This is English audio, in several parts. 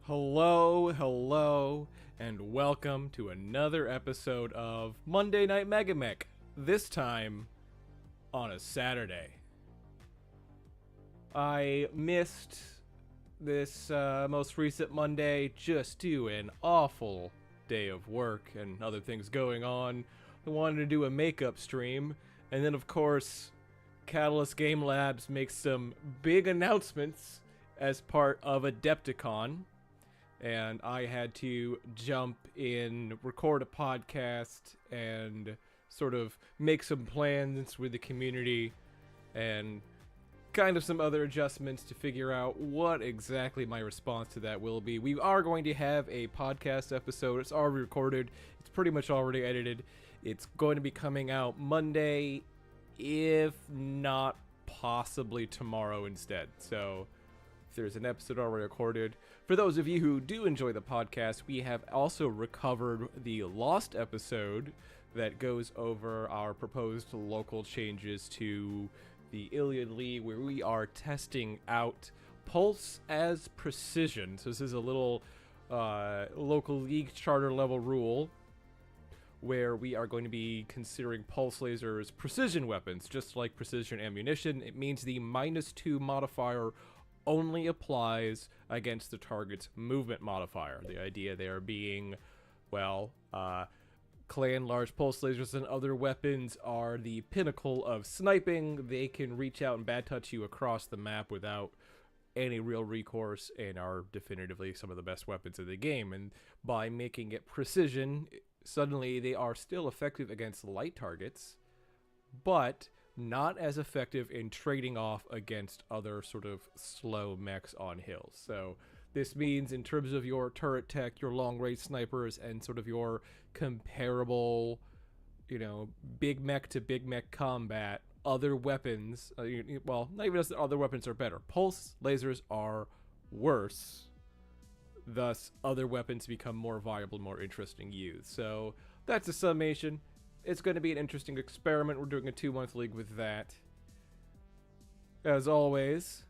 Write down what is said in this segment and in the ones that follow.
Hello, and welcome to another episode of Monday Night MegaMek. This time on a Saturday. I missed this most recent Monday just due an awful day of work and other things going on. I wanted to do a makeup stream, and then of course Catalyst Game Labs makes some big announcements as part of Adepticon. And I had to jump in, record a podcast, and sort of make some plans with the community, and kind of some other adjustments to figure out what exactly my response to that will be. We are going to have a podcast episode. It's already recorded. It's pretty much already edited. It's going to be coming out Monday, if not possibly tomorrow instead. So there's an episode already recorded. For those of you who do enjoy the podcast, we have also recovered the lost episode that goes over our proposed local changes to the Iliad League, where we are testing out Pulse as Precision. So this is a little local league charter level rule where we are going to be considering pulse lasers precision weapons, just like precision ammunition. It means the -2 modifier only applies against the target's movement modifier. The idea there being, well, clan large pulse lasers and other weapons are the pinnacle of sniping. They can reach out and bad touch you across the map without any real recourse and are definitively some of the best weapons in the game. And by making it precision, suddenly they are still effective against light targets, but not as effective in trading off against other sort of slow mechs on hills. So this means in terms of your turret tech, your long range snipers, and sort of your comparable, big mech to big mech combat, other weapons, well, not even as other weapons are better. Pulse lasers are worse. Thus, other weapons become more viable, more interesting use. So that's a summation. It's going to be an interesting experiment. We're doing a 2-month league with that. As always,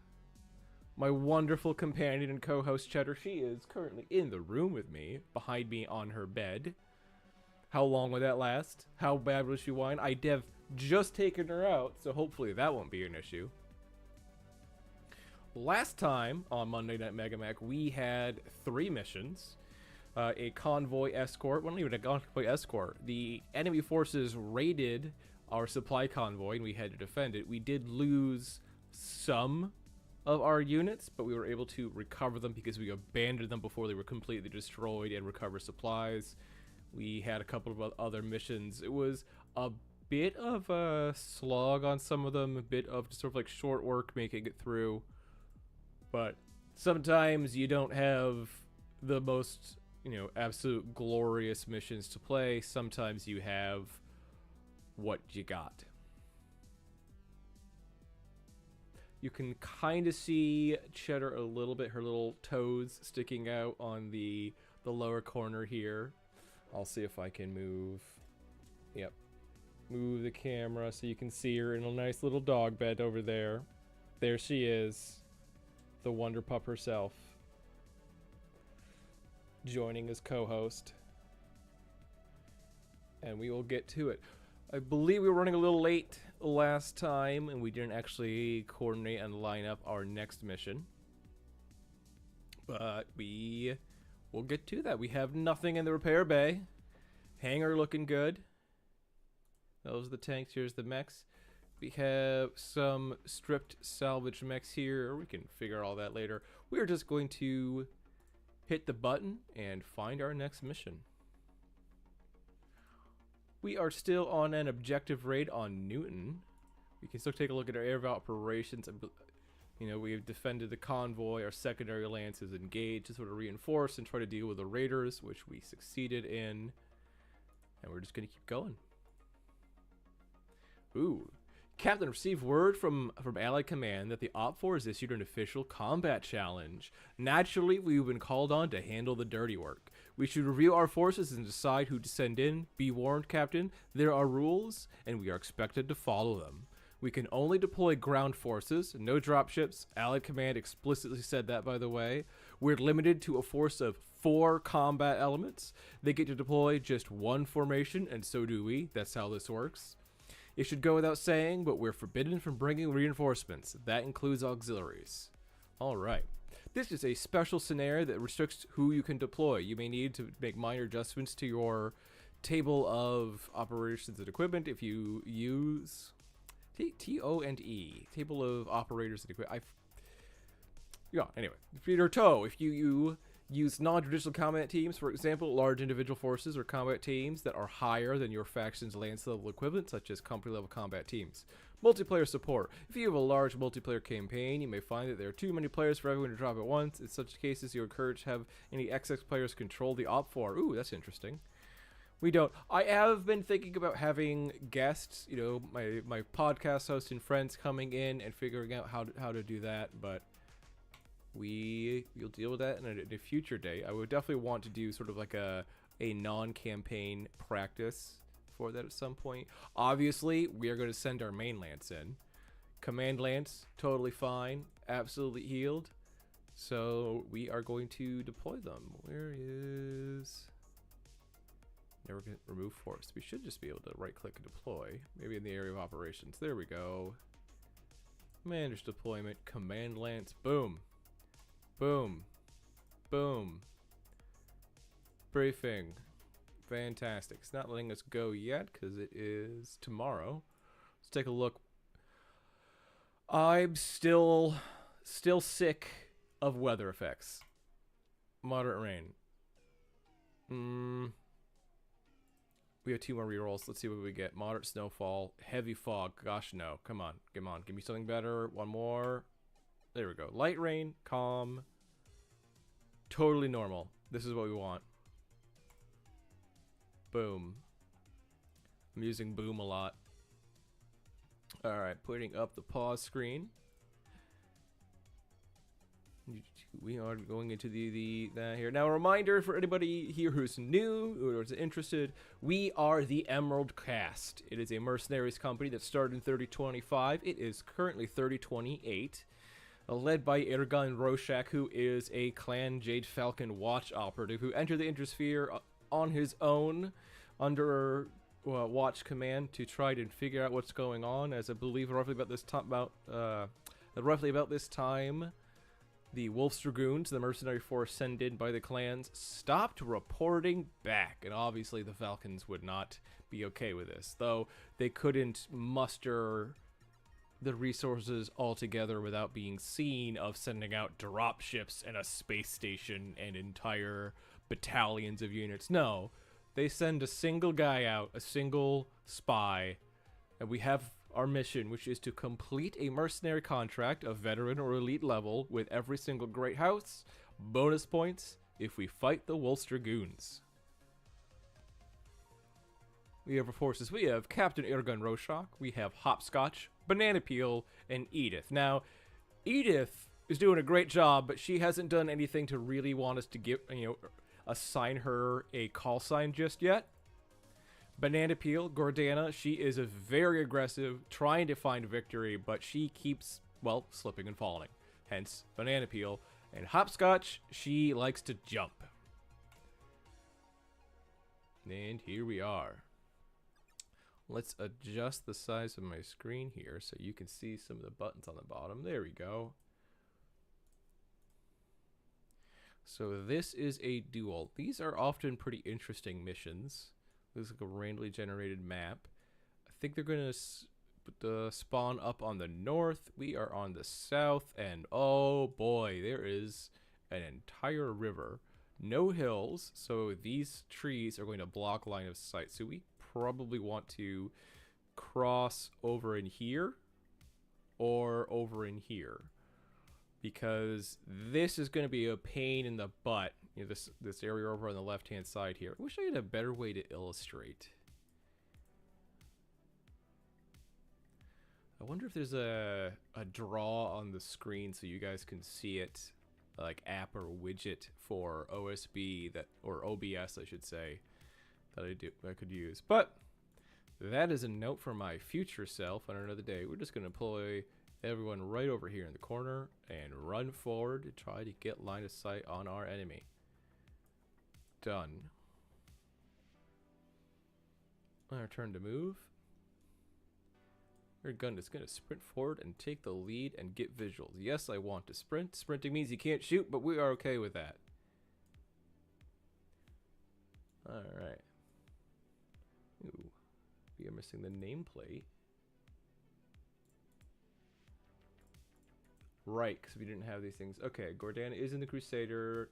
my wonderful companion and co-host Cheddar, she is currently in the room with me, behind me on her bed. How long will that last? How bad will she whine? I have just taken her out, so hopefully that won't be an issue. Last time on Monday Night MegaMek, we had 3 missions. A convoy escort, well, not even a convoy escort. The enemy forces raided our supply convoy and we had to defend it. We did lose some of our units, but we were able to recover them because we abandoned them before they were completely destroyed and recover supplies. We had a couple of other missions. It was a bit of a slog on some of them, a bit of sort of like short work making it through. But sometimes you don't have the most absolute glorious missions to play. Sometimes you have what you got. You can kind of see Cheddar a little bit, her little toes sticking out on the lower corner here. I'll see if I can move the camera so you can see her in a nice little dog bed over there. There she is, the Wonder Pup herself, joining as co-host, and we will get to it. I believe we were running a little late last time and we didn't actually coordinate and line up our next mission, but we will get to that. We have nothing in the repair bay. Hangar looking good. Those are the tanks. Here's the mechs. We have some stripped salvage mechs here. We can figure all that later. We are just going to hit the button and find our next mission. We are still on an objective raid on Newton. We can still take a look at our area of operations. We've defended the convoy. Our secondary lance is engaged to sort of reinforce and try to deal with the raiders, which we succeeded in. And we're just going to keep going. Ooh. Captain, received word from Allied Command that the OPFOR has issued an official combat challenge. Naturally, we've been called on to handle the dirty work. We should review our forces and decide who to send in. Be warned, Captain, there are rules, and we are expected to follow them. We can only deploy ground forces, no dropships. Allied Command explicitly said that, by the way. We're limited to a force of 4 combat elements. They get to deploy just 1 formation, and so do we. That's how this works. It should go without saying, but we're forbidden from bringing reinforcements. That includes auxiliaries. All right. This is a special scenario that restricts who you can deploy. You may need to make minor adjustments to your table of operations and equipment if you use T-O-and-E, table of operators and equipment. Anyway, if you use non-traditional combat teams, for example, large individual forces or combat teams that are higher than your faction's lance level equivalent, such as company level combat teams. Multiplayer support. If you have a large multiplayer campaign, you may find that there are too many players for everyone to drop at once. In such cases, you encourage to have any XX players control the OP4. Ooh, that's interesting. We don't. I have been thinking about having guests, my podcast host and friends coming in and figuring out how to do that, but we'll deal with that in a future day. I would definitely want to do sort of like a non-campaign practice for that at some point. Obviously, we are going to send our main lance in. Command lance, totally fine, absolutely healed. So we are going to deploy them. Where is... Never get remove force. We should just be able to right click and deploy. Maybe in the area of operations. There we go. Manage deployment. Command lance. Boom. Boom. Boom. Briefing. Fantastic. It's not letting us go yet because it is tomorrow. Let's take a look. I'm still sick of weather effects. Moderate rain. We have 2 more rerolls. Let's see what we get. Moderate snowfall. Heavy fog. Gosh, no. Come on. Come on. Give me something better. 1 more. There we go. Light rain. Calm. Totally normal. This is what we want. Boom. I'm using boom a lot. Alright. Putting up the pause screen. We are going into the here. Now, a reminder for anybody here who's new or is interested, we are the Emerald Cast. It is a mercenaries company that started in 3025. It is currently 3028, led by Ergan Roshak, who is a Clan Jade Falcon watch operative who entered the Intersphere on his own under watch command to try to figure out what's going on. As I believe roughly about this time, the Wolf's Dragoons, the mercenary force sent in by the clans, stopped reporting back. And obviously the Falcons would not be okay with this, though they couldn't muster the resources altogether without being seen of sending out drop ships and a space station and entire battalions of units. No, they send a single guy out, a single spy, and we have our mission, which is to complete a mercenary contract of veteran or elite level with every single great house. Bonus points if we fight the Wolf's Dragoons. We have our forces. We have Captain Ergun Roshak. We have Hopscotch, Banana Peel, and Edith. Now, Edith is doing a great job, but she hasn't done anything to really want us to assign her a call sign just yet. Banana Peel, Gordana, she is a very aggressive, trying to find victory, but she keeps, well, slipping and falling. Hence, Banana Peel. And Hopscotch, she likes to jump. And here we are. Let's adjust the size of my screen here so you can see some of the buttons on the bottom. There we go. So this is a duel. These are often pretty interesting missions. This is like a randomly generated map. I think they're going to spawn up on the north. We are on the south, and oh boy, there is an entire river. No hills, so these trees are going to block line of sight. So we probably want to cross over in here or over in here, because this is going to be a pain in the butt. This area over on the left-hand side here. I wish I had a better way to illustrate. I wonder if there's a draw on the screen so you guys can see it, like app or widget for OSB or OBS, I should say, that I could use. But That is a note for my future self on another day. We're just going to deploy everyone right over here in the corner and run forward to try to get line of sight on our enemy. Done. Our turn to move. Your gun is going to sprint forward and take the lead and get visuals. Yes, I want to sprint. Sprinting means you can't shoot, but we are okay with that. Alright. Ooh. We are missing the nameplate. Right, because we didn't have these things. Okay, Gordana is in the Crusader.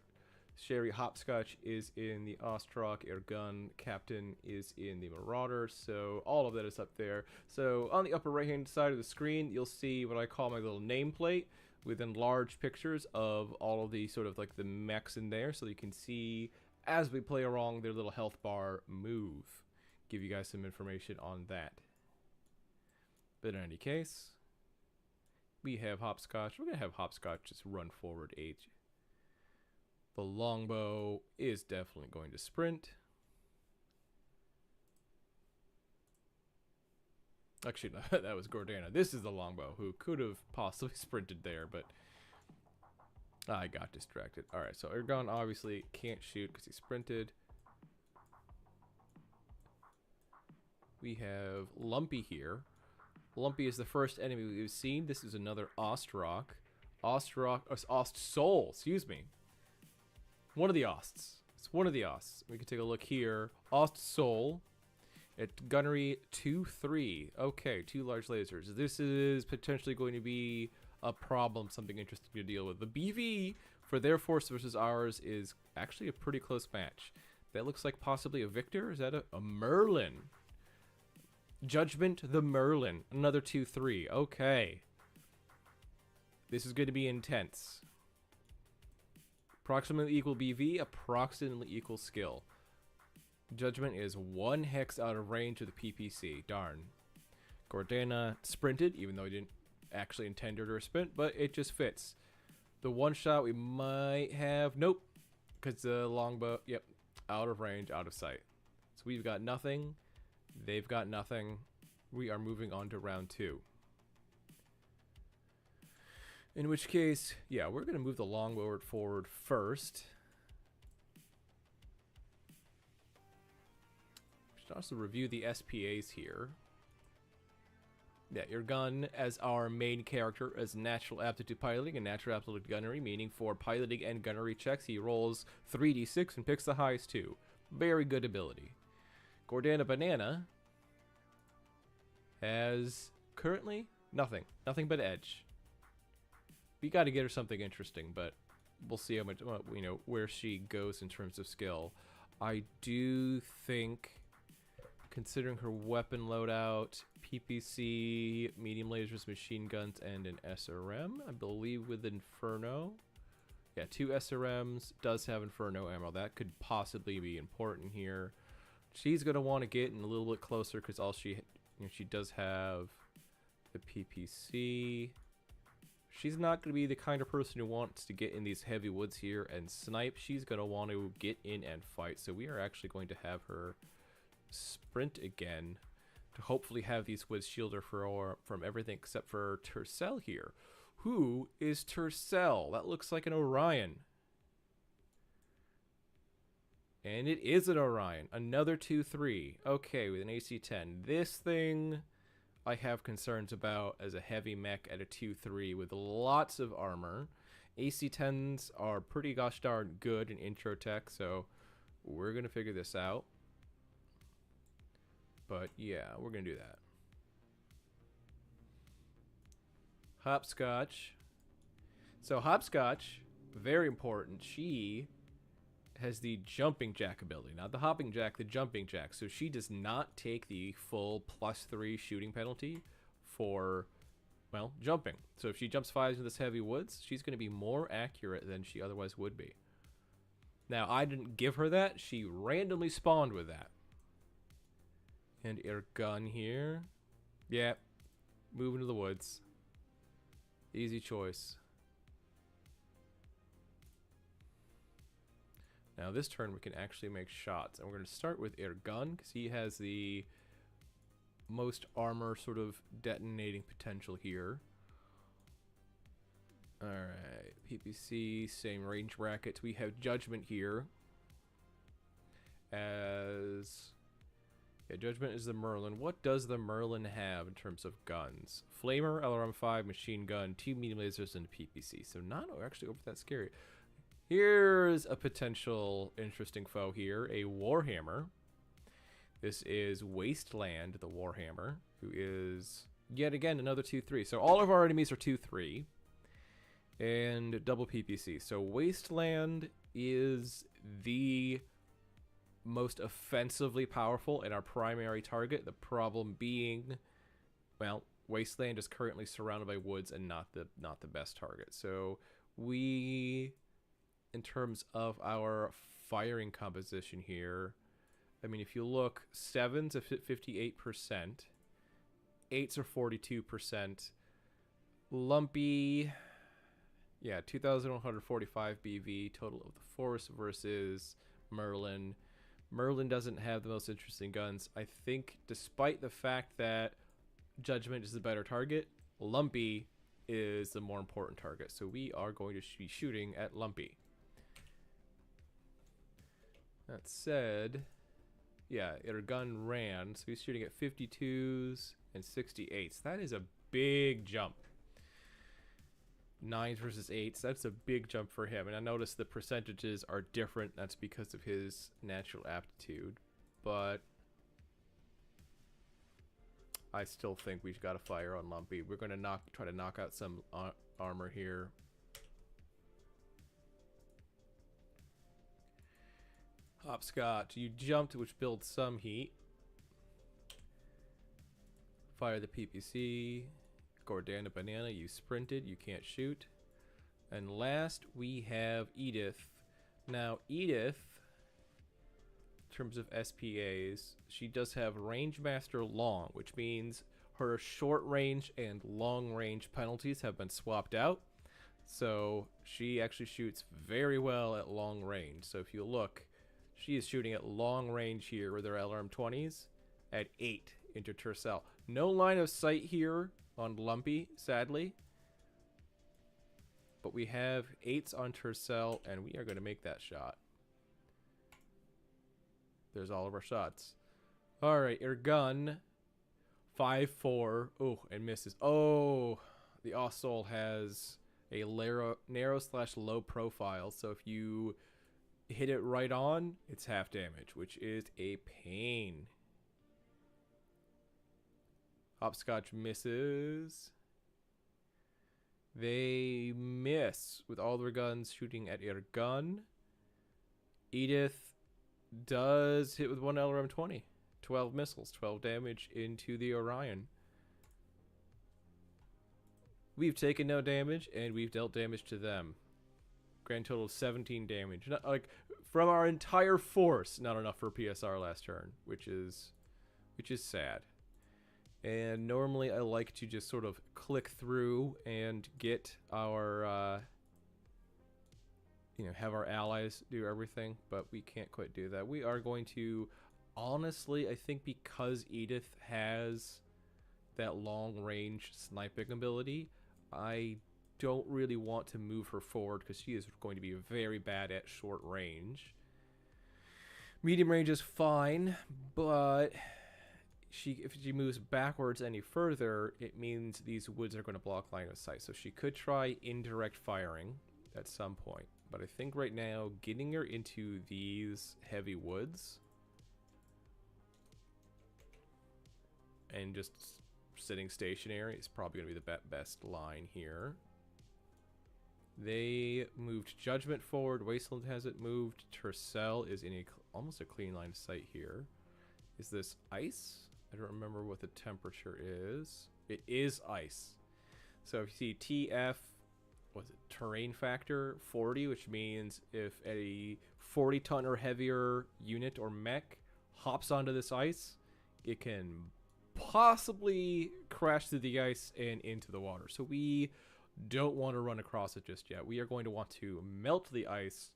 Sherry Hopscotch is in the Ostrock. Ergun Captain is in the Marauder. So all of that is up there. So on the upper right hand side of the screen, you'll see what I call my little nameplate with enlarged pictures of all of the sort of like the mechs in there. So you can see as we play along their little health bar move. Give you guys some information on that. But in any case, we have Hopscotch. We're going to have Hopscotch just run forward H. The longbow is definitely going to sprint. Actually, no, that was Gordana. This is the longbow who could have possibly sprinted there, but I got distracted. Alright, so Ergon obviously can't shoot because he sprinted. We have Lumpy here. Lumpy is the first enemy we've seen. This is another Ostrock. Ostsoul, excuse me. One of the Osts. It's one of the Osts. We can take a look here. Ostsoul at gunnery 2-3. Okay, 2 large lasers. This is potentially going to be a problem, something interesting to deal with. The BV for their force versus ours is actually a pretty close match. That looks like possibly a Victor. Is that a Merlin? Judgment the Merlin. Another 2-3. Okay. This is going to be intense. Approximately equal BV, approximately equal skill. Judgment is 1 hex out of range of the PPC. Darn. Gordana sprinted, even though he didn't actually intend her to sprint, but it just fits. The one shot we might have, nope, because the longbow, yep, out of range, out of sight. So we've got nothing. They've got nothing. We are moving on to round 2. In which case, yeah, we're going to move the longbow forward first. We should also review the SPAs here. Yeah, your gun as our main character as natural aptitude piloting and natural aptitude gunnery, meaning for piloting and gunnery checks, he rolls 3d6 and picks the highest 2. Very good ability. Gordana Banana has currently nothing. Nothing but edge. We got to get her something interesting, but we'll see how much, you know, where she goes in terms of skill. I do think, considering her weapon loadout, PPC, medium lasers, machine guns, and an SRM, I believe with Inferno. Yeah, 2 SRMs, does have Inferno ammo. That could possibly be important here. She's going to want to get in a little bit closer because all she, you know, she does have the PPC. She's not going to be the kind of person who wants to get in these heavy woods here and snipe. She's going to want to get in and fight. So we are actually going to have her sprint again to hopefully have these woods shield her from everything except for Tercel here. Who is Tercel? That looks like an Orion. And it is an Orion. Another 2-3. Okay, with an AC-10. This thing I have concerns about as a heavy mech at a 2-3 with lots of armor. AC-10s are pretty gosh darn good in intro tech, so we're going to figure this out. But yeah, we're going to do that. Hopscotch. So Hopscotch, very important. She has the jumping jack ability. Not the hopping jack, the jumping jack. So she does not take the full +3 shooting penalty for, well, jumping. So if she jumps 5 into this heavy woods, she's going to be more accurate than she otherwise would be. Now, I didn't give her that. She randomly spawned with that. And her gun here. Yeah, move into the woods. Easy choice. Now this turn we can actually make shots, and we're going to start with Ergun because he has the most armor sort of detonating potential here. Alright, PPC, same range brackets. We have Judgment here. Yeah, Judgment is the Merlin. What does the Merlin have in terms of guns? Flamer, LRM-5, machine gun, 2 medium lasers, and PPC. So not actually over that scary. Here's a potential interesting foe here, a Warhammer. This is Wasteland, the Warhammer, who is, yet again, another 2-3. So all of our enemies are 2-3. And double PPC. So Wasteland is the most offensively powerful and our primary target. The problem being, well, Wasteland is currently surrounded by woods and not the best target. So we, in terms of our firing composition here, I mean, if you look, 7s are 58%, 8s are 42%, Lumpy. Yeah, 2,145 BV total of the force versus Merlin. Merlin doesn't have the most interesting guns. I think despite the fact that Judgment is the better target, Lumpy is the more important target. So we are going to be shooting at Lumpy. That said, yeah, our gun ran. So he's shooting at 52s and 68s. That is a big jump. 9s versus 8s, that's a big jump for him. And I noticed the percentages are different. That's because of his natural aptitude. But I still think we've got to fire on Lumpy. We're going to try to knock out some armor here. Hopscotch, you jumped, which builds some heat. Fire the PPC. Gordana Banana, you sprinted, you can't shoot. And last we have Edith. Now Edith, in terms of SPAs, she does have Range Master Long, which means her short range and long range penalties have been swapped out. So she actually shoots very well at long range. So if you look, she is shooting at long range here with her LRM-20s at 8 into Tercel. No line of sight here on Lumpy, sadly. But we have 8s on Tercel, and we are going to make that shot. There's all of our shots. Alright, your gun. 5-4. Oh, and misses. Oh, the Osol has a narrow/low profile, so if you hit it right on, it's half damage, which is a pain. Hopscotch misses. They miss with all their guns shooting at your gun. Edith does hit with one LRM-20. 12 missiles, 12 damage into the Orion. We've taken no damage, and we've dealt damage to them. Grand total of 17 damage. Not, like, from our entire force, not enough for PSR last turn, which is sad. And normally I like to just sort of click through and get our, have our allies do everything, but we can't quite do that. We are going to, honestly, I think because Edith has that long range sniping ability, I don't really want to move her forward because she is going to be very bad at short range. Medium range is fine, but if she moves backwards any further, it means these woods are going to block line of sight. So she could try indirect firing at some point. But I think right now, getting her into these heavy woods and just sitting stationary is probably going to be the best line here. They moved Judgment forward. Wasteland has it moved. Tercel is in almost a clean line of sight here. Is this ice? I don't remember what the temperature is. It is ice. So if you see TF, was it terrain factor 40, which means if a 40-ton or heavier unit or mech hops onto this ice, it can possibly crash through the ice and into the water. So we don't want to run across it just yet. We are going to want to melt the ice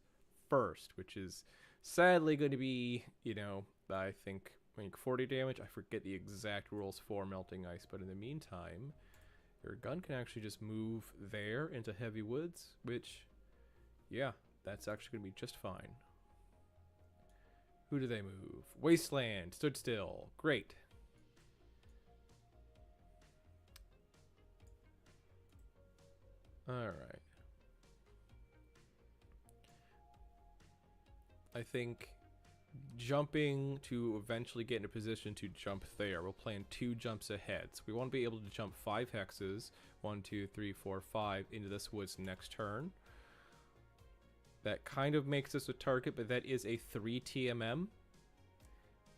first, which is sadly going to be, I think, make 40 damage. I forget the exact rules for melting ice, but in the meantime, your gun can actually just move there into heavy woods, which, yeah, that's actually going to be just fine. Who do they move? Wasteland, stood still. Great. Alright. I think jumping to eventually get in a position to jump there, we'll plan 2 jumps ahead. So we want to be able to jump 5 hexes, 1, 2, 3, 4, 5, into this woods next turn. That kind of makes us a target, but that is a 3 TMM.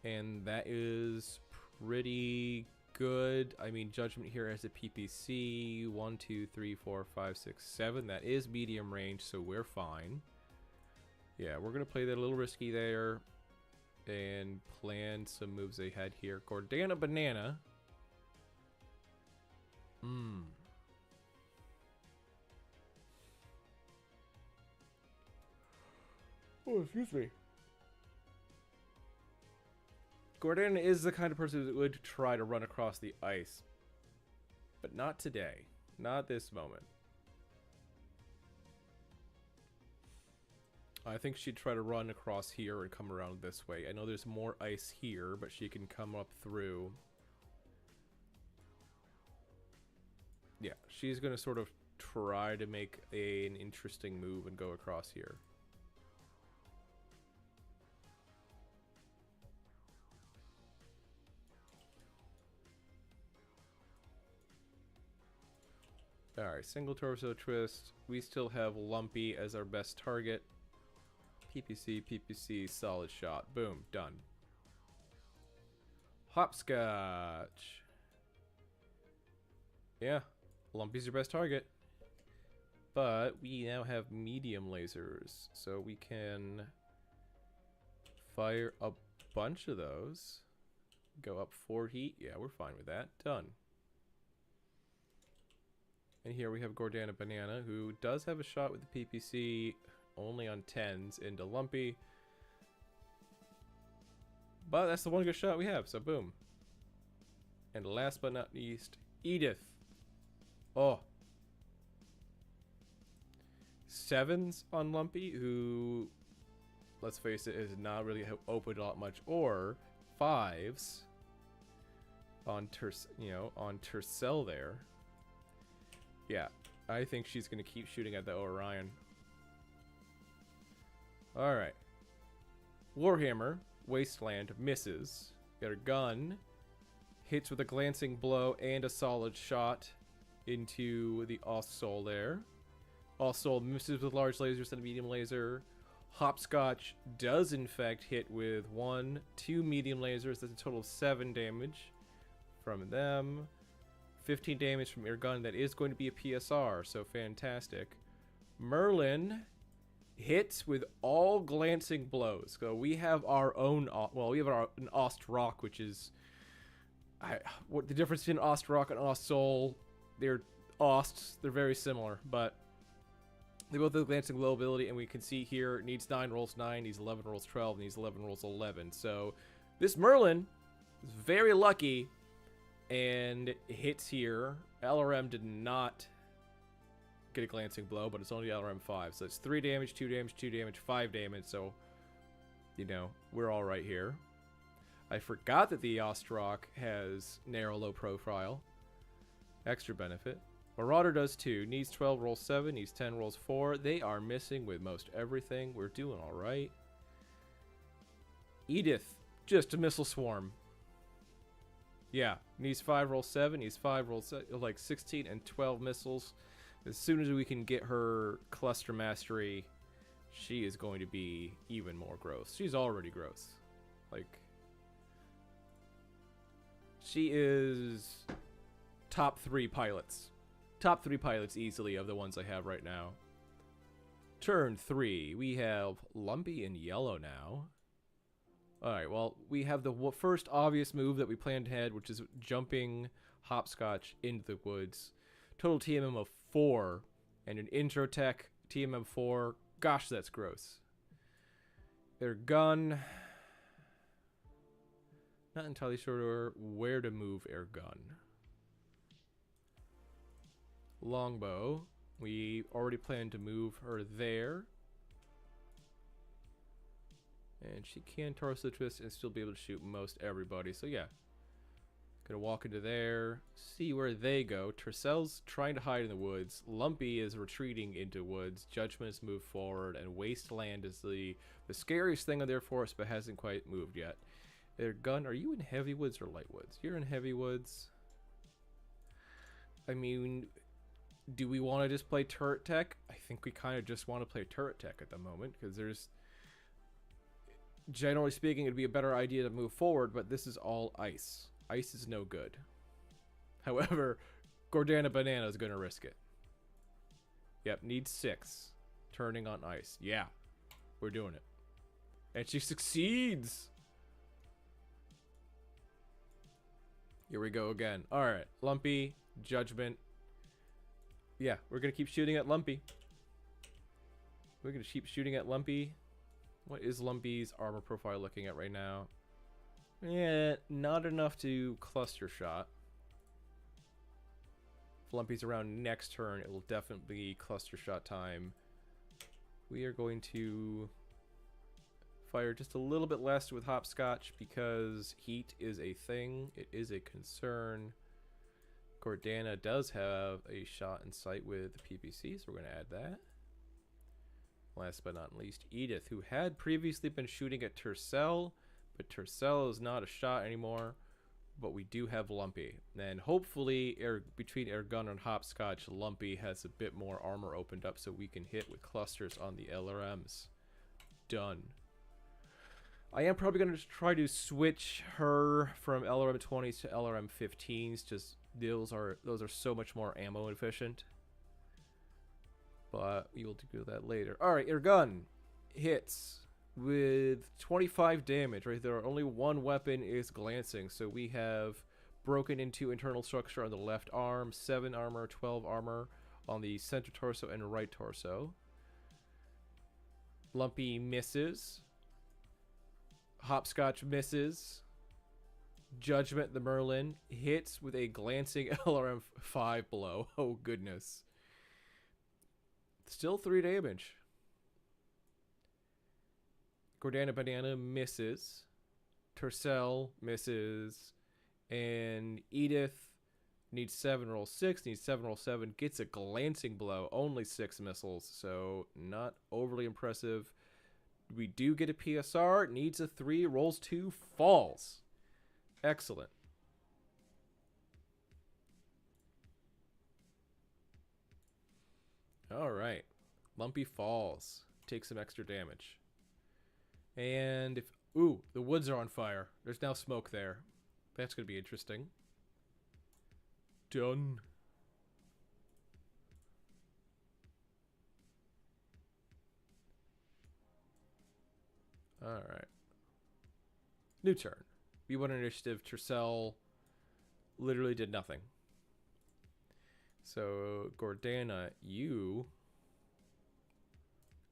And that is pretty good. I mean, Judgment here has a PPC. 1, 2, 3, 4, 5, 6, 7. That is medium range, so we're fine. Yeah, we're going to play that a little risky there. And plan some moves ahead here. Gordana Banana. Oh, excuse me. Gordana is the kind of person that would try to run across the ice. But not today. Not this moment. I think she'd try to run across here and come around this way. I know there's more ice here, but she can come up through. Yeah, she's going to sort of try to make an interesting move and go across here. Alright, single torso twist. We still have Lumpy as our best target. PPC, PPC, solid shot. Boom, done. Hopscotch. Yeah, Lumpy's your best target. But we now have medium lasers, so we can fire a bunch of those. Go up 4 heat. Yeah, we're fine with that. Done. And here we have Gordana Banana, who does have a shot with the PPC only on 10s into Lumpy. But that's the one good shot we have, so boom. And last but not least, Edith. Oh. 7s on Lumpy, who, let's face it, has not really opened a lot much. Or 5s on Tercel there. Yeah, I think she's going to keep shooting at the Orion. Alright. Warhammer, Wasteland, misses. Got her gun. Hits with a glancing blow and a solid shot into the Ostsoul there. Ostsoul misses with large lasers and a medium laser. Hopscotch does in fact hit with 1, 2 medium lasers. That's a total of 7 damage from them. 15 damage from your gun. That is going to be a PSR, so fantastic. Merlin hits with all glancing blows. So we have our own, well, we have an Ostrock, which is, what the difference between Ostrock and Ostsoul, they're Osts, they're very similar, but they both have glancing blow ability, and we can see here, needs 9, rolls 9, needs 11, rolls 12, needs 11, rolls 11. So this Merlin is very lucky and hits here. LRM did not get a glancing blow, but it's only LRM 5. So it's 3 damage, 2 damage, 2 damage, 5 damage. So, you know, we're all right here. I forgot that the Ostrock has narrow low profile. Extra benefit. Marauder does too. Needs 12, rolls 7. Needs 10, rolls 4. They are missing with most everything. We're doing all right. Edith, just a missile swarm. Yeah, needs 5, rolls 7. Needs 5, rolls like 16 and 12 missiles. As soon as we can get her cluster mastery, she is going to be even more gross. She's already gross. Like, she is top 3 pilots. Top 3 pilots easily of the ones I have right now. Turn 3. We have Lumpy in yellow now. Alright, well, we have the first obvious move that we planned ahead, which is jumping Hopscotch into the woods. Total TMM of 4, and an intro tech TMM 4. Gosh, that's gross. Their gun, Not entirely sure where to move air gun. Longbow. We already planned to move her there. And she can torso twist and still be able to shoot most everybody. So yeah. Gonna walk into there. See where they go. Tercell's trying to hide in the woods. Lumpy is retreating into woods. Judgment's moved forward. And Wasteland is the scariest thing on their forest, but hasn't quite moved yet. Their gun, are you in heavy woods or light woods? You're in heavy woods. I mean, do we want to just play turret tech? I think we kind of just want to play turret tech at the moment, because there's, generally speaking, it'd be a better idea to move forward, but this is all ice. Ice is no good. However, Gordana Banana is going to risk it. Yep, needs 6. Turning on ice. Yeah, we're doing it. And she succeeds! Here we go again. Alright, Lumpy, Judgment. Yeah, we're going to keep shooting at Lumpy. We're going to keep shooting at Lumpy. What is Lumpy's armor profile looking at right now? Yeah, not enough to cluster shot. If Lumpy's around next turn, it will definitely be cluster shot time. We are going to fire just a little bit less with Hopscotch because heat is a thing. It is a concern. Gordana does have a shot in sight with the PPC, so we're going to add that. Last but not least, Edith, who had previously been shooting at Tercell, but Tercell is not a shot anymore. But we do have Lumpy. And hopefully, between Air Gun and Hopscotch, Lumpy has a bit more armor opened up so we can hit with clusters on the LRMs. Done. I am probably going to try to switch her from LRM 20s to LRM 15s. Just those are so much more ammo efficient. But we will do that later. Alright, Air Gun hits with 25 damage right there. Only one weapon is glancing, so we have broken into internal structure on the left arm, 7 armor, 12 armor on the center torso and right torso. Lumpy misses. Hopscotch misses. Judgment the Merlin hits with a glancing LRM 5 blow. Oh goodness. Still 3 damage. Gordana Banana misses. Tercell misses. And Edith needs 7, roll 6. Needs 7, roll 7. Gets a glancing blow. Only 6 missiles. So not overly impressive. We do get a PSR. Needs a 3. Rolls 2. Falls. Excellent. Alright. Lumpy falls. Takes some extra damage. And if... Ooh, the woods are on fire. There's now smoke there. That's going to be interesting. Done. Alright. New turn. B1 initiative. Tercell literally did nothing. So, Gordana, you're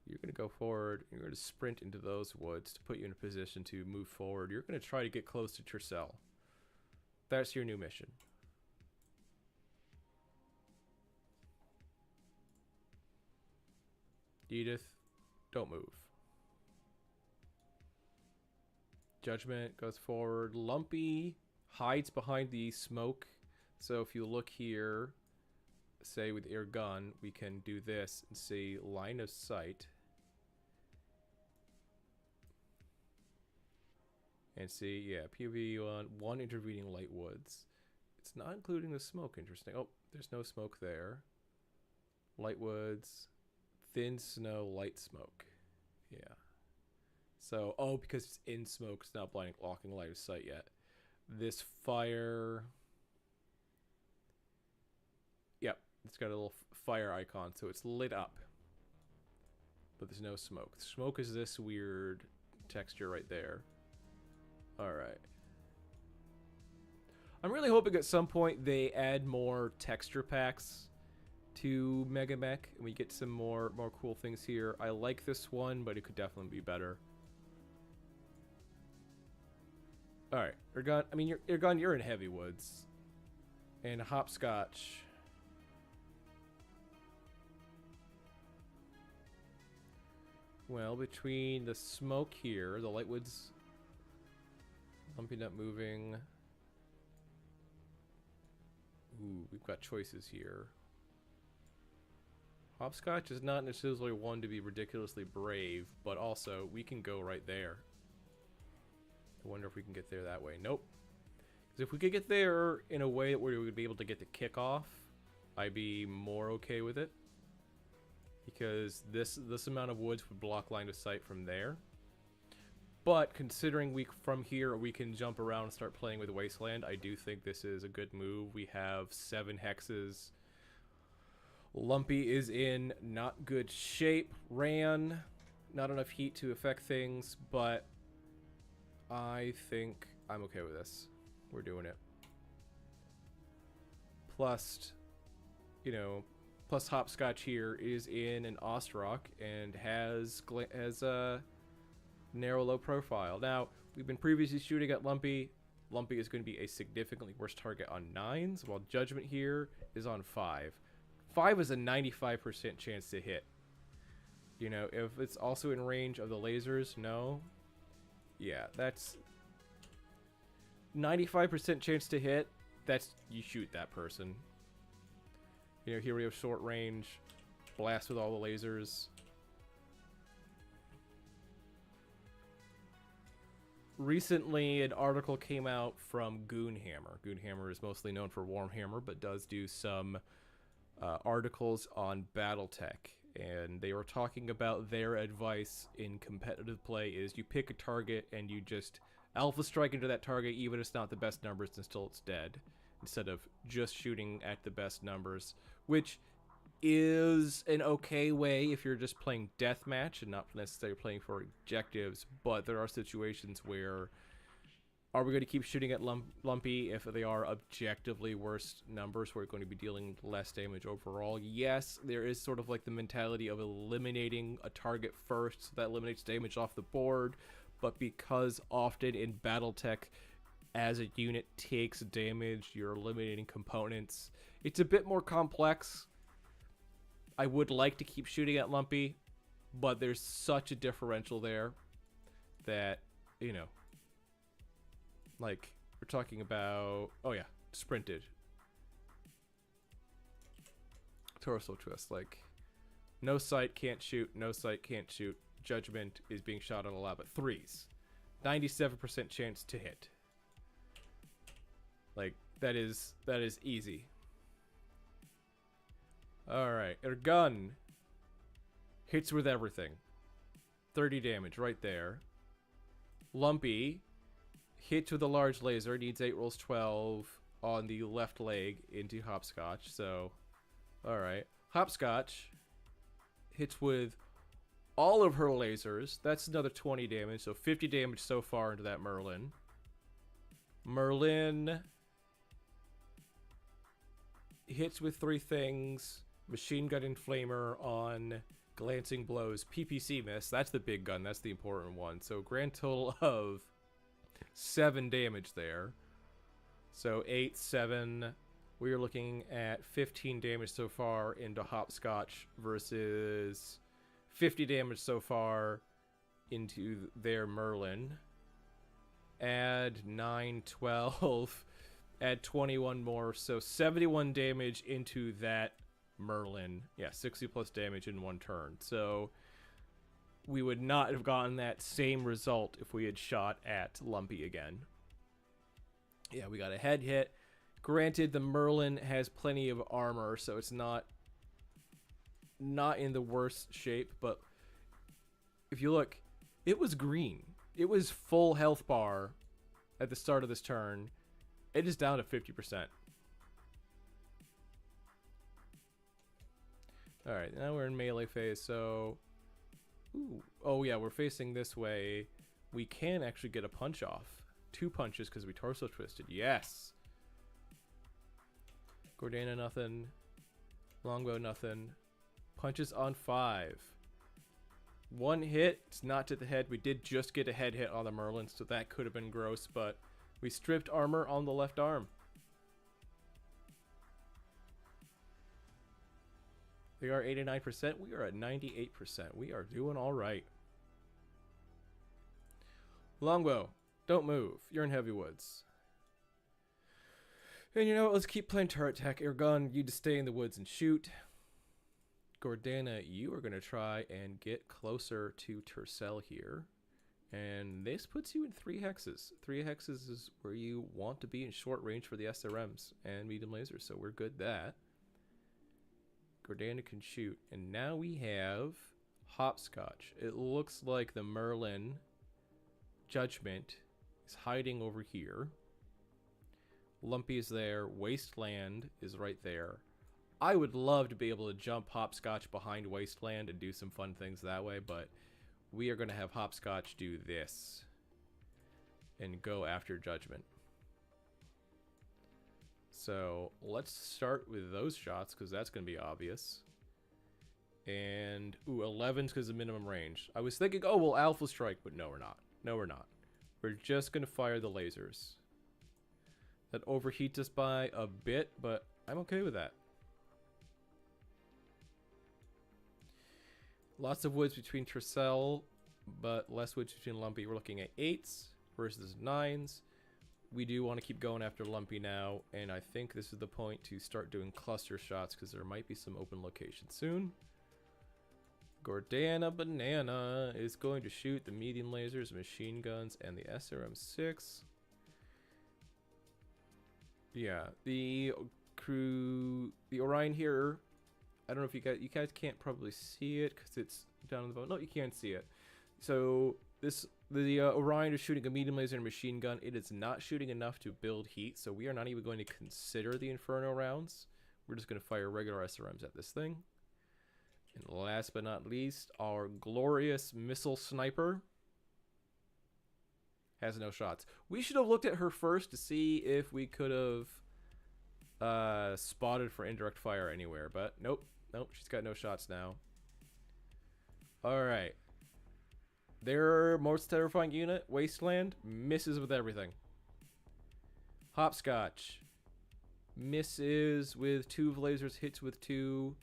going to go forward. You're going to sprint into those woods to put you in a position to move forward. You're going to try to get close to Tercell. That's your new mission. Edith, don't move. Judgment goes forward. Lumpy hides behind the smoke. So if you look here, say with Air Gun, we can do this and see line of sight. And see, yeah, POV on 1 intervening light woods. It's not including the smoke, interesting. Oh, there's no smoke there. Light woods, thin snow, light smoke. Yeah. So, oh, because it's in smoke, it's not blocking line of sight yet. This fire... Yep, it's got a little fire icon, so it's lit up. But there's no smoke. Smoke is this weird texture right there. Alright. I'm really hoping at some point they add more texture packs to MegaMek, and we get some more cool things here. I like this one, but it could definitely be better. All right, Ergon. I mean, Ergon, you're in heavy woods, and hopscotch. Well, between the smoke here, the lightwoods, lumpy not moving. Ooh, we've got choices here. Hopscotch is not necessarily one to be ridiculously brave, but also we can go right there. I wonder if we can get there that way. Nope. Because if we could get there in a way where we would be able to get the kickoff, I'd be more okay with it. Because this amount of woods would block line of sight from there. But considering from here we can jump around and start playing with Wasteland, I do think this is a good move. We have 7 hexes. Lumpy is in not good shape. Ran, not enough heat to affect things, but I think I'm okay with this. We're doing it. Plus, you know, plus Hopscotch here is in an Ostrock and has a narrow low profile. Now, we've been previously shooting at Lumpy. Lumpy is going to be a significantly worse target on 9s, while Judgment here is on 5. 5 is a 95% chance to hit. You know, if it's also in range of the lasers, no. Yeah, that's 95% chance to hit. That's, you shoot that person. You know, here we have short range, blast with all the lasers. Recently, an article came out from Goonhammer. Goonhammer is mostly known for Warhammer, but does do some articles on BattleTech. And they were talking about their advice in competitive play is you pick a target and you just alpha strike into that target, even if it's not the best numbers, until it's dead, instead of just shooting at the best numbers, which is an okay way if you're just playing deathmatch and not necessarily playing for objectives. But there are situations where, are we going to keep shooting at Lumpy if they are objectively worse numbers? We're going to be dealing less damage overall. Yes, there is sort of like the mentality of eliminating a target first, so that eliminates damage off the board. But because often in BattleTech, as a unit takes damage, you're eliminating components, it's a bit more complex. I would like to keep shooting at Lumpy, but there's such a differential there that, you know, like, we're talking about, oh yeah, sprinted. Torso twist, like, no sight, can't shoot, no sight, can't shoot. Judgment is being shot on a lot, but 3s. 97% chance to hit. Like, that is easy. Alright, our gun hits with everything. 30 damage right there. Lumpy hits with a large laser, needs 8 rolls 12 on the left leg into Hopscotch. So, alright. Hopscotch hits with all of her lasers. That's another 20 damage, so 50 damage so far into that Merlin. Merlin hits with 3 things. Machine gun and flamer on glancing blows. PPC miss. That's the big gun. That's the important one. So grand total of 7 damage there. So 8, 7. We are looking at 15 damage so far into Hopscotch versus 50 damage so far into their Merlin. Add 9, 12. Add 21 more. So 71 damage into that Merlin. Yeah, 60 plus damage in 1 turn. So we would not have gotten that same result if we had shot at Lumpy again. Yeah, we got a head hit. Granted, the Merlin has plenty of armor, so it's not in the worst shape, but if you look, it was green. It was full health bar at the start of this turn. It is down to 50%. Alright, now we're in melee phase, so... Ooh. Oh yeah, we're facing this way. We can actually get a punch off. 2 punches because we torso twisted. Yes! Gordana, nothing. Longbow, nothing. Punches on 5. 1 hit. It's not to the head. We did just get a head hit on the Merlin, so that could have been gross, but We stripped armor on the left arm. They are 89%. We are at 98%. We are doing all right. Longbow, don't move. You're in heavy woods. And you know what? Let's keep playing turret tech. Ergun, you just stay in the woods and shoot. Gordana, you are going to try and get closer to Tercel here. And this puts you in 3 hexes. 3 hexes is where you want to be in short range for the SRMs and medium lasers, so we're good that. Gordana can shoot. And now we have Hopscotch. It looks like the Merlin Judgment is hiding over here. Lumpy is there. Wasteland is right there. I would love to be able to jump Hopscotch behind Wasteland and do some fun things that way, but we are going to have Hopscotch do this and go after Judgment. So let's start with those shots because that's going to be obvious. And, ooh, 11's because of minimum range. I was thinking, oh, well, Alpha Strike, but no, we're not. No, we're not. We're just going to fire the lasers. That overheats us by a bit, but I'm okay with that. Lots of woods between Tercel, but less woods between Lumpy. We're looking at 8s versus 9s. We do want to keep going after Lumpy now, and I think this is the point to start doing cluster shots because there might be some open locations soon. Gordana Banana is going to shoot the medium lasers, machine guns, and the SRM-6. Yeah, the Orion here, I don't know if you guys can't probably see it because it's down on the bottom. No, you can't see it. So the Orion is shooting a medium laser and machine gun. It is not shooting enough to build heat, so we are not even going to consider the Inferno rounds. We're just going to fire regular SRMs at this thing. And last but not least, our glorious missile sniper has no shots. We should have looked at her first to see if we could have spotted for indirect fire anywhere, but nope. Nope, she's got no shots now. Alright. Their most terrifying unit, Wasteland, misses with everything. Hopscotch misses with 2 lasers, hits with 2.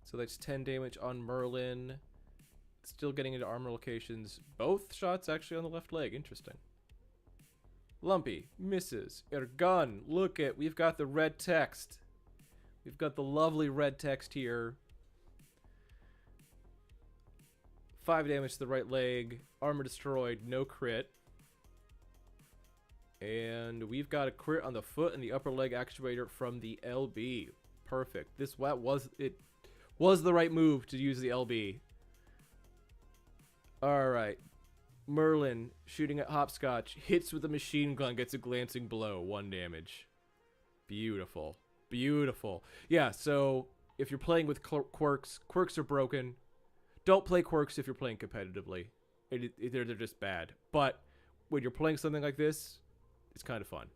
So that's 10 damage on Merlin. Still getting into armor locations. Both shots actually on the left leg. Interesting. Lumpy misses. Ergun, look at, we've got the red text. We've got the lovely red text here. 5 damage to the right leg. Armor destroyed. No crit. And we've got a crit on the foot and the upper leg actuator from the LB. Perfect. This was the right move to use the LB. Alright. Merlin shooting at Hopscotch. Hits with a machine gun. Gets a glancing blow. 1 damage. Beautiful. Beautiful. Yeah, so if you're playing with quirks, quirks are broken. Don't play quirks if you're playing competitively. They're just bad. But when you're playing something like this, it's kind of fun.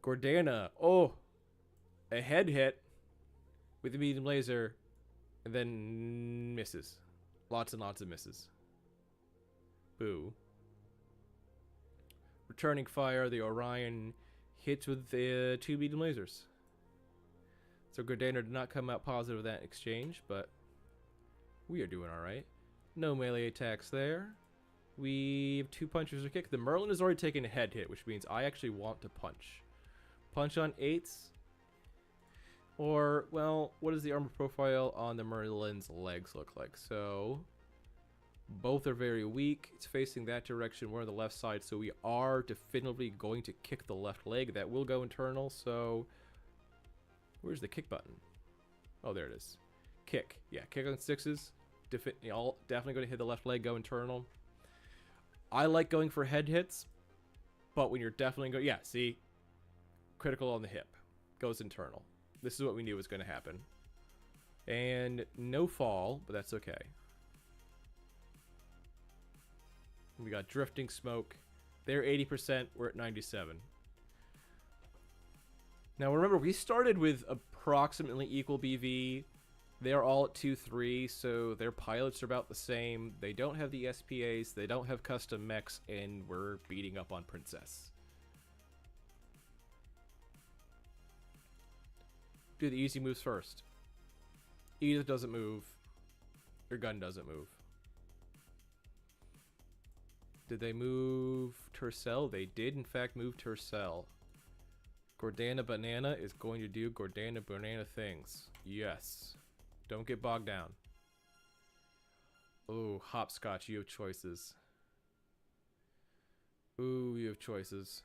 Gordana. Oh, a head hit with a medium laser and then misses. Lots and lots of misses. Boo. Returning fire. The Orion hits with the 2 medium lasers. So Gordana did not come out positive with that exchange, but we are doing alright. No melee attacks there. We have 2 punches or kick. The Merlin has already taken a head hit, which means I actually want to punch. Punch on 8s. Or, well, what does the armor profile on the Merlin's legs look like? So, both are very weak. It's facing that direction. We're on the left side, so we are definitively going to kick the left leg. That will go internal, so where's the kick button? Oh, there it is. Kick. Yeah, kick on 6s. Definitely going to hit the left leg, go internal. I like going for head hits, but when you're definitely going... Yeah, see? Critical on the hip. Goes internal. This is what we knew was going to happen. And no fall, but that's okay. We got drifting smoke. They're 80%. We're at 97. Now remember, we started with approximately equal BV. They're all at 2-3, so their pilots are about the same. They don't have the SPAs, they don't have custom mechs, and we're beating up on Princess. Do the easy moves first. Edith doesn't move. Your gun doesn't move. Did they move Tercel? They did, in fact, move Tercel. Gordana Banana is going to do Gordana Banana things. Yes. Don't get bogged down. Oh, Hopscotch, you have choices. Ooh, you have choices.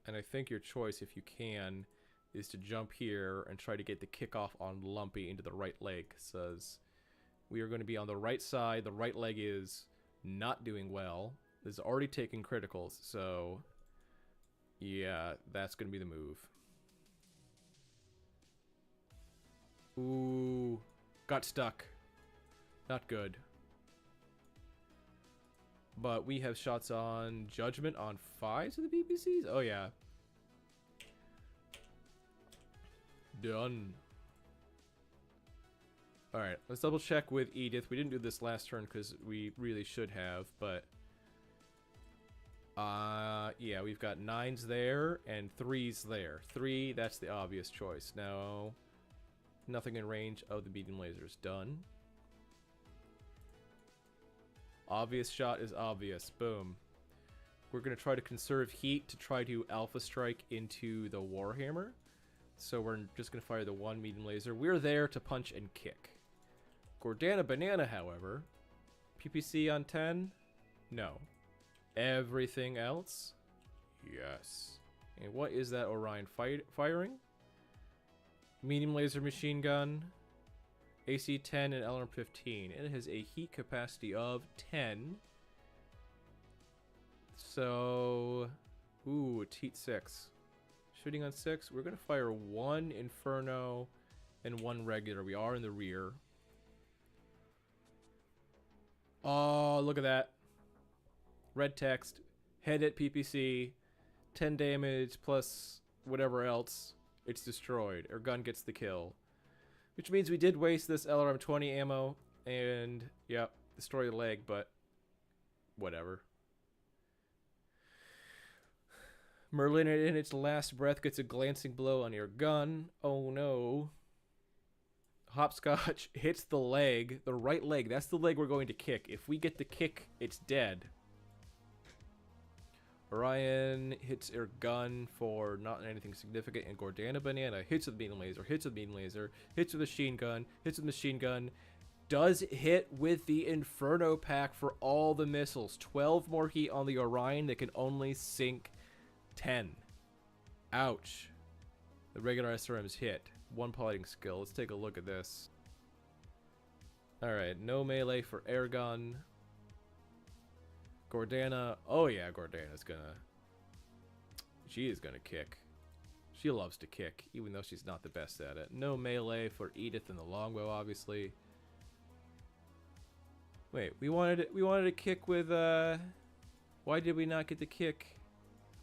And I think your choice, if you can, is to jump here and try to get the kickoff on Lumpy into the right leg. Says we are going to be on the right side. The right leg is not doing well. This is already taking criticals, so yeah, that's going to be the move. Ooh, got stuck. Not good. But we have shots on Judgment on 5s of the BPCs? Oh, yeah. Done. Alright, let's double check with Edith. We didn't do this last turn because we really should have, but... yeah, we've got 9s there and 3s there. 3, that's the obvious choice. Now, nothing in range of the beacon lasers. Done. Obvious shot is obvious. Boom. We're going to try to conserve heat to try to alpha strike into the Warhammer. So we're just going to fire the one medium laser. We're there to punch and kick. Gordana Banana, however, PPC on 10? No. Everything else? Yes. And what is that Orion firing? Medium laser machine gun, AC 10 and LRM 15. It has a heat capacity of 10. So, ooh, it's heat 6. Shooting on 6, we're going to fire 1 Inferno and 1 regular. We are in the rear. Oh, look at that. Red text, head at PPC, 10 damage plus whatever else. It's destroyed. Our gun gets the kill. Which means we did waste this LRM 20 ammo and, yep, destroy the leg, but whatever. Merlin in its last breath gets a glancing blow on your gun. Oh no. Hopscotch hits the leg, the right leg. That's the leg we're going to kick. If we get the kick, it's dead. Orion hits her gun for not anything significant, and Gordana Banana hits with beam laser, hits with beam laser, hits with machine gun, hits with machine gun, does hit with the Inferno pack for all the missiles. 12 more heat on the Orion that can only sink 10. Ouch. The regular SRM's hit. 1 piloting skill. Let's take a look at this. Alright, no melee for air gun. Gordana. Oh yeah, Gordana's gonna... She is gonna kick. She loves to kick, even though she's not the best at it. No melee for Edith and the longbow, obviously. Wait, we wanted to kick with, why did we not get the kick?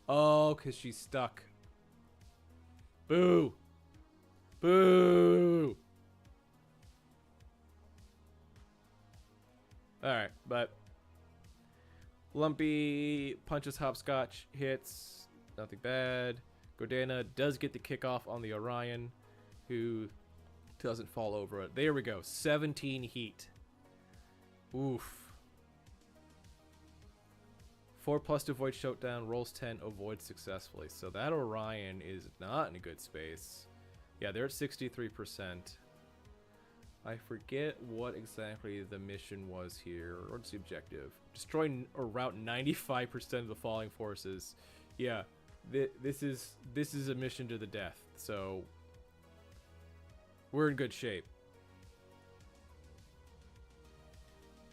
Oh, because she's stuck. Boo! Boo! Alright, but... Lumpy punches Hopscotch, hits, nothing bad. Gordana does get the kickoff on the Orion, who doesn't fall over it. There we go, 17 heat. Oof. 4+ to avoid shutdown, rolls 10, avoid successfully. So that Orion is not in a good space. Yeah, they're at 63%. I forget what exactly the mission was here. Or what's the objective? Destroy or rout 95% of the falling forces. Yeah, this is a mission to the death. So we're in good shape.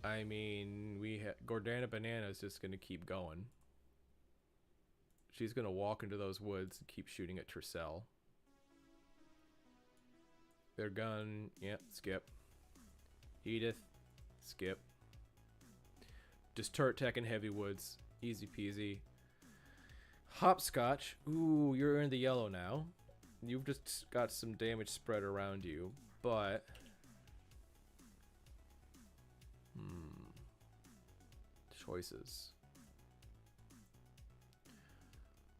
I mean, Gordana Banana is just gonna keep going. She's gonna walk into those woods and keep shooting at Tercel. Their gun, yep, skip. Edith, skip. Just turret tech and heavy woods, easy peasy. Hopscotch, ooh, you're in the yellow now. You've just got some damage spread around you, but choices.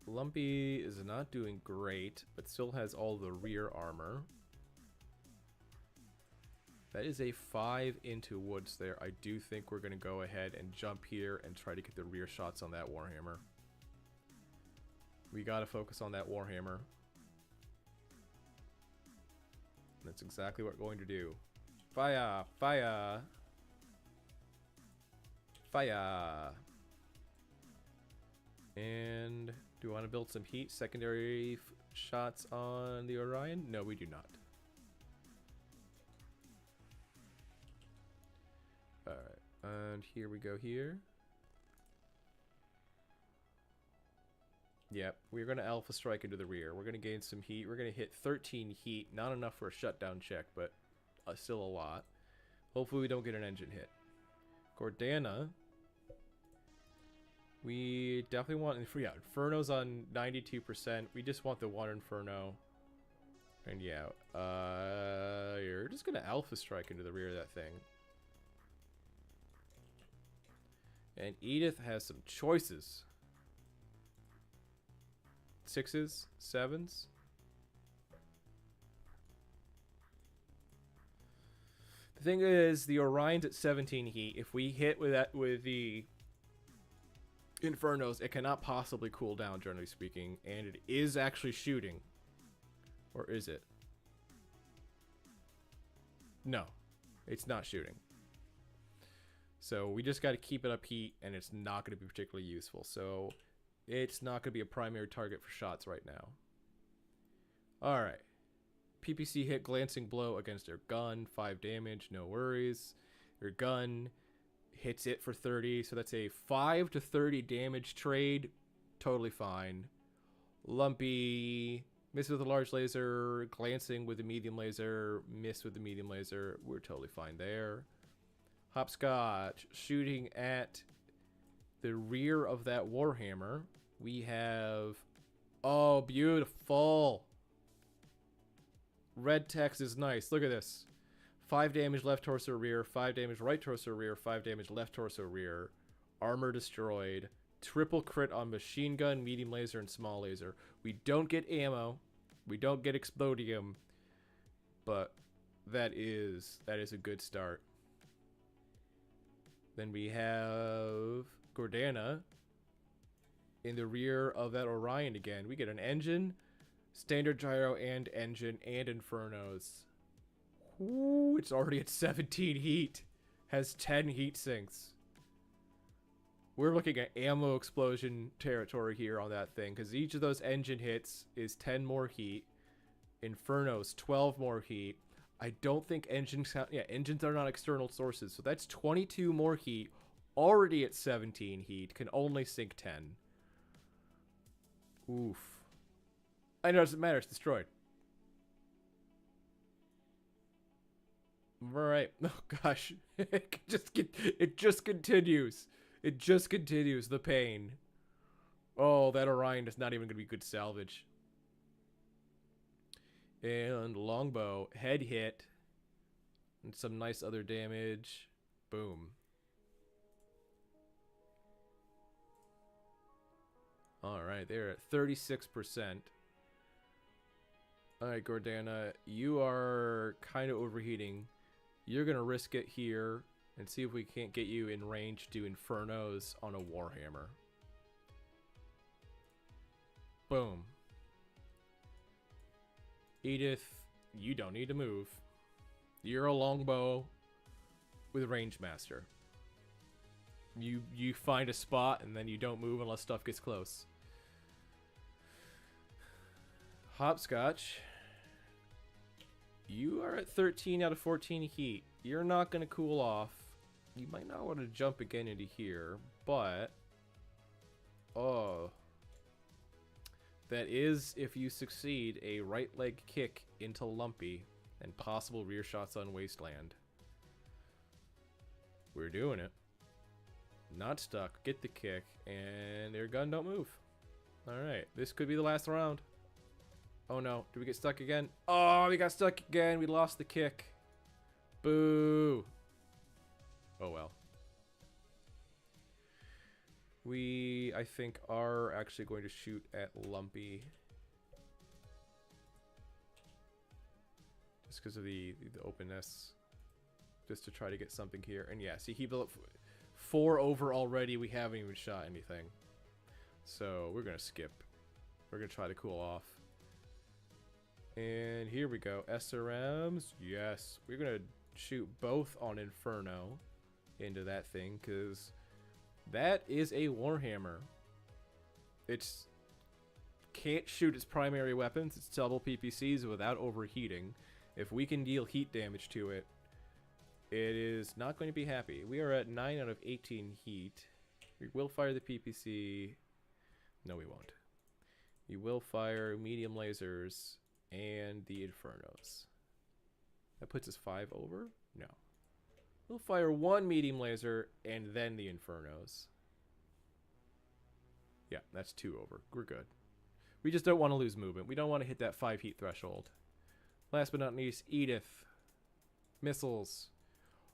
Lumpy is not doing great, but still has all the rear armor. That is a 5 into woods there. I do think we're going to go ahead and jump here and try to get the rear shots on that Warhammer. We got to focus on that Warhammer. That's exactly what we're going to do. Fire! Fire! Fire! And do we want to build some heat? Secondary shots on the Orion? No, we do not. Alright, and here we go here. Yep, we're going to Alpha Strike into the rear. We're going to gain some heat. We're going to hit 13 heat. Not enough for a shutdown check, but still a lot. Hopefully we don't get an engine hit. Gordana. We definitely want... Yeah, Inferno's on 92%. We just want the one Inferno. And yeah, you're just going to Alpha Strike into the rear of that thing. And Edith has some choices. 6s, 7s. The thing is, the Orion's at 17 heat. If we hit with that with the Infernos, it cannot possibly cool down, generally speaking, and it is actually shooting. Or is it? No, it's not shooting. So we just got to keep it up heat, and it's not going to be particularly useful. So it's not going to be a primary target for shots right now. Alright. PPC hit glancing blow against their gun. 5 damage, no worries. Your gun hits it for 30, so that's a 5 to 30 damage trade. Totally fine. Lumpy, miss with a large laser. Glancing with a medium laser. Miss with the medium laser. We're totally fine there. Hopscotch, shooting at the rear of that Warhammer. We have... Oh, beautiful. Red text is nice. Look at this. 5 damage left torso rear, 5 damage right torso rear, 5 damage left torso rear. Armor destroyed. Triple crit on machine gun, medium laser, and small laser. We don't get ammo. We don't get explodium. But that is a good start. Then we have Gordana in the rear of that Orion again. We get an engine, standard gyro, and engine, and Infernos. Ooh, it's already at 17 heat. Has 10 heat sinks. We're looking at ammo explosion territory here on that thing, because each of those engine hits is 10 more heat. Infernos, 12 more heat. I don't think engines count. Yeah, engines are not external sources, so that's 22 more heat. Already at 17 heat, can only sink 10. Oof. I know it doesn't matter, it's destroyed. Alright. Oh gosh. It just continues. It just continues the pain. Oh, that Orion is not even gonna be good salvage. And longbow, head hit, and some nice other damage. Boom. Alright, they're at 36%. Alright, Gordana, you are kind of overheating. You're going to risk it here and see if we can't get you in range to Infernos on a Warhammer. Boom. Edith, you don't need to move. You're a longbow with a range master. You find a spot and then you don't move unless stuff gets close. Hopscotch, you are at 13 out of 14 heat. You're not going to cool off. You might not want to jump again into here, but... Oh... That is, if you succeed, a right leg kick into Lumpy and possible rear shots on Wasteland. We're doing it. Not stuck. Get the kick, and their gun don't move. Alright, this could be the last round. Oh no, did we get stuck again? Oh, we got stuck again. We lost the kick. Boo. Oh well. We, I think, are actually going to shoot at Lumpy. Just because of the openness. Just to try to get something here. And yeah, see, he built 4 over already. We haven't even shot anything. So we're going to skip. We're going to try to cool off. And here we go. SRMs. Yes. We're going to shoot both on Inferno into that thing, because that is a Warhammer. It's can't shoot its primary weapons. It's double PPCs without overheating. If we can deal heat damage to it, it is not going to be happy. We are at 9 out of 18 heat. We will fire the PPC. No, we won't. We will fire medium lasers and the Infernos. That puts us 5 over? No. We'll fire 1 medium laser and then the Infernos. Yeah, that's 2 over. We're good. We just don't want to lose movement. We don't want to hit that 5 heat threshold. Last but not least, Edith. Missiles.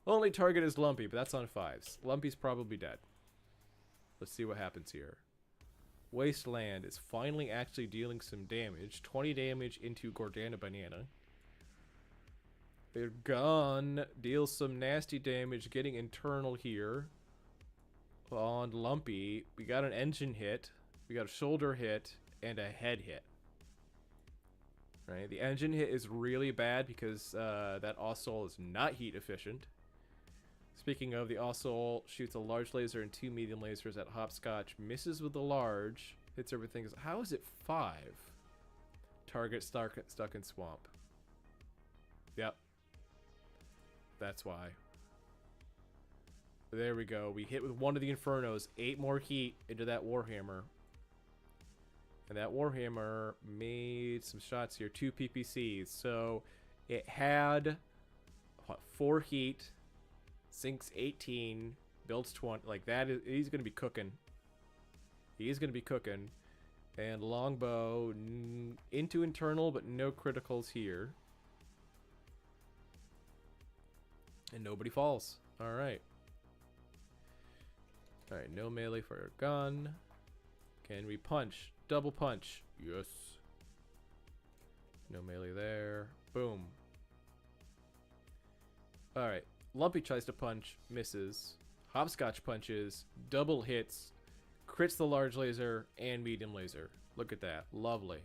Only target is Lumpy, but that's on 5s. Lumpy's probably dead. Let's see what happens here. Wasteland is finally actually dealing some damage. 20 damage into Gordana Banana. Their gun deals some nasty damage getting internal here. On Lumpy, we got an engine hit, we got a shoulder hit, and a head hit. Right, the engine hit is really bad because that Ossault is not heat efficient. Speaking of, the Ossault shoots a large laser and 2 medium lasers at Hopscotch, misses with the large, hits everything. How is it 5? Target stuck in swamp. Yep. That's why. There we go. We hit with 1 of the Infernos. 8 more heat into that Warhammer. And that Warhammer made some shots here. 2 PPCs. So it had, what, 4 heat, sinks 18, builds 20. Like that is, he's going to be cooking. He's going to be cooking. And longbow into internal, but no criticals here. And nobody falls. All right. All right, no melee for your gun. Can we punch? Double punch. Yes. No melee there. Boom. All right. Lumpy tries to punch, misses. Hopscotch punches, double hits, crits the large laser and medium laser. Look at that. Lovely.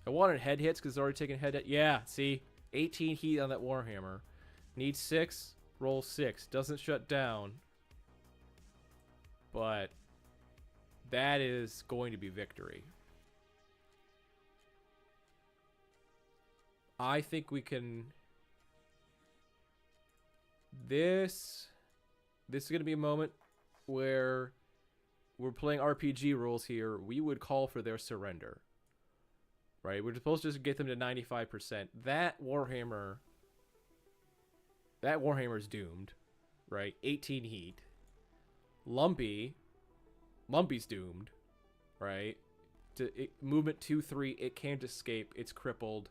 I wanted head hits because it's already taken head hit. Yeah, see? 18 heat on that Warhammer. Needs 6, roll 6. Doesn't shut down. But that is going to be victory. I think we can... This is going to be a moment where we're playing RPG rules here. We would call for their surrender. Right? We're supposed to just get them to 95%. That Warhammer's doomed. Right? 18 heat. Lumpy's doomed, right? Movement 2-3, it can't escape. It's crippled.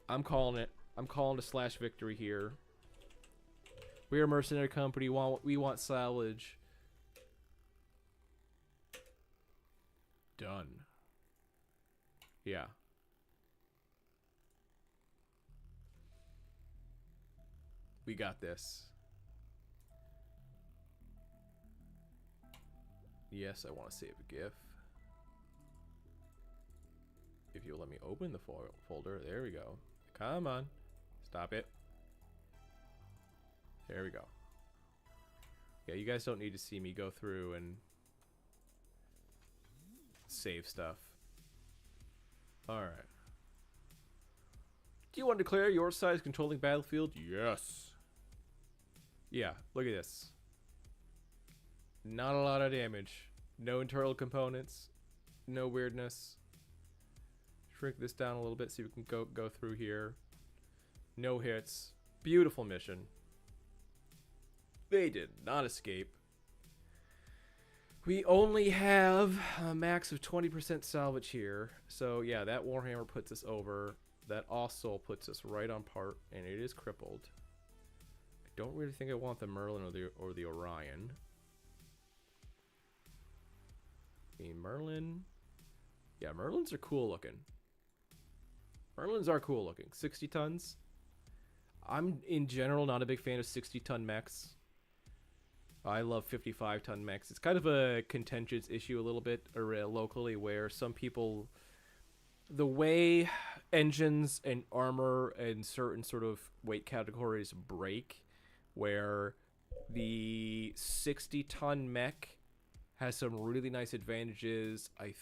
I'm calling it. I'm calling a slash victory here. We're a mercenary company. We want salvage. Done. Yeah. We got this. Yes, I want to save a GIF. If you'll let me open the folder. There we go. Come on. Stop it. There we go. Yeah, you guys don't need to see me go through and save stuff. Alright. Do you want to declare your side's controlling battlefield? Yes. Yeah, look at this. Not a lot of damage. No internal components. No weirdness. Shrink this down a little bit so we can go through here. No hits. Beautiful mission. They did not escape. We only have a max of 20% salvage here. So yeah, that Warhammer puts us over. That also puts us right on par, and it is crippled. I don't really think I want the Merlin or the Orion. The Merlin. Yeah, Merlins are cool looking. Merlins are cool looking. 60 tons. I'm, in general, not a big fan of 60-ton mechs. I love 55-ton mechs. It's kind of a contentious issue a little bit locally, where some people... The way engines and armor and certain sort of weight categories break, where the 60-ton mech has some really nice advantages, I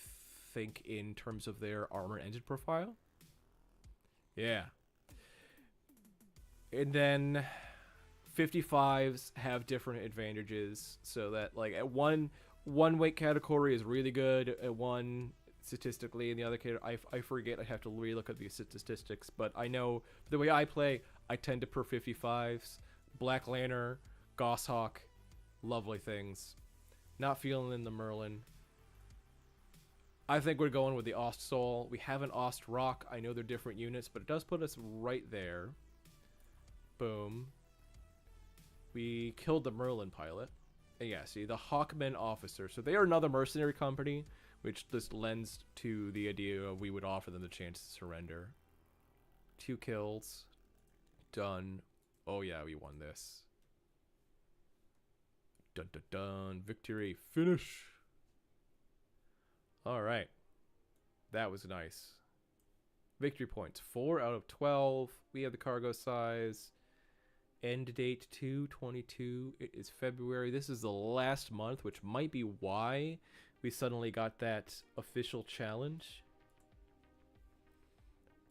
think, in terms of their armor and engine profile. Yeah. And then 55s have different advantages, so that like at one weight category is really good, at one statistically, in the other category I forget, I have to relook at the statistics, but I know the way I play, I tend to prefer 55s. Black Lantern, Goshawk, lovely things. Not feeling in the Merlin. I think we're going with the Ost Soul. We have an Ost Rock. I know they're different units, but it does put us right there. Boom. We killed the Merlin pilot. And yeah, see, the Hawkmen officer. So they are another mercenary company, which just lends to the idea of we would offer them the chance to surrender. 2 kills. Done. Oh yeah, we won this. Dun dun dun. Victory. Finish. Alright. That was nice. Victory points. 4 out of 12. We have the cargo size. End date 2/22. It is February. This is the last month, which might be why we suddenly got that official challenge.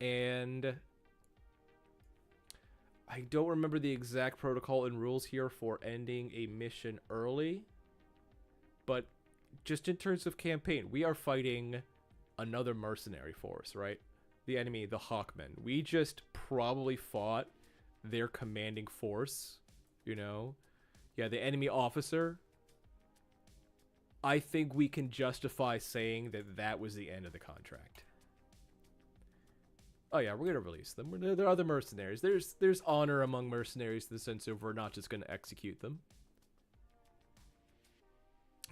And I don't remember the exact protocol and rules here for ending a mission early, but just in terms of campaign, we are fighting another mercenary force, right? The enemy, the Hawkmen. We just probably fought their commanding force, you know? Yeah, the enemy officer. I think we can justify saying that that was the end of the contract. Oh yeah, we're gonna release them. There are other mercenaries. There's honor among mercenaries in the sense of we're not just gonna execute them.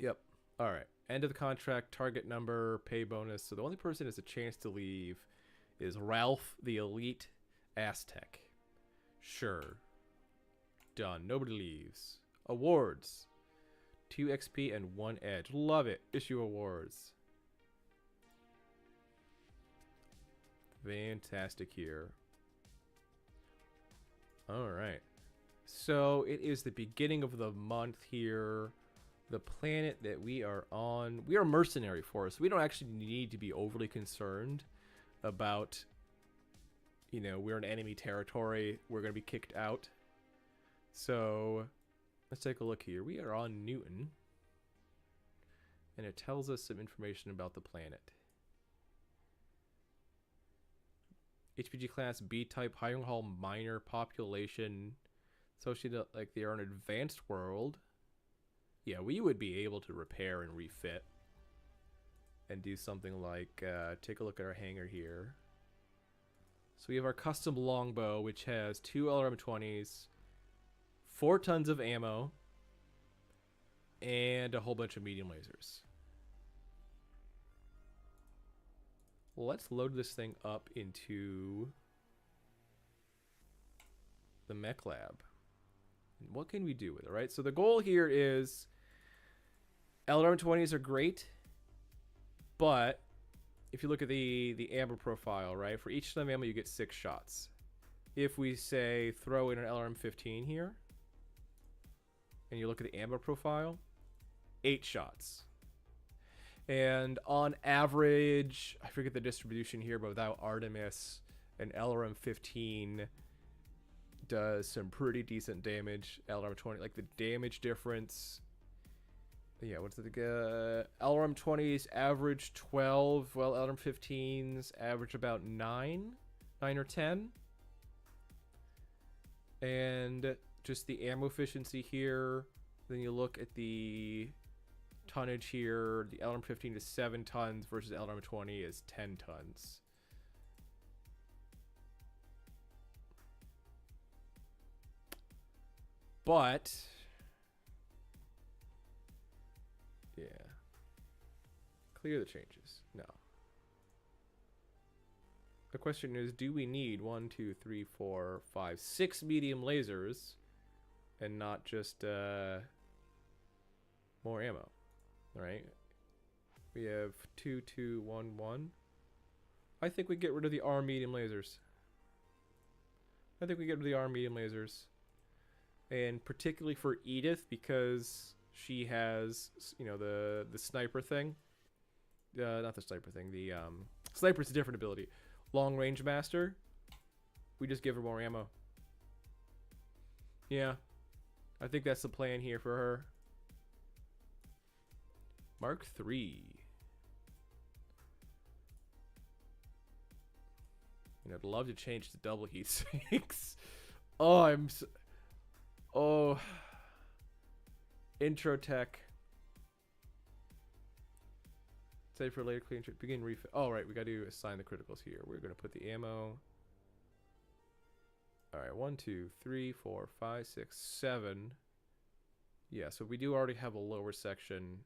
Yep. All right. End of the contract. Target number. Pay bonus. So the only person who has a chance to leave is Ralph, the elite Aztec. Sure. Done. Nobody leaves. Awards. 2 XP and 1 edge. Love it. Issue awards. Fantastic here. Alright. So it is the beginning of the month here. The planet that we are on. We are a mercenary force. We don't actually need to be overly concerned about, you know, we're in enemy territory. We're going to be kicked out. So let's take a look here. We are on Newton. And it tells us some information about the planet. HPG class B type, Hiring Hall minor population. Associated, like they are an advanced world. Yeah, we would be able to repair and refit. And do something like, take a look at our hangar here. So we have our custom longbow, which has 2 LRM-20s, 4 tons of ammo, and a whole bunch of medium lasers. Let's load this thing up into the mech lab. And what can we do with it, right? So the goal here is LRM-20s are great, but if you look at the ammo profile, right? For each ton of ammo, you get 6 shots. If we say throw in an LRM-15 here, and you look at the ammo profile, 8 shots. And on average, I forget the distribution here, but without Artemis, an LRM-15 does some pretty decent damage. LRM-20, like the damage difference. Yeah, what's the LRM-20s average 12, well, LRM-15s average about 9 or 10. And just the ammo efficiency here. Then you look at the tonnage here. The LRM-15 is 7 tons versus LRM-20 is 10 tons. But yeah, clear the changes. No. The question is, do we need 1, 2, 3, 4, 5, 6 medium lasers and not just more ammo? All right. We have 2, 2, 1, 1. I think we get rid of the R medium lasers. And particularly for Edith, because she has, you know, the sniper thing. Not the sniper thing. The sniper's a different ability. Long range master. We just give her more ammo. Yeah. I think that's the plan here for her. Mark 3. You know, I'd love to change to double heat sinks. Oh, oh. Intro tech. Save for later clean. Begin refill. Oh, right. We got to assign the criticals here. We're going to put the ammo. All right. 1, 2, 3, 4, 5, 6, 7. Yeah. So we do already have a lower section.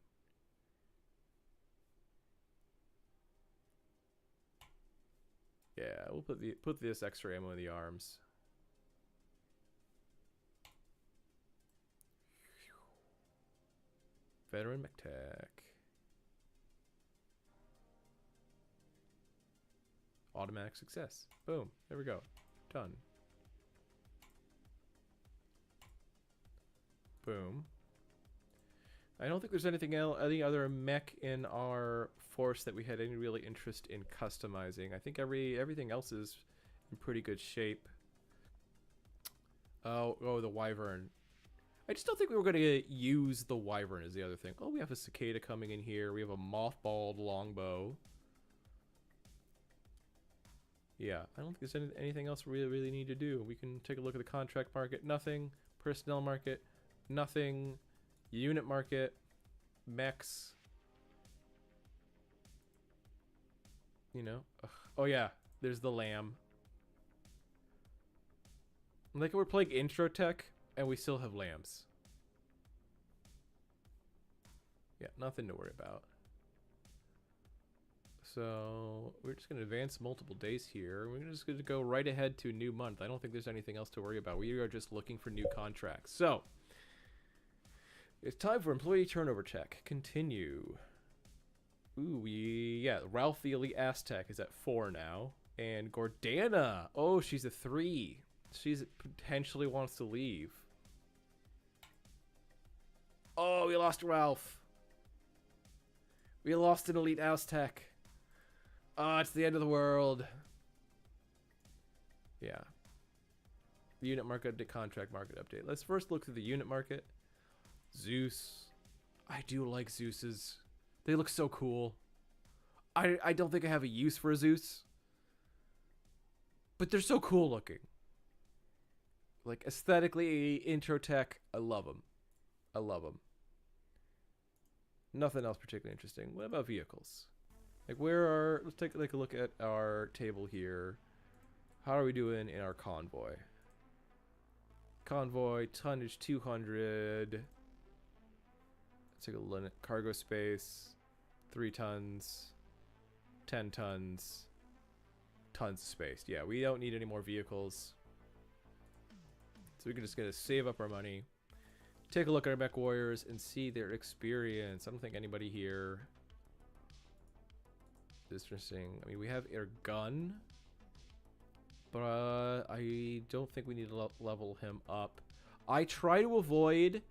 Yeah. We'll put this extra ammo in the arms. Veteran McTech. Automatic success. Boom. There we go. Done. Boom. I don't think there's anything else, any other mech in our force that we had any really interest in customizing. I think everything else is in pretty good shape. Oh, the Wyvern. I just don't think we were going to use the Wyvern as the other thing. Oh, we have a Cicada coming in here. We have a mothballed longbow. Yeah, I don't think there's anything else we really need to do. We can take a look at the contract market. Nothing. Personnel market. Nothing. Unit market. Mechs. You know. Ugh. Oh, yeah. There's the lamb. Like, we're playing intro tech, and we still have lambs. Yeah, nothing to worry about. So we're just going to advance multiple days here. We're just going to go right ahead to a new month. I don't think there's anything else to worry about. We are just looking for new contracts. So it's time for employee turnover check. Continue. Ooh, yeah, Ralph the Elite Aztec is at 4 now. And Gordana, oh, she's a 3. She's potentially wants to leave. Oh, we lost Ralph. We lost an Elite Aztec. Ah, it's the end of the world. Yeah. The unit market update, contract market update. Let's first look through the unit market. Zeus. I do like Zeus's. They look so cool. I don't think I have a use for a Zeus. But they're so cool looking. Like, aesthetically, intro tech, I love them. I love them. Nothing else particularly interesting. What about vehicles? Like, let's take a look at our table here. How are we doing in our convoy? Convoy, tonnage 200. Let's take a look at cargo space. 3 tons. 10 tons. Tons of space. Yeah, we don't need any more vehicles. So we're just going to save up our money. Take a look at our mech warriors and see their experience. I don't think anybody here is interesting. I mean, we have air gun, but I don't think we need to level him up. I try to avoid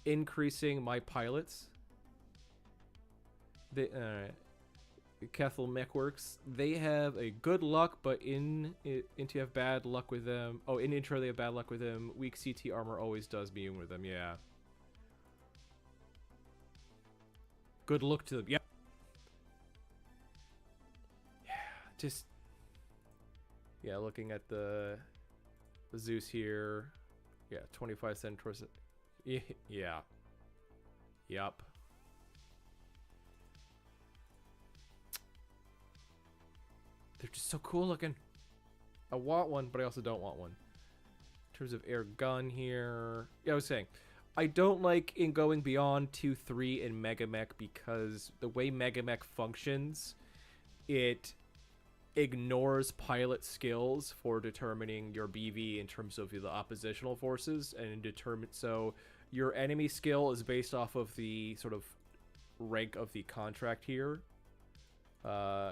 increasing my pilots. Cathal Mechworks, they have a good luck, but into you have bad luck with them. Oh, in intro they have bad luck with them. Weak CT armor always does being with them. Yeah. Good luck to them. Yep. Yeah. Just. Yeah, looking at the Zeus here. Yeah, 25 cent towards it. Yeah. Yup. They're just so cool looking. I want one, but I also don't want one. In terms of air gun here, yeah, I was saying, I don't like in going beyond 2-3 in MegaMek because the way MegaMek functions, it ignores pilot skills for determining your BV in terms of the oppositional forces, and so your enemy skill is based off of the sort of rank of the contract here.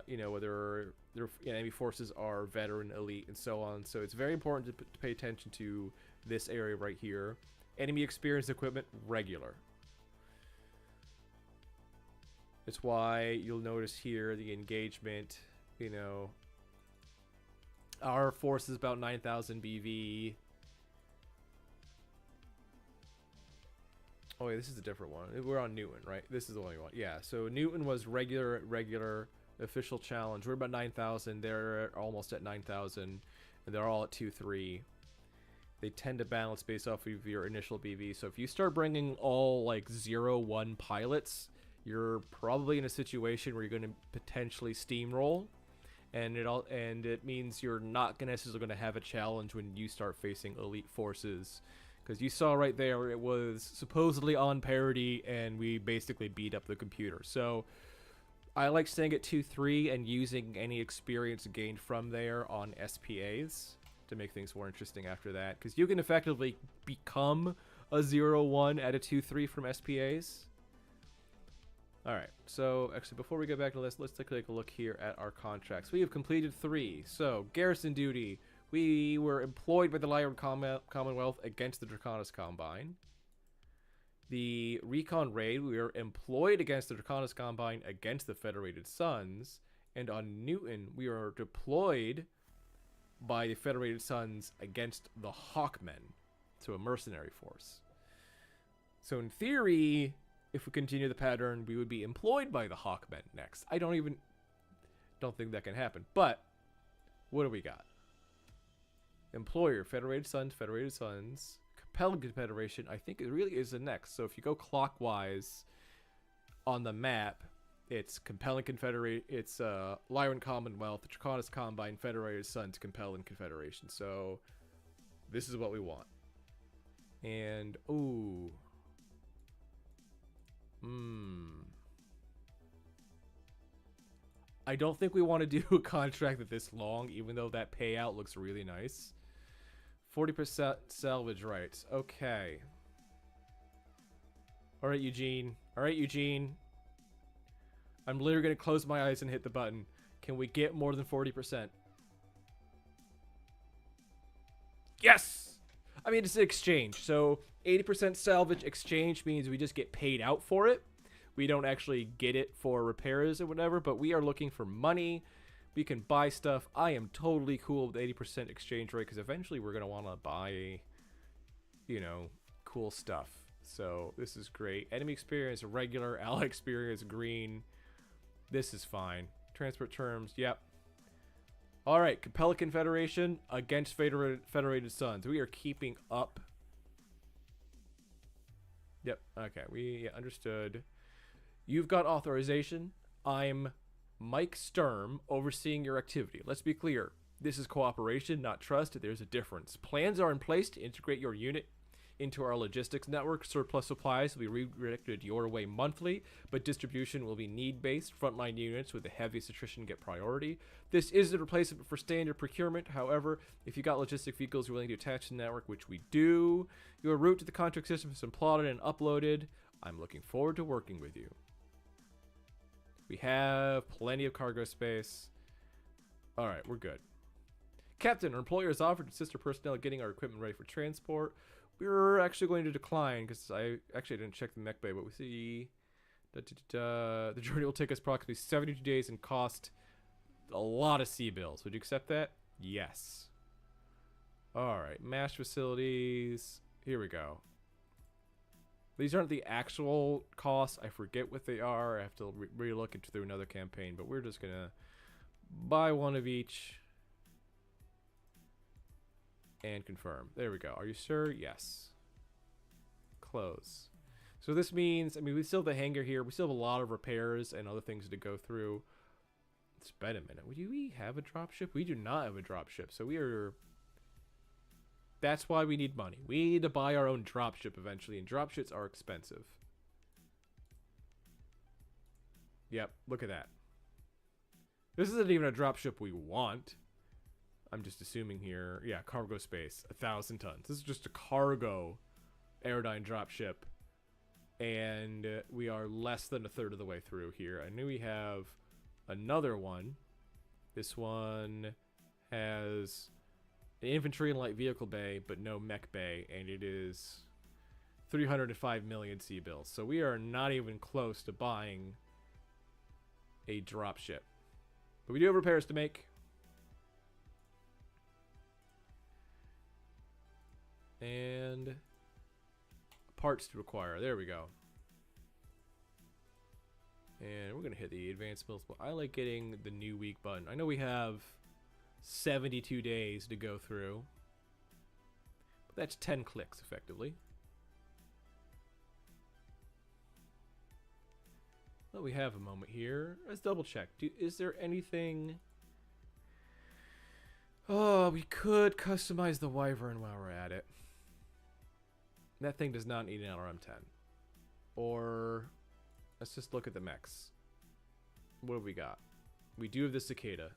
You know, whether their enemy forces are veteran, elite, and so on. So it's very important to pay attention to this area right here. Enemy experience equipment, regular. That's why you'll notice here the engagement, you know, our force is about 9,000 BV. Oh, yeah, this is a different one. We're on Newton, right? This is the only one. Yeah, so Newton was regular, official challenge. We're about 9,000. They're almost at 9,000, and they're all at 2-3. They tend to balance based off of your initial BV. So if you start bringing all like 0-1 pilots, you're probably in a situation where you're going to potentially steamroll, and it means you're not necessarily going to have a challenge when you start facing elite forces. Because you saw right there, it was supposedly on parity, and we basically beat up the computer. So I like staying at 2-3 and using any experience gained from there on SPAs to make things more interesting after that. Because you can effectively become a 0-1 at a 2-3 from SPAs. Alright, so actually before we go back to this, let's take a look here at our contracts. We have completed 3. So, garrison duty. We were employed by the Lyran Commonwealth against the Draconis Combine. The Recon Raid, we were employed against the Draconis Combine against the Federated Suns. And on Newton, we were deployed by the Federated Suns against the Hawkmen. So a mercenary force. So in theory, if we continue the pattern, we would be employed by the Hawkmen next. I don't think that can happen. But, what do we got? Employer, Federated Suns, Compelling Confederation, I think it really is the next. So if you go clockwise on the map, it's Compelling Confederation, it's Lyran Commonwealth, the Draconis Combine, Federated Suns, Compelling Confederation. So this is what we want. And, ooh. I don't think we want to do a contract that this long, even though that payout looks really nice. 40% salvage rights. Okay. Alright, Eugene. Alright, Eugene. I'm literally going to close my eyes and hit the button. Can we get more than 40%? Yes! I mean, it's an exchange. So, 80% salvage exchange means we just get paid out for it. We don't actually get it for repairs or whatever, but we are looking for money. We can buy stuff. I am totally cool with 80% exchange rate because eventually we're going to want to buy, you know, cool stuff. So this is great. Enemy experience, regular. Ally experience, green. This is fine. Transport terms, yep. All right, Compelling Confederation against Federated Suns. We are keeping up. Yep, okay, we understood. You've got authorization. I'm Mike Sturm, overseeing your activity. Let's be clear. This is cooperation, not trust. There's a difference. Plans are in place to integrate your unit into our logistics network. Surplus supplies will be redirected your way monthly, but distribution will be need-based. Frontline units with the heaviest attrition get priority. This isn't a replacement for standard procurement. However, if you got logistic vehicles you're willing to attach to the network, which we do, your route to the contract system has been plotted and uploaded. I'm looking forward to working with you. We have plenty of cargo space. All right, we're good. Captain, our employer has offered to assist our personnel getting our equipment ready for transport. We're actually going to decline because I actually didn't check the mech bay, but we see the journey will take us approximately 72 days and cost a lot of sea bills. Would you accept that? Yes. All right, MASH facilities. Here we go. These aren't the actual costs. I forget what they are. I have to re-look into through another campaign, but we're just going to buy one of each and confirm. There we go. Are you sure? Yes. Close. So this means, I mean, we still have the hangar here. We still have a lot of repairs and other things to go through. It's been a minute. Do we have a dropship? We do not have a dropship. So we are... That's why we need money. We need to buy our own dropship eventually, and dropships are expensive. Yep, look at that. This isn't even a dropship we want. I'm just assuming here. Yeah, cargo space, 1,000 tons. This is just a cargo Aerodyne dropship. And we are less than a third of the way through here. I knew we have another one. This one has an infantry and light vehicle bay, but no mech bay, and it is 305 million C-bills. So we are not even close to buying a dropship. But we do have repairs to make. And parts to acquire. There we go. And we're going to hit the advanced multiple. I like getting the new week button. I know we have 72 days to go through. But that's 10 clicks, effectively. Well, we have a moment here. Let's double check. Is there anything... Oh, we could customize the Wyvern while we're at it. That thing does not need an LRM-10. Or... Let's just look at the mechs. What have we got? We do have the Cicada.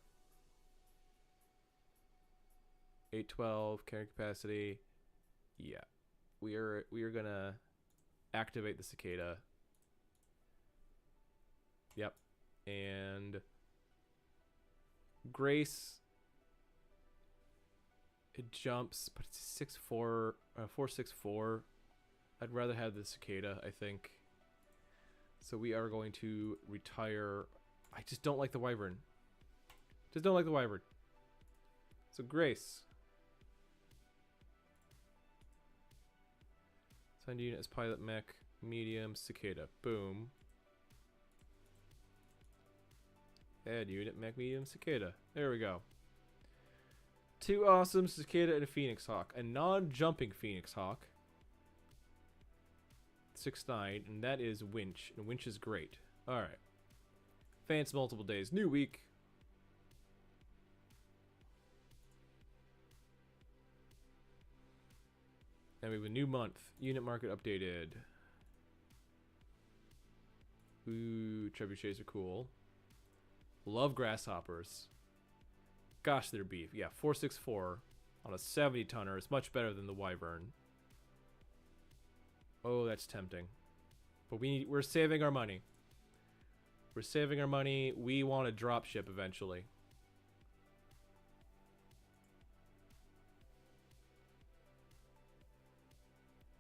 812 carrying capacity. Yeah. We are gonna activate the Cicada. Yep. And Grace, it jumps, but it's 6'4", 464. I'd rather have the Cicada, I think. So we are going to retire. I just don't like the Wyvern. Just don't like the Wyvern. So Grace. Send unit as pilot mech, medium, Cicada. Boom. Add unit, mech, medium, Cicada. There we go. 2 awesome Cicada and a Phoenix Hawk. A non-jumping Phoenix Hawk. 6'9", and that is Winch. And Winch is great. Alright. Advance multiple days. New week. And we have a new month. Unit market updated. Ooh, trebuchets are cool. Love grasshoppers. Gosh, they're beef. Yeah, 464 on a 70 tonner is much better than the Wyvern. Oh, that's tempting. But we're saving our money. We're saving our money. We want a dropship eventually.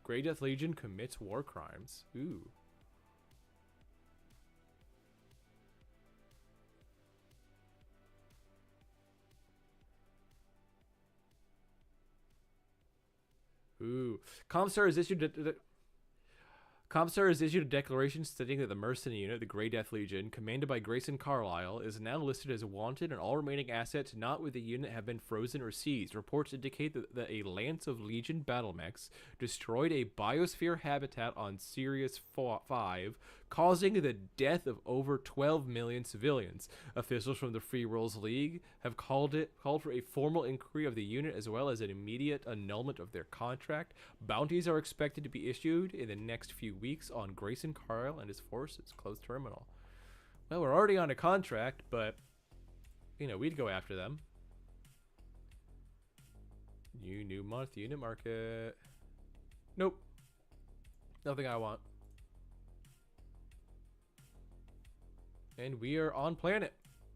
Grey Death Legion commits war crimes. Ooh. Ooh. Comstar has issued a declaration stating that the mercenary unit, the Grey Death Legion, commanded by Grayson Carlisle, is now listed as wanted, and all remaining assets not with the unit have been frozen or seized. Reports indicate that a lance of Legion battle mechs destroyed a biosphere habitat on Sirius 5, causing the death of over 12 million civilians. Officials from the Free Worlds League have called for a formal inquiry of the unit as well as an immediate annulment of their contract. Bounties are expected to be issued in the next few weeks on Grayson Carlisle and his forces. Closed terminal. Well, we're already on a contract, but you know, we'd go after them. New month, unit market. Nope. Nothing I want. And we are on planet.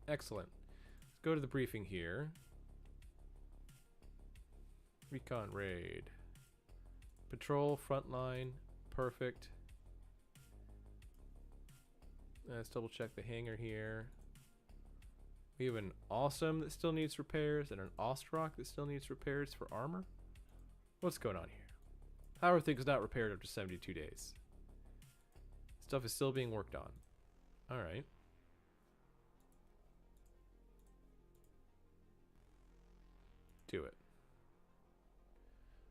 Excellent. Let's go to the briefing here. Recon raid. Patrol, frontline. Perfect. Let's double check the hangar here. We have an Awesome that still needs repairs and an Ostrock that still needs repairs for armor. What's going on here? How are things not repaired after 72 days? Stuff is still being worked on. Alright. Do it.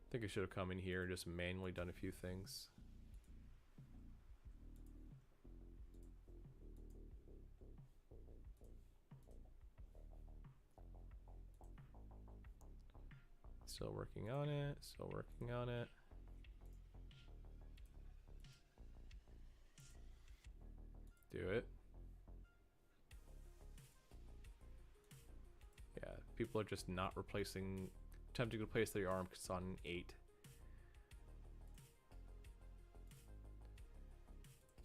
I think I should have come in here and just manually done a few things. Still working on it. Still working on it. Do it. Yeah, people are just not attempting to replace their arm because it's on an 8.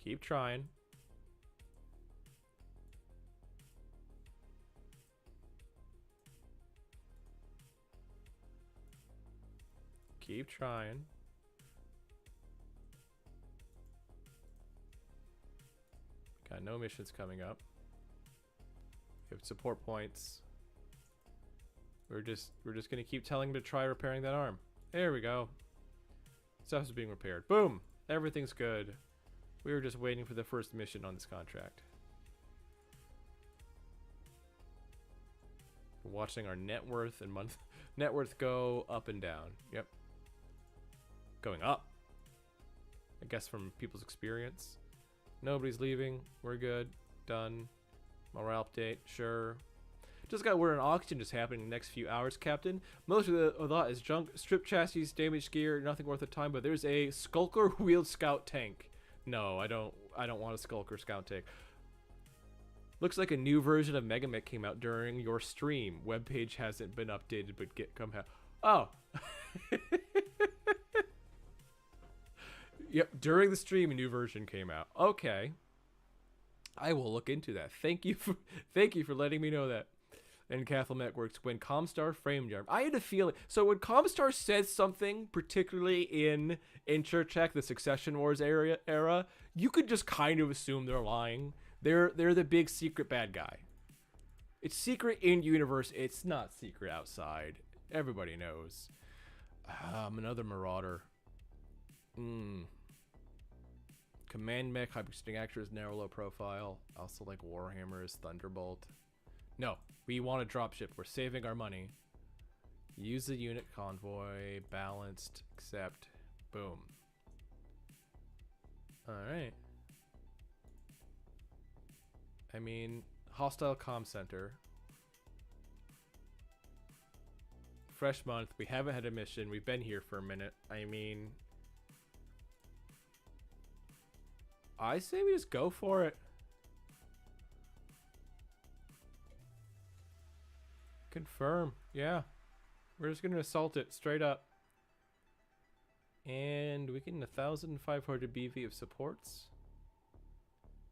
Keep trying. Keep trying. Got no missions coming up. We have support points. We're just gonna keep telling him to try repairing that arm. There we go. Stuff's being repaired. Boom! Everything's good. We were just waiting for the first mission on this contract. We're watching our net worth and net worth go up and down. Yep. Going up. I guess from people's experience. Nobody's leaving. We're good. Done. Morale update. Sure. Just got word an auction is happening in the next few hours, Captain. Most of that is junk, stripped chassis, damaged gear, nothing worth the time. But there's a Skulker wheeled scout tank. No, I don't want a Skulker scout tank. Looks like a new version of MegaMek came out during your stream. Webpage hasn't been updated, but oh. Yep, during the stream a new version came out. Okay. I will look into that. Thank you for letting me know that. And Cathelmet works when Comstar framed your. I had a feeling. So when Comstar says something, particularly in Church-Check, the Succession Wars era, you could just kind of assume they're lying. They're the big secret bad guy. It's secret in universe. It's not secret outside. Everybody knows. Another Marauder. Command Mech, Hypersonic Actors, narrow low profile. Also like Warhammer's Thunderbolt. No, we want a dropship. We're saving our money. Use the unit convoy. Balanced. Accept. Boom. Alright. I mean, hostile comm center. Fresh month. We haven't had a mission. We've been here for a minute. I mean, I say we just go for it. Confirm. Yeah. We're just gonna assault it straight up. And we get 1,500 BV of supports.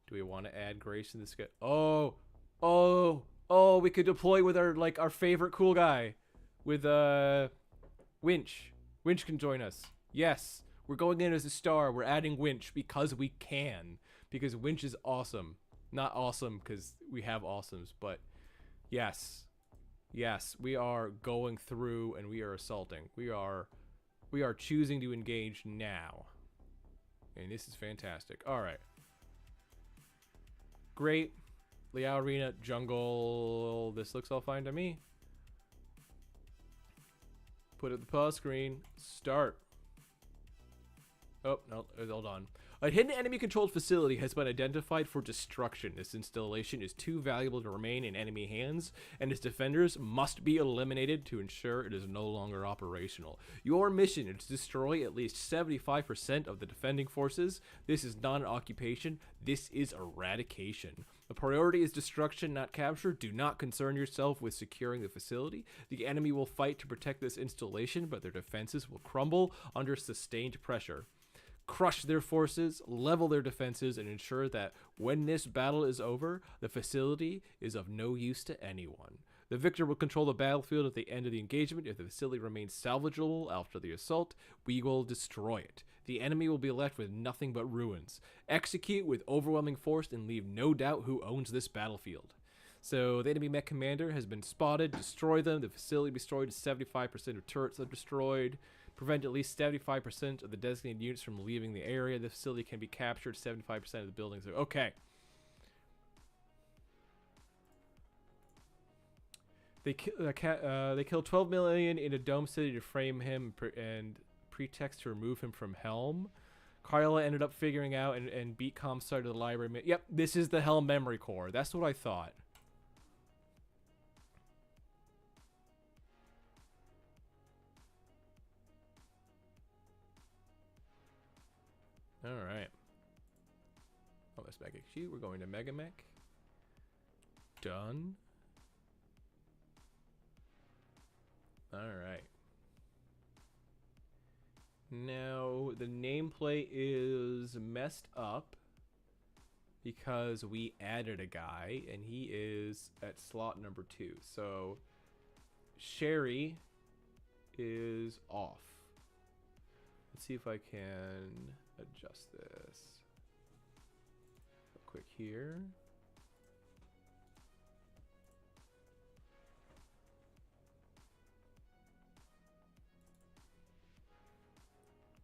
Do we want to add Grace in this guy? Oh, we could deploy with our favorite cool guy. With Winch. Winch can join us. Yes. We're going in as a star. We're adding Winch because we can. Because Winch is awesome. Not awesome because we have awesomes, but yes. Yes, we are going through and we are assaulting. We are choosing to engage now. And this is fantastic. All right. Great. Liao Arena, jungle. This looks all fine to me. Put it the pause screen. Start. Oh, no, hold on. A hidden enemy-controlled facility has been identified for destruction. This installation is too valuable to remain in enemy hands, and its defenders must be eliminated to ensure it is no longer operational. Your mission is to destroy at least 75% of the defending forces. This is not an occupation. This is eradication. The priority is destruction, not capture. Do not concern yourself with securing the facility. The enemy will fight to protect this installation, but their defenses will crumble under sustained pressure. Crush their forces, level their defenses, and ensure that when this battle is over, the facility is of no use to anyone. The victor will control the battlefield at the end of the engagement. If the facility remains salvageable after the assault, we will destroy it. The enemy will be left with nothing but ruins. Execute with overwhelming force and leave no doubt who owns this battlefield. So the enemy mech commander has been spotted. Destroy them. The facility destroyed. 75% of turrets are destroyed. Prevent at least 75% of the designated units from leaving the area. The facility can be captured. 75% of the buildings are okay. They killed 12 million in a dome city to frame him and pretext to remove him from Helm. Carla ended up figuring out and beat Comstar to the library. Yep, this is the Helm memory core. That's what I thought. All right. Oh, that's Mega Q. We're going to MegaMek. Done. All right. Now, the nameplate is messed up because we added a guy, and he is at slot number 2. So, Sherry is off. Let's see if I can adjust this. Real quick here.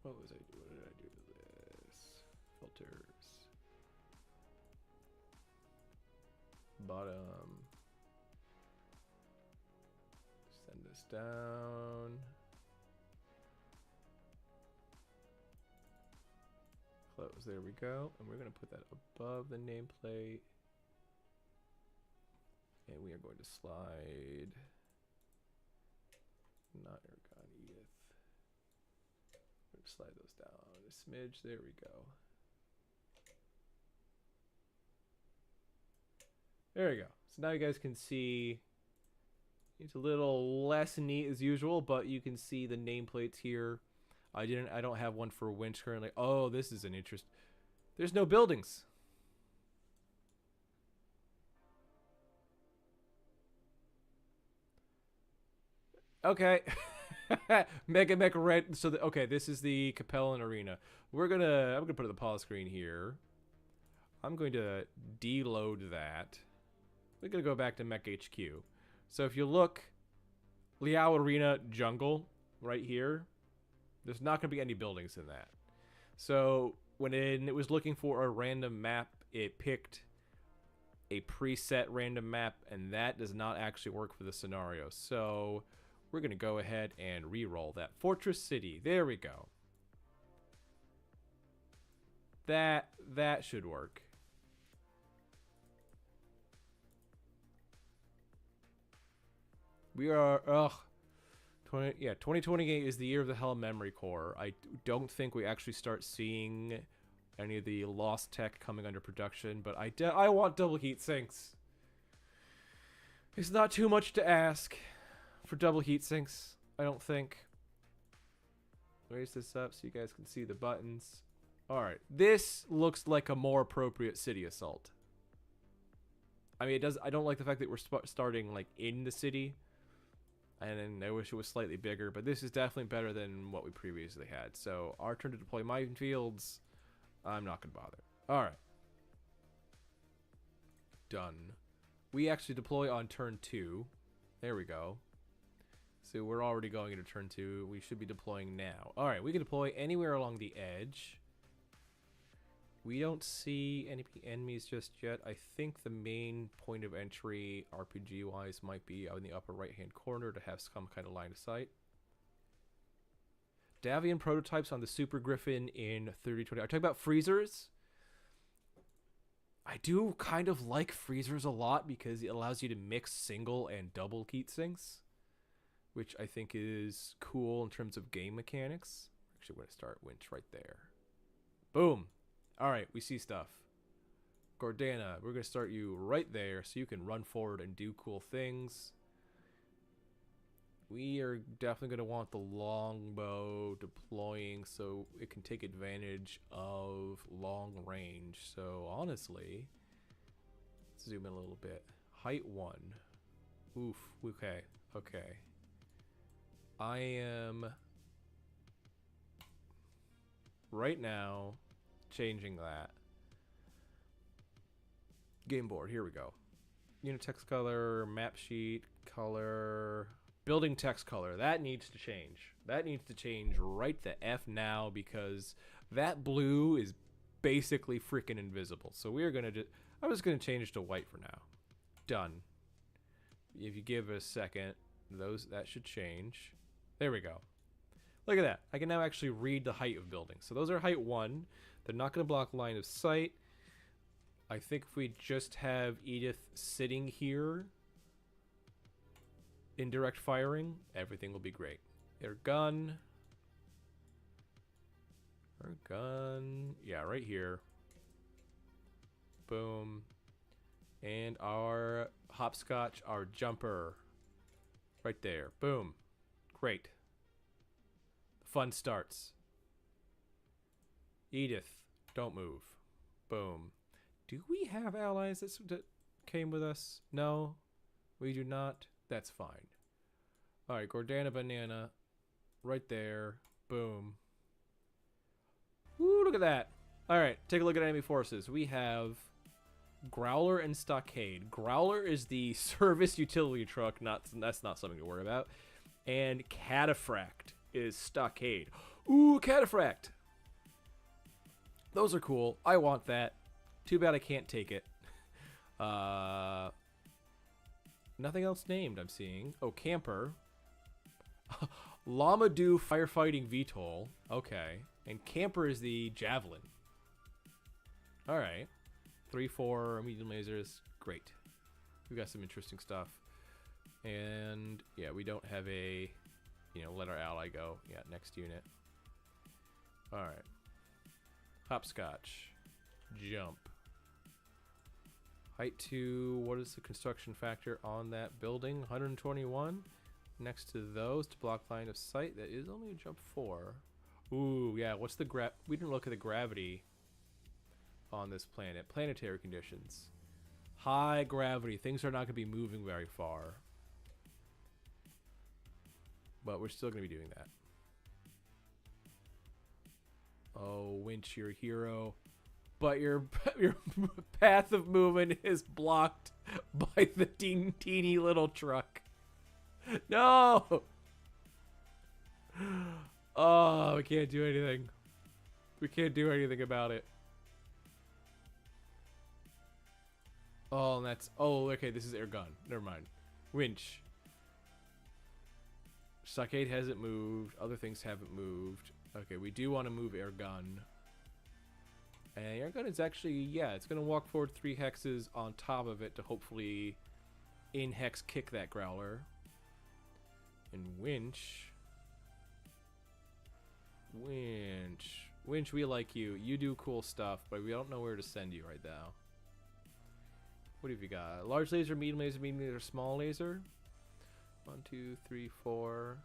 What did I do to this? Filters. Bottom. Send this down. Close. There we go. And we're going to put that above the nameplate. And we are going to slide. Not Ergon, Edith. Slide those down a smidge. There we go. There we go. So now you guys can see it's a little less neat as usual, but you can see the nameplates here. I don't have one for winch currently. Oh, this is an interest. There's no buildings. Okay. MegaMek red. So okay, this is the Capellan Arena. I'm gonna put the pause screen here. I'm going to deload that. We're gonna go back to Mech HQ. So if you look, Liao Arena Jungle right here, there's not gonna be any buildings in that. So when it was looking for a random map, it picked a preset random map, and that does not actually work for the scenario. So we're going to go ahead and re-roll that. Fortress City. There we go. That should work. We are 2028 is the year of the Hell Memory Core. I don't think we actually start seeing any of the lost tech coming under production, but I want double heat sinks. It's not too much to ask for double heat sinks, I don't think. Raise this up so you guys can see the buttons. All right, this looks like a more appropriate city assault. I mean, it does. I don't like the fact that we're starting like in the city, and I wish it was slightly bigger. But this is definitely better than what we previously had. So our turn to deploy minefields. I'm not gonna bother. All right, done. We actually deploy on turn 2. There we go. So we're already going into turn 2. We should be deploying now. All right, we can deploy anywhere along the edge. We don't see any enemies just yet. I think the main point of entry, RPG-wise, might be out in the upper right-hand corner to have some kind of line of sight. Davian prototypes on the Super Griffin in 3020. Are you talking about freezers? I do kind of like freezers a lot because it allows you to mix single and double heat sinks, which I think is cool in terms of game mechanics. Actually, we're going to start winch right there. Boom. All right, we see stuff. Gordana, we're going to start you right there so you can run forward and do cool things. We are definitely going to want the longbow deploying so it can take advantage of long range. So honestly, let's zoom in a little bit. Height 1. Oof, okay, okay. I am right now changing that. Game board, here we go. Unit text color, map sheet color, building text color. That needs to change. That needs to change right the F now because that blue is basically freaking invisible. So we're going to I'm just going to change to white for now. Done. If you give it a second, that should change. There we go. Look at that. I can now actually read the height of buildings. So those are height 1. They're not going to block line of sight. I think if we just have Edith sitting here in direct firing, everything will be great. Their gun. Our gun, yeah, right here. Boom. And our hopscotch, our jumper. Right there. Boom. Great. The fun starts. Edith, don't move. Boom. Do we have allies that came with us? No, we do not. That's fine. Alright, Gordana Banana. Right there. Boom. Woo, look at that. Alright, take a look at enemy forces. We have Growler and Stockade. Growler is the service utility truck. That's not something to worry about. And Cataphract is Stockade. Ooh, Cataphract. Those are cool. I want that. Too bad I can't take it. Nothing else named I'm seeing. Oh, Camper. Lamadou Firefighting VTOL. Okay. And Camper is the Javelin. Alright. 3-4 medium lasers. Great. We've got some interesting stuff. And yeah, we don't have a, let our ally go. Yeah, next unit. Alright. Hopscotch. Jump. Height 2. What is the construction factor on that building? 121. Next to those to block line of sight. That is only a jump 4. Ooh, yeah. What's the we didn't look at the gravity on this planet. Planetary conditions. High gravity. Things are not going to be moving very far. But we're still going to be doing that. Oh, Winch, you're a hero. But your path of movement is blocked by the teeny little truck. No! Oh, we can't do anything. We can't do anything about it. Oh, and that's... Oh, okay, this is air gun. Never mind. Winch. Stockade hasn't moved. Other things haven't moved. Okay, we do want to move air gun. And air gun is actually... Yeah, it's going to walk forward 3 hexes on top of it to hopefully in-hex kick that Growler. And Winch... Winch, we like you. You do cool stuff, but we don't know where to send you right now. What have you got? Large laser, medium laser, small laser. 1, 2, 3, 4.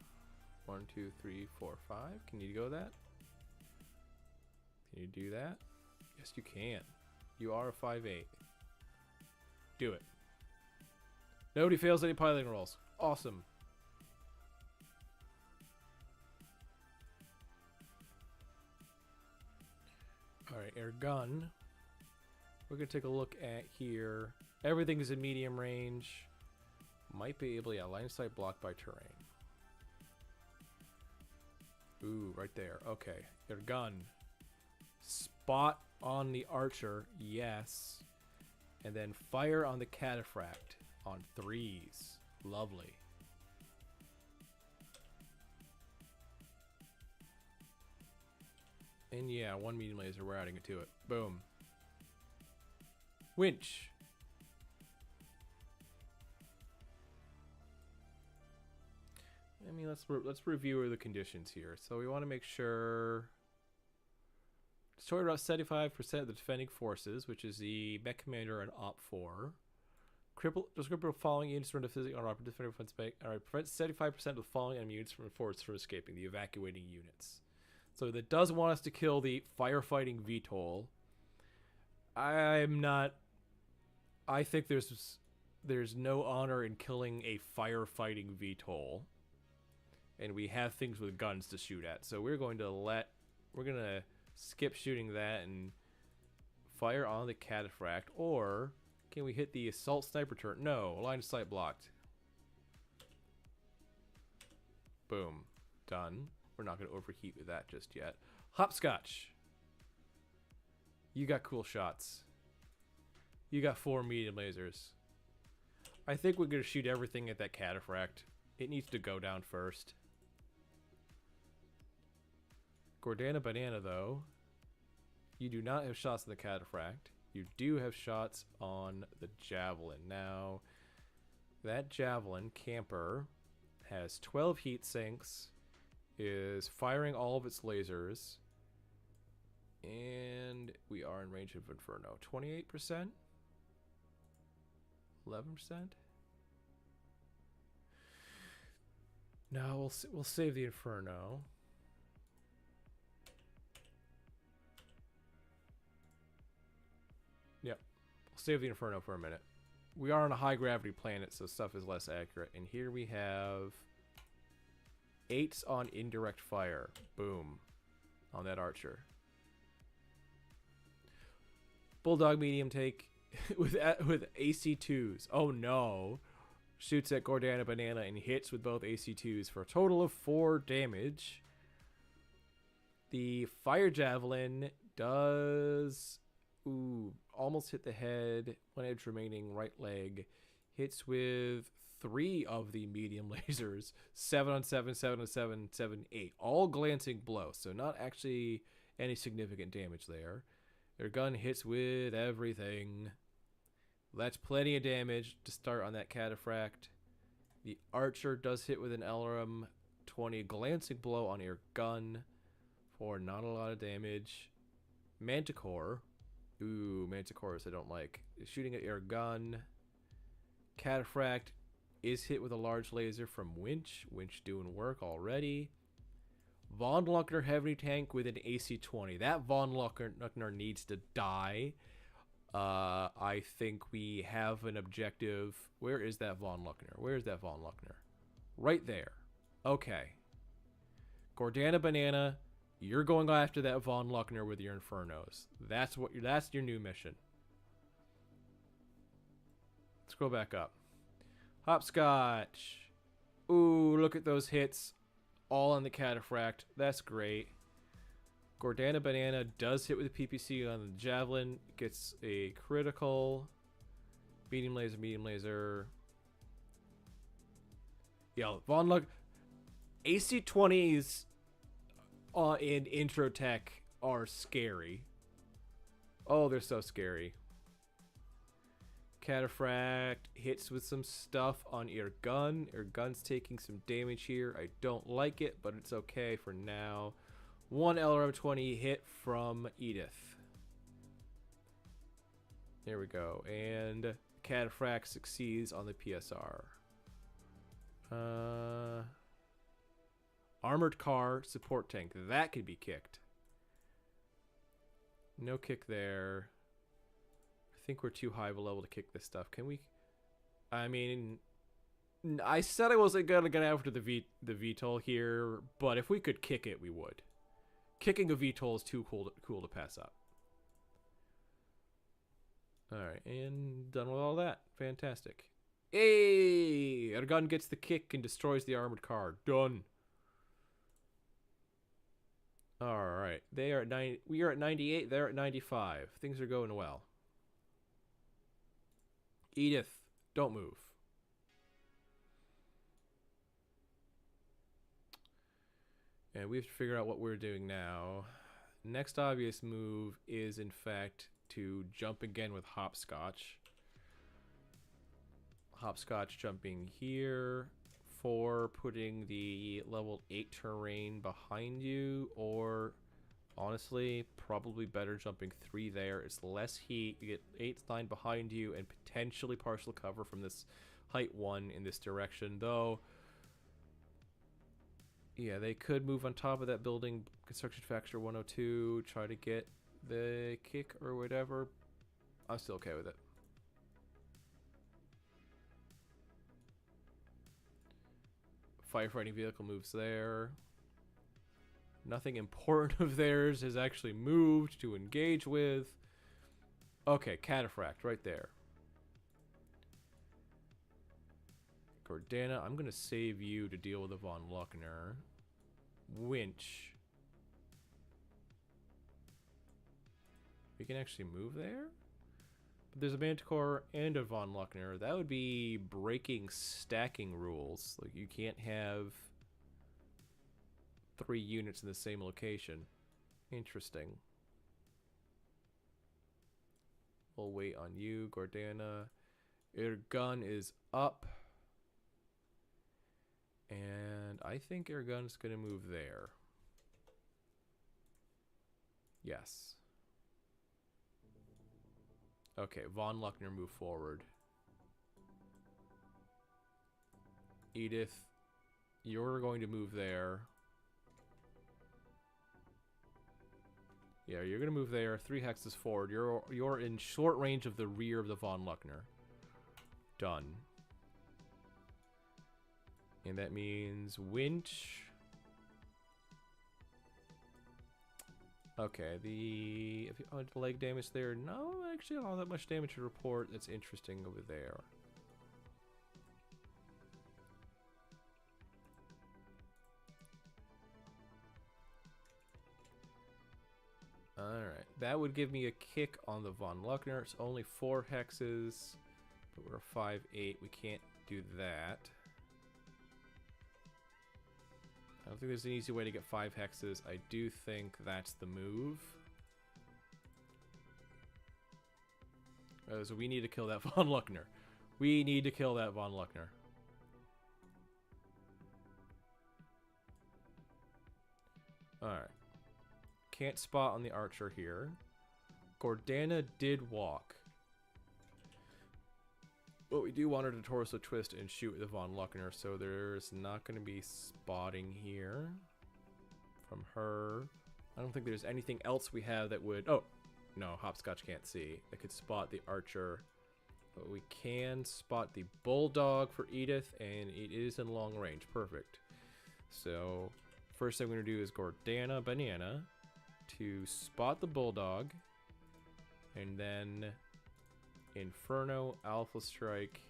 1, 2, 3, 4, 5. Can you go that? Can you do that? Yes, you can. You are a 5/8. Do it. Nobody fails any piloting rolls. Awesome. Alright, air gun. We're going to take a look at here. Everything is in medium range. Might be able, yeah, line of sight blocked by terrain. Ooh, right there. Okay, air gun. Spot on the archer, yes. And then fire on the cataphract on 3s. Lovely. And yeah, 1 medium laser, we're adding it to it. Boom. Winch. I mean, let's review the conditions here. So we want to make sure destroy about 75% of the defending forces, which is the mech commander and op 4. Cripple the following units from the physical on defender defense bank. All right, prevent 75% of the following enemy units from forces from escaping. The evacuating units. So that does want us to kill the firefighting VTOL. I think there's no honor in killing a firefighting VTOL. And we have things with guns to shoot at. So we're going to skip shooting that and fire on the cataphract. Or can we hit the assault sniper turret? No, line of sight blocked. Boom. Done. We're not going to overheat with that just yet. Hopscotch. You got cool shots. You got 4 medium lasers. I think we're going to shoot everything at that cataphract. It needs to go down first. Gordana Banana, though. You do not have shots on the cataphract. You do have shots on the javelin. Now, that javelin, Camper, has 12 heat sinks, is firing all of its lasers, And we are in range of Inferno. 28%? 11%? No, we'll save the Inferno. Yep. We'll save the Inferno for a minute. We are on a high gravity planet, so stuff is less accurate. And here we have 8s on indirect fire. Boom. On that archer. Bulldog medium take with AC2s. Oh no. Shoots at Gordana Banana and hits with both AC2s for a total of 4 damage. The Fire Javelin does... Ooh, almost hit the head. 1 edge remaining, right leg. Hits with 3 of the medium lasers. 7 on 7, 7 on 7, 7, 8. All glancing blows, so not actually any significant damage there. Their gun hits with everything. That's plenty of damage to start on that cataphract. The archer does hit with an LRM 20 glancing blow on your gun for not a lot of damage. Manticore. Ooh, Manticores I don't like. Shooting at your gun. Cataphract is hit with a large laser from Winch. Winch doing work already. Von Luckner heavy tank with an AC-20. That Von Luckner needs to die. I think we have an objective. Where is that Von Luckner? Where is that Von Luckner? Right there. Okay. Gordana Banana, you're going after that Von Luckner with your Infernos. That's your new mission. Let's go back up. Hopscotch. Ooh, look at those hits. All on the cataphract. That's great. Gordana Banana does hit with a PPC on the Javelin. Gets a critical. Medium laser, medium laser. Yeah, Von Luck. AC-20s in Intro Tech are scary. Oh, they're so scary. Cataphract hits with some stuff on your gun. Your gun's taking some damage here. I don't like it, but it's okay for now. 1 LRM-20 hit from Edith. There we go. And Cataphract succeeds on the PSR. Armored car support tank. That could be kicked. No kick there. I think we're too high of a level to kick this stuff. Can we? I mean, I said I wasn't gonna get after the VTOL here, but if we could kick it, we would. Kicking a VTOL is too cool to pass up. All right, and done with all that. Fantastic. Hey, our gun gets the kick and destroys the armored car. Done. All right, they are at 90. We are at 98. They're at 95. Things are going well. Edith, don't move. And we have to figure out what we're doing now. Next obvious move is, in fact, to jump again with Hopscotch. Hopscotch jumping here for putting the level 8 terrain behind you, or honestly, probably better jumping 3 there. It's less heat. You get 8, 9 behind you and potentially partial cover from this height 1 in this direction, though. Yeah, they could move on top of that building, construction factor 102, try to get the kick or whatever. I'm still okay with it. Firefighting vehicle moves there. Nothing important of theirs has actually moved to engage with. Okay, Cataphract right there. Gordana, I'm going to save you to deal with the Von Luckner. Winch. We can actually move there? But there's a Manticore and a Von Luckner. That would be breaking stacking rules. Like, you can't have 3 units in the same location. Interesting. We'll wait on you, Gordana. Your gun is up. And I think your gun's going to move there. Yes. Okay, Von Luckner, move forward. Edith, you're going to move there. Yeah, you're going to move there. 3 hexes forward. You're in short range of the rear of the Von Luckner. Done. And that means winch. Okay, if you leg damage there, no, actually not all that much damage to report. That's interesting over there. Alright, that would give me a kick on the Von Luckner. It's only 4 hexes, but we're 5-8. We can't do that. I don't think there's an easy way to get 5 hexes. I do think that's the move. So we need to kill that Von Luckner. We need to kill that Von Luckner. Alright. Can't spot on the archer here. Gordana did walk. But we do want her to torso twist and shoot the Von Luckner, so there's not going to be spotting here from her. I don't think there's anything else we have that would... Oh, no, Hopscotch can't see. That could spot the archer. But we can spot the bulldog for Edith, and it is in long range. Perfect. So, first thing we're going to do is Gordana Banana to spot the bulldog, and then Inferno Alpha Strike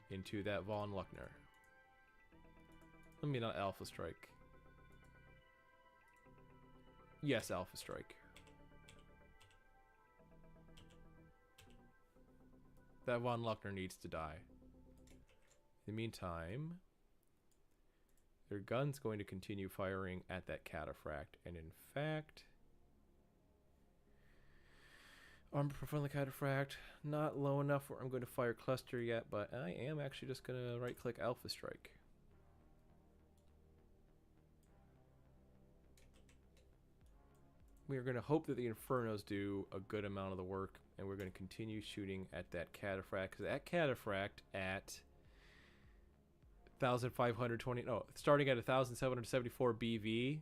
into that Von Luckner. Let me not Alpha Strike. Yes, Alpha Strike. That Von Luckner needs to die. In the meantime, their gun's going to continue firing at that cataphract, and in fact, armor from the cataphract, not low enough where I'm going to fire cluster yet, but I am actually just going to right-click Alpha Strike. We are going to hope that the Infernos do a good amount of the work, and we're going to continue shooting at that cataphract, because that cataphract at 1,520, no, starting at 1,774 BV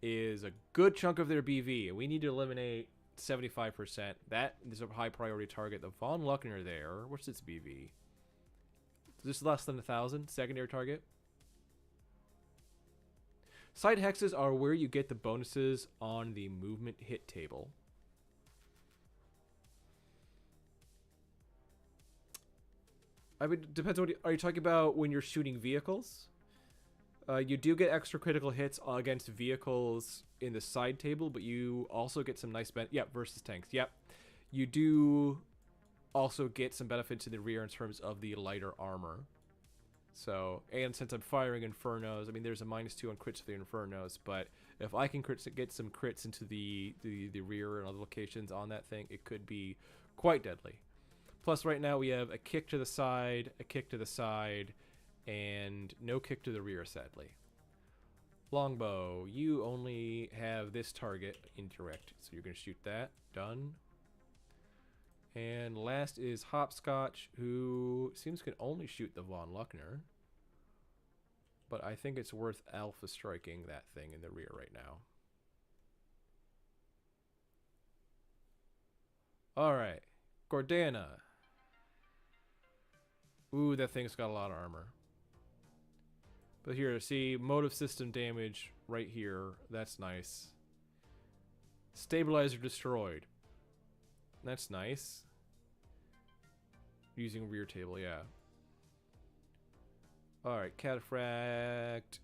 is a good chunk of their BV, and we need to eliminate 75%. That is a high priority target. The Von Luckner there, what's its BV? Is this less than 1,000? Secondary target? Side hexes are where you get the bonuses on the movement hit table. I mean, depends on what are you talking about when you're shooting vehicles? You do get extra critical hits against vehicles in the side table, but you also get some nice versus tanks. Yep. You do also get some benefit to the rear in terms of the lighter armor. So, and since I'm firing Infernos, I mean, there's a -2 on crits for the Infernos, but if I can get some crits into the rear and other locations on that thing, it could be quite deadly. Plus, right now we have a kick to the side, a kick to the side, and no kick to the rear, sadly. Longbow, you only have this target indirect, so you're going to shoot that. Done. And last is Hopscotch, who seems can only shoot the Von Luckner. But I think it's worth alpha striking that thing in the rear right now. Alright. Gordana. Ooh, that thing's got a lot of armor. But here, see, motive system damage right here. That's nice. Stabilizer destroyed. That's nice. Using rear table, yeah. Alright, cataphract.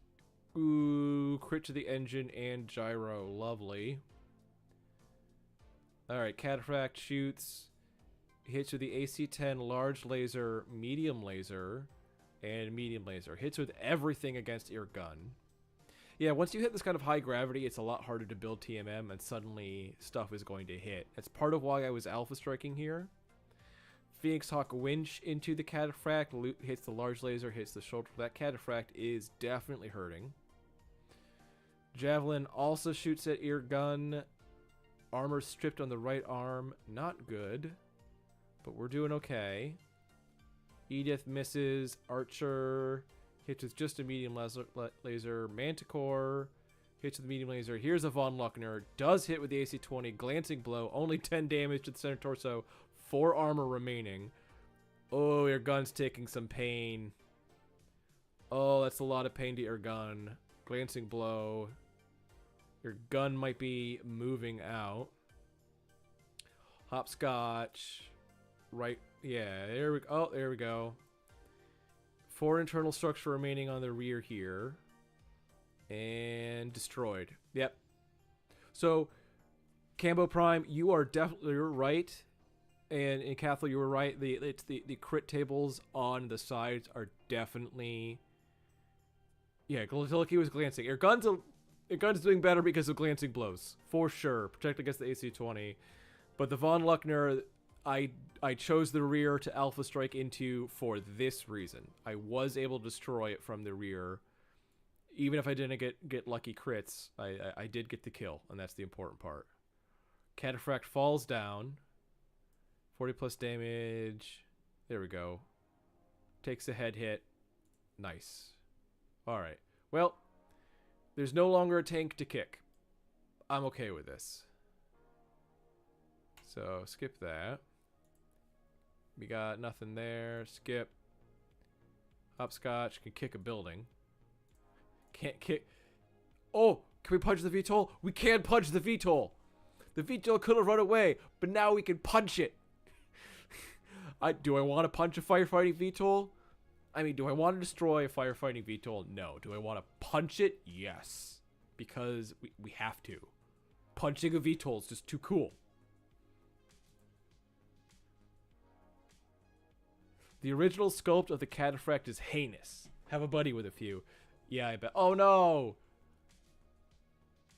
Ooh, crit to the engine and gyro. Lovely. Alright, cataphract shoots. Hits with the AC-10 large laser, medium laser, and medium laser. Hits with everything against your gun. Yeah, once you hit this kind of high gravity, it's a lot harder to build TMM, and suddenly stuff is going to hit. That's part of why I was alpha striking here. Phoenix Hawk winch into the cataphract, hits the large laser, hits the shoulder. That cataphract is definitely hurting. Javelin also shoots at ear gun. Armor stripped on the right arm. Not good. But we're doing okay. Edith misses. Archer hits with just a medium laser. Manticore hits with the medium laser. Here's a Von Luckner. Does hit with the AC-20. Glancing blow. Only 10 damage to the center torso. 4 armor remaining. Oh, your gun's taking some pain. Oh, that's a lot of pain to your gun. Glancing blow. Your gun might be moving out. Hopscotch. Right. Yeah, there we go. Oh, there we go. 4 internal structure remaining on the rear here. And destroyed. Yep. So, Cambo Prime, you are definitely right. And in Catholic, you were right. The crit tables on the sides are definitely... Yeah, look, he was glancing. Your gun's doing better because of glancing blows. For sure. Protect against the AC-20. But the Von Luckner, I chose the rear to alpha strike into for this reason. I was able to destroy it from the rear. Even if I didn't get lucky crits, I did get the kill, and that's the important part. Cataphract falls down. 40 plus damage. There we go. Takes a head hit. Nice. Alright. Well, there's no longer a tank to kick. I'm okay with this. So, skip that. We got nothing there. Skip. Hopscotch can kick a building. Can't kick... Oh! Can we punch the VTOL? We can punch the VTOL! The VTOL could have run away, but now we can punch it! Do I want to punch a firefighting VTOL? I mean, do I want to destroy a firefighting VTOL? No. Do I want to punch it? Yes. Because we have to. Punching a VTOL is just too cool. The original sculpt of the Cataphract is heinous. Have a buddy with a few. Yeah, I bet. Oh no!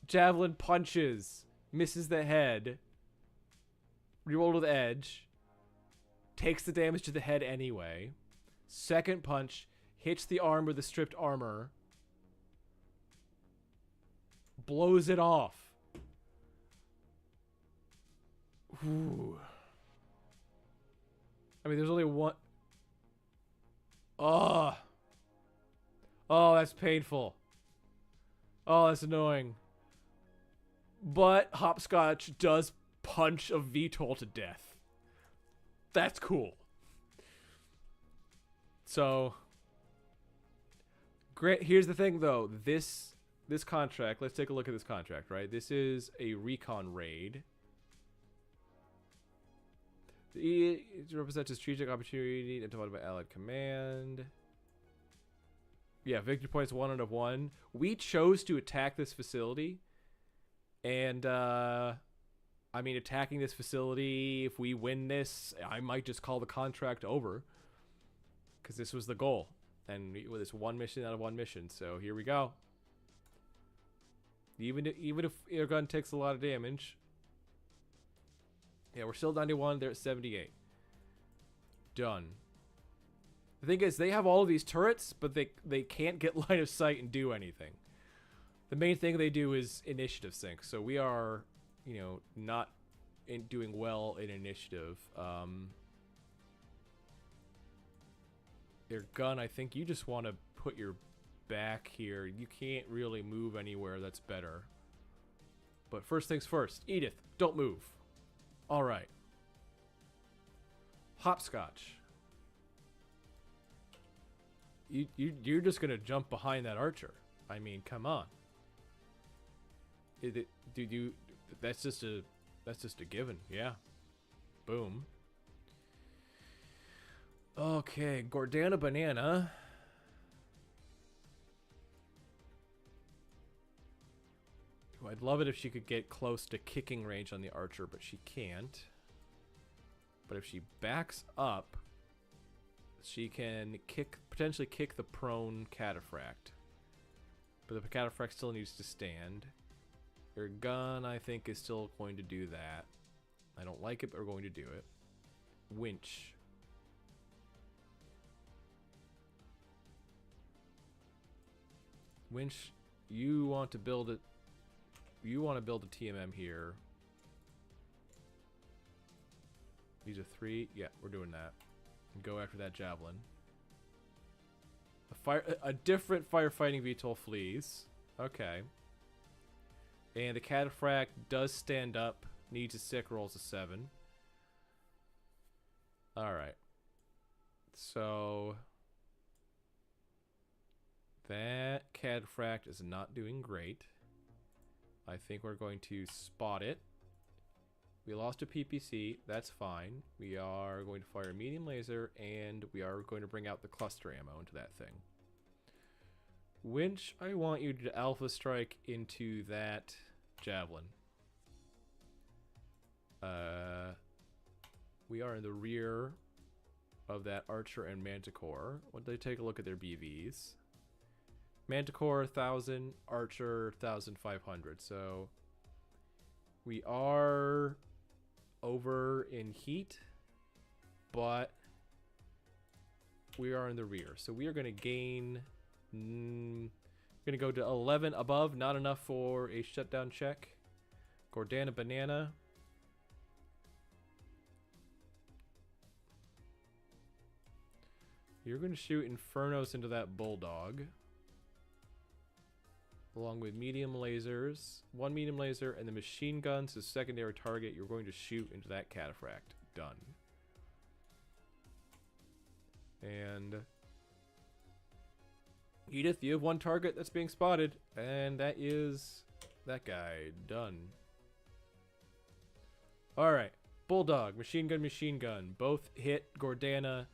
Javelin punches. Misses the head. Reroll with edge. Takes the damage to the head anyway. Second punch. Hits the arm with the stripped armor. Blows it off. Ooh. I mean, there's only one... Oh. Oh, that's painful. Oh, that's annoying. But Hopscotch does punch a VTOL to death. That's cool. So, great. Here's the thing, though. This contract. Let's take a look at this contract. Right. This is a recon raid. It represents a strategic opportunity identified by Allied Command. Yeah, victory points 1 out of 1. We chose to attack this facility. And, I mean, attacking this facility, if we win this, I might just call the contract over. Because this was the goal. And it's 1 mission out of 1 mission. So, here we go. Even if your gun takes a lot of damage... Yeah, we're still 91. They're at 78. Done. The thing is, they have all of these turrets, but they can't get line of sight and do anything. The main thing they do is initiative sync. So we are, you know, not doing well in initiative. Their gun, I think you just want to put your back here. You can't really move anywhere that's better. But first things first. Edith, don't move. All right. Hopscotch. You're just gonna jump behind that archer. I mean, come on. That's just a given. Yeah. Boom. Okay, Gordana Banana. I'd love it if she could get close to kicking range on the archer, but she can't. But if she backs up, she can potentially kick the prone Cataphract. But the Cataphract still needs to stand. Your gun, I think, is still going to do that. I don't like it, but we're going to do it. Winch. Winch, you want to build it. You want to build a TMM here. These are 3. Yeah, we're doing that. And go after that javelin. A different firefighting VTOL flees. Okay. And the cataphract does stand up. Needs a 6, rolls a 7. Alright. So that cataphract is not doing great. I think we're going to spot it. We lost a PPC. That's fine. We are going to fire a medium laser, and we are going to bring out the cluster ammo into that thing. Winch, I want you to alpha strike into that javelin. We are in the rear of that Archer and Manticore. What did they take a look at their BVs? Manticore 1000, Archer 1500. So we are over in heat, but we are in the rear. So we are going to gain. We're going to go to 11 above. Not enough for a shutdown check. Gordana Banana. You're going to shoot Infernos into that Bulldog. Along with medium lasers. 1 medium laser and the machine guns as secondary target. You're going to shoot into that cataphract. Done. And Edith, you have 1 target that's being spotted. And that is that guy. Done. Alright. Bulldog. Machine gun. Both hit Gordana.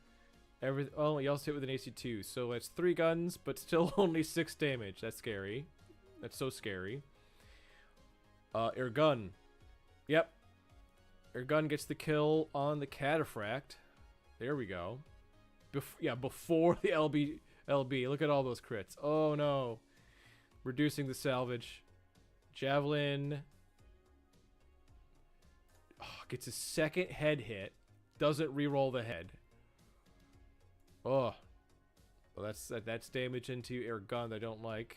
Oh, he also hit with an AC-2. So it's 3 guns, but still only 6 damage. That's scary. That's so scary. Air gun. Yep. Air gun gets the kill on the cataphract. There we go. Before the LB. Look at all those crits. Oh no. Reducing the salvage. Javelin. Oh, gets a second head hit. Doesn't re-roll the head. Oh. Well, that's damage into air gun that I don't like.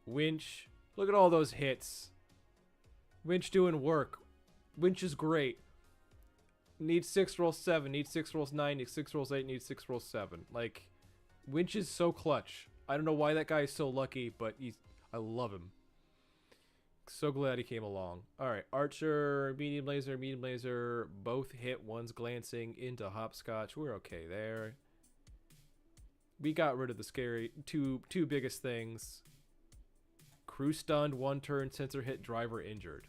Winch. Look at all those hits. Winch doing work. Winch is great. Needs 6, rolls 7. Needs 6, rolls 9. Needs 6, rolls 8. Needs 6, rolls 7. Like, Winch is so clutch. I don't know why that guy is so lucky, but I love him. So glad he came along. Alright, Archer, medium laser. Both hit. One's glancing into hopscotch. We're okay there. We got rid of the scary two biggest things. Crew stunned, 1 turn, sensor hit, driver injured.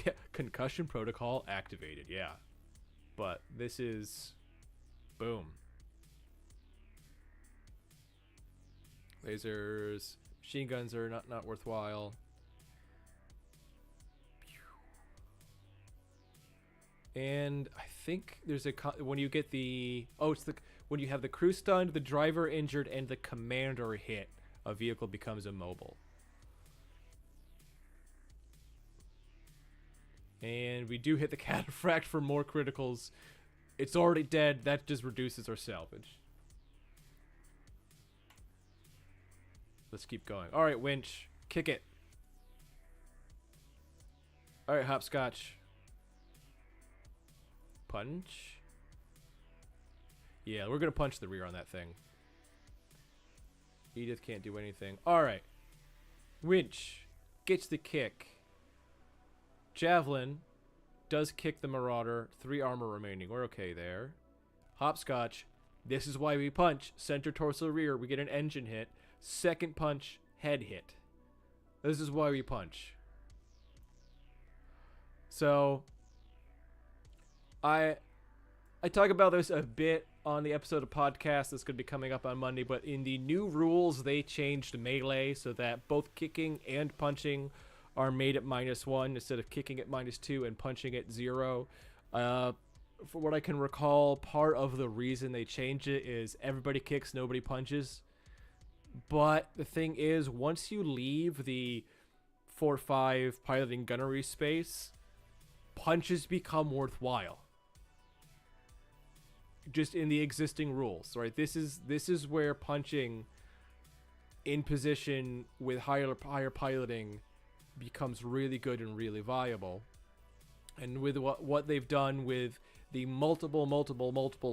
Yeah, concussion protocol activated, yeah. But this is... boom. Lasers, machine guns are not worthwhile. And I think there's a... when you get the... oh, it's the... when you have the crew stunned, the driver injured, and the commander hit, a vehicle becomes immobile. And we do hit the cataphract for more criticals. It's already dead. That just reduces our salvage. Let's keep going. Alright, Winch. Kick it. Alright, hopscotch. Punch. Yeah, we're going to punch the rear on that thing. Edith can't do anything. Alright. Winch gets the kick. Javelin does kick the Marauder. 3 armor remaining. We're okay there. Hopscotch. This is why we punch. Center, torso, rear. We get an engine hit. Second punch, head hit. This is why we punch. So, I talk about this a bit on the episode of podcast that's going to be coming up on Monday, but in the new rules, they changed melee so that both kicking and punching are made at -1 instead of kicking at -2 and punching at 0. For what I can recall, part of the reason they changed it is everybody kicks, nobody punches. But the thing is, once you leave the 4-5 piloting gunnery space, punches become worthwhile. Just in the existing rules, right? This is where punching in position with higher piloting becomes really good and really viable. And with what they've done with the multiple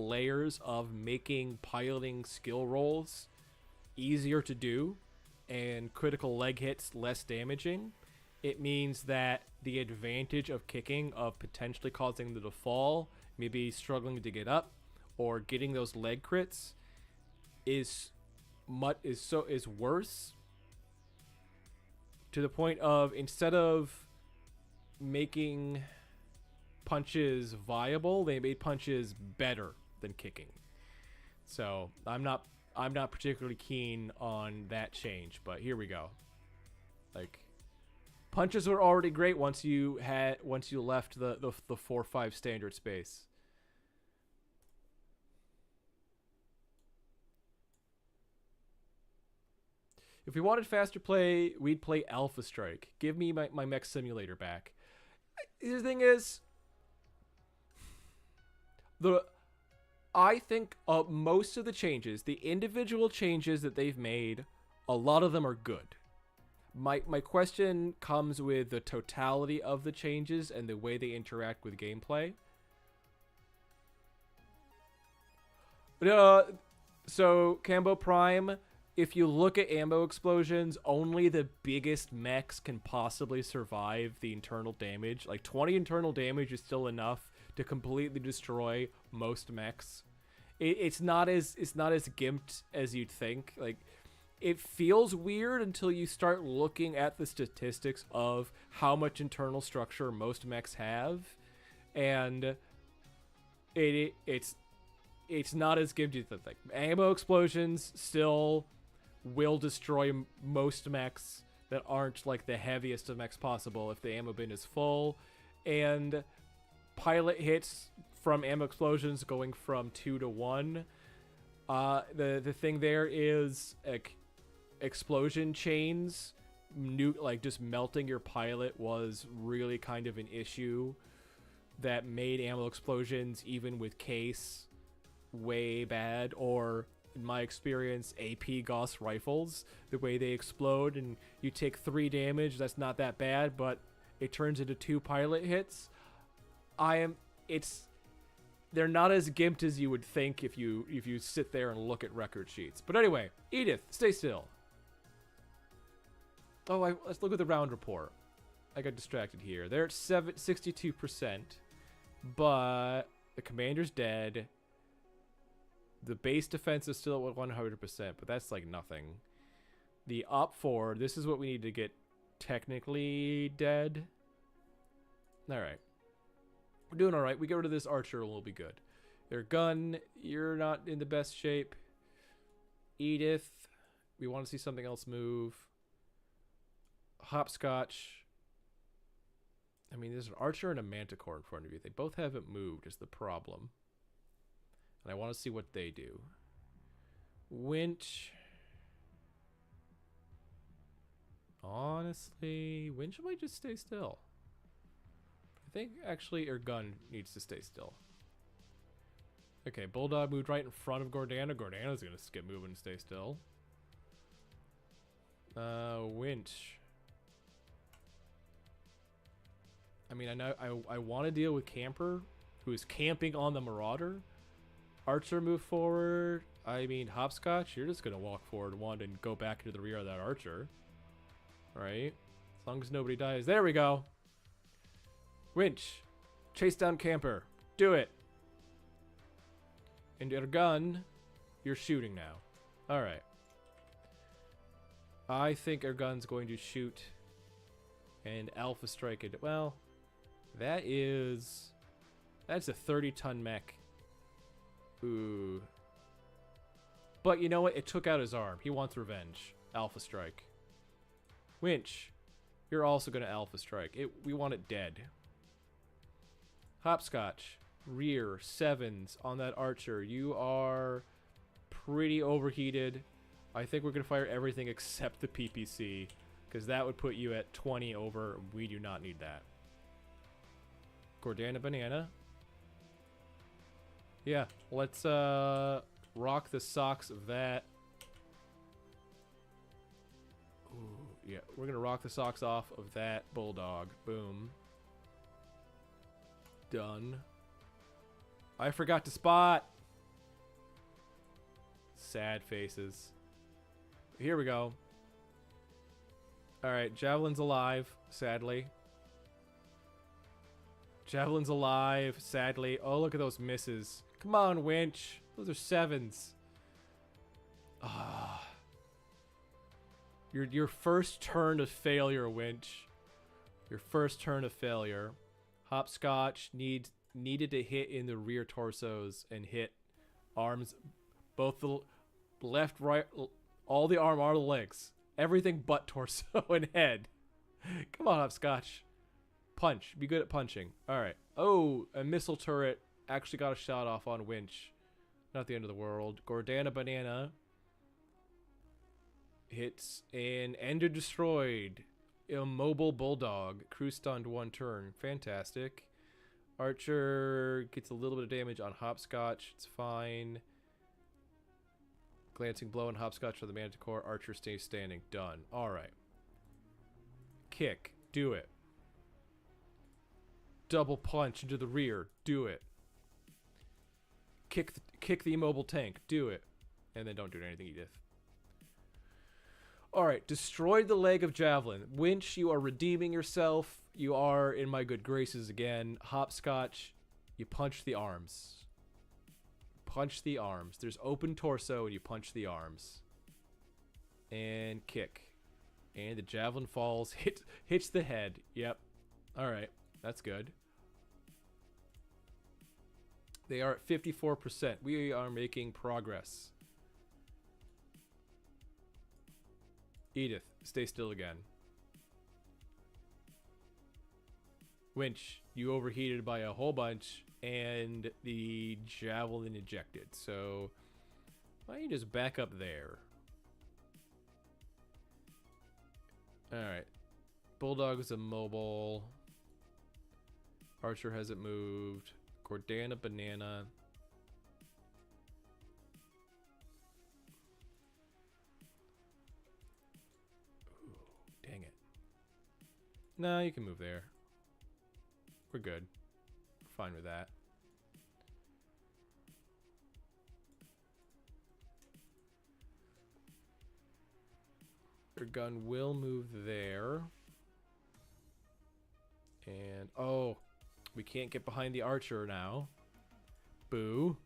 layers of making piloting skill rolls easier to do and critical leg hits less damaging, it means that the advantage of kicking, of potentially causing them to fall, maybe struggling to get up, or getting those leg crits is worse, to the point of, instead of making punches viable, they made punches better than kicking. So I'm not particularly keen on that change, but here we go. Like, punches were already great once you left the 4-5 standard space. If we wanted faster play, we'd play Alpha Strike. Give me my mech simulator back. The thing is, I think most of the changes, the individual changes that they've made, a lot of them are good. My question comes with the totality of the changes and the way they interact with gameplay. So Cambo Prime, if you look at ammo explosions, only the biggest mechs can possibly survive the internal damage. Like 20 internal damage is still enough to completely destroy most mechs. It's not as gimped as you'd think. Like, it feels weird until you start looking at the statistics of how much internal structure most mechs have, and it's not as gimped as you think. Ammo explosions still will destroy most mechs that aren't like the heaviest of mechs possible if the ammo bin is full, and pilot hits from ammo explosions going from 2 to 1. The thing there is, like, explosion chains, like just melting your pilot was really kind of an issue that made ammo explosions, even with case, way bad. Or in my experience, AP Gauss rifles, the way they explode and you take 3 damage, that's not that bad, but it turns into 2 pilot hits. They're not as gimped as you would think if you sit there and look at record sheets. But anyway, Edith, stay still. Oh, let's look at the round report. I got distracted here. They're at 62%, but the commander's dead. The base defense is still at 100%, but that's like nothing. The OP4, this is what we need to get technically dead. All right. We're doing all right. We get rid of this archer and we'll be good. Their gun, you're not in the best shape. Edith, we want to see something else move. Hopscotch. I mean, there's an archer and a manticore in front of you. They both haven't moved is the problem. And I want to see what they do. Winch. Honestly, Winch might just stay still. I think actually her gun needs to stay still. Okay, Bulldog moved right in front of Gordana. Gordana's gonna skip moving and stay still. Winch. I mean, I know I want to deal with Camper, who is camping on the Marauder. Archer move forward. I mean, Hopscotch, you're just gonna walk forward 1 and go back into the rear of that Archer. Right? As long as nobody dies. There we go. Winch. Chase down Camper. Do it. And your gun, you're shooting now. Alright. I think our gun's going to shoot and Alpha Strike it. Well, that's a 30-ton mech. Ooh. But you know what? It took out his arm. He wants revenge. Alpha Strike. Winch. You're also going to Alpha Strike. We want it dead. Hopscotch. Rear. 7s on that Archer. You are pretty overheated. I think we're going to fire everything except the PPC, because that would put you at 20 over. We do not need that. Gordana Banana. Yeah, let's rock the socks of that. Ooh, yeah, we're going to rock the socks off of that Bulldog. Boom. Done. I forgot to spot. Sad faces. Here we go. Alright, Javelin's alive, sadly. Javelin's alive, sadly. Oh, look at those misses. Come on, Winch. Those are 7s. Ah. Your first turn of failure, Winch. Your first turn of failure. Hopscotch needed to hit in the rear torsos and hit arms, both the left, right, all the arm, all the legs. Everything but torso and head. Come on, Hopscotch. Punch. Be good at punching. Alright. Oh, a missile turret actually got a shot off on Winch. Not the end of the world. Gordana Banana hits and Ender destroyed. Immobile Bulldog. Crew stunned 1 turn. Fantastic. Archer gets a little bit of damage on Hopscotch. It's fine. Glancing blow on Hopscotch for the Manticore. Archer stays standing. Done. Alright. Kick. Do it. Double punch into the rear. Do it. Kick the immobile tank. Do it. And then don't do anything, Edith. Alright. Destroyed the leg of Javelin. Winch, you are redeeming yourself. You are in my good graces again. Hopscotch, you punch the arms. Punch the arms. There's open torso and you punch the arms. And kick. And the Javelin falls. Hits the head. Yep. Alright. That's good. They are at 54%. We are making progress. Edith, stay still again. Winch, you overheated by a whole bunch, and the Javelin ejected. So, why don't you just back up there? Alright. Bulldog is immobile. Archer hasn't moved. Gordana Banana. Ooh, dang it. No, you can move there. We're good. We're fine with that. Your gun will move there. And, oh, we can't get behind the Archer now. Boo.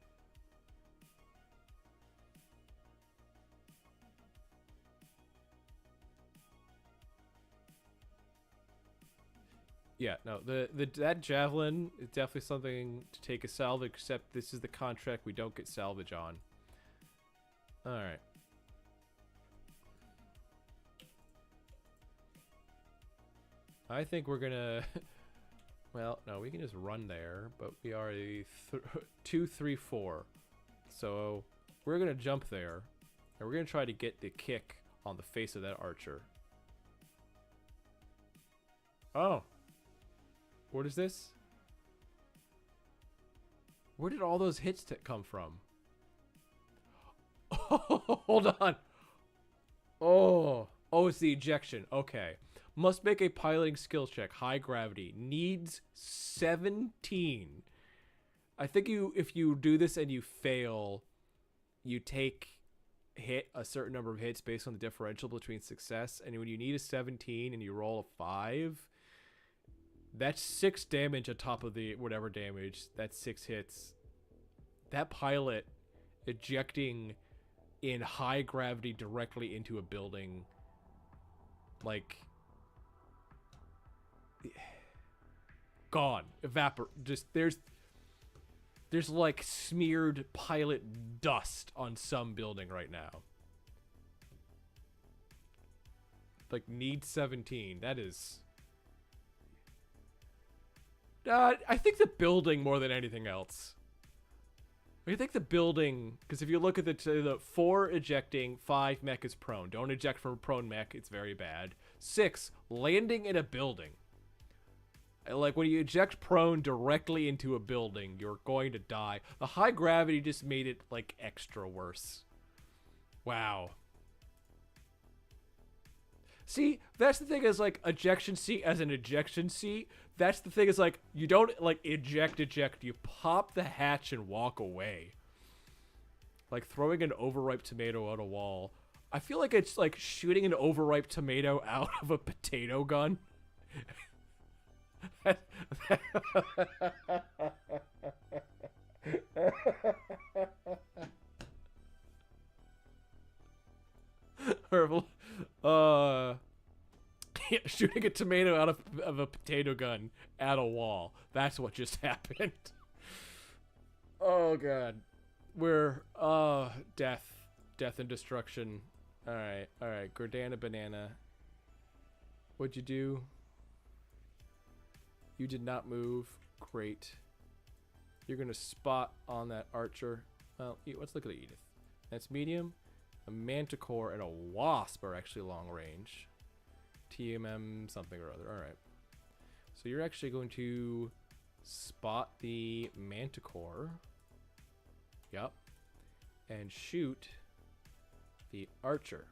Yeah, no, that Javelin is definitely something to take a salvage, except this is the contract we don't get salvage on. Alright. I think we're gonna... well, no, we can just run there, but we are a 2, 3, 4. So, we're gonna jump there, and we're gonna try to get the kick on the face of that Archer. Oh. What is this? Where did all those hits come from? Oh, hold on. Oh, it's the ejection. Okay. Must make a piloting skill check. High gravity. Needs 17. I think if you do this and you fail, you hit a certain number of hits based on the differential between success. And when you need a 17 and you roll a 5... that's 6 damage on top of the whatever damage. That's 6 hits. That pilot ejecting in high gravity directly into a building. Like... gone. Just, there's like smeared pilot dust on some building right now. Like, need 17. That is... I think the building more than anything else. I think the building, because if you look at the 4 ejecting, 5 mech is prone. Don't eject from a prone mech, it's very bad. 6, landing in a building. Like, when you eject prone directly into a building, you're going to die. The high gravity just made it, like, extra worse. Wow. See, that's the thing is like ejection seat as an ejection seat. That's the thing is like you don't like eject. You pop the hatch and walk away. Like throwing an overripe tomato at a wall. I feel like it's like shooting an overripe tomato out of a potato gun. Horrible. Yeah, shooting a tomato out of a potato gun at a wall. That's what just happened. Oh god. We're death and destruction. All right, Gordana banana. What'd you do? You did not move. Great. You're gonna spot on that archer. Well, let's look at Edith. That's medium. A manticore and a wasp are actually long range. TMM something or other. All right. So you're actually going to spot the manticore. Yep. And shoot the archer.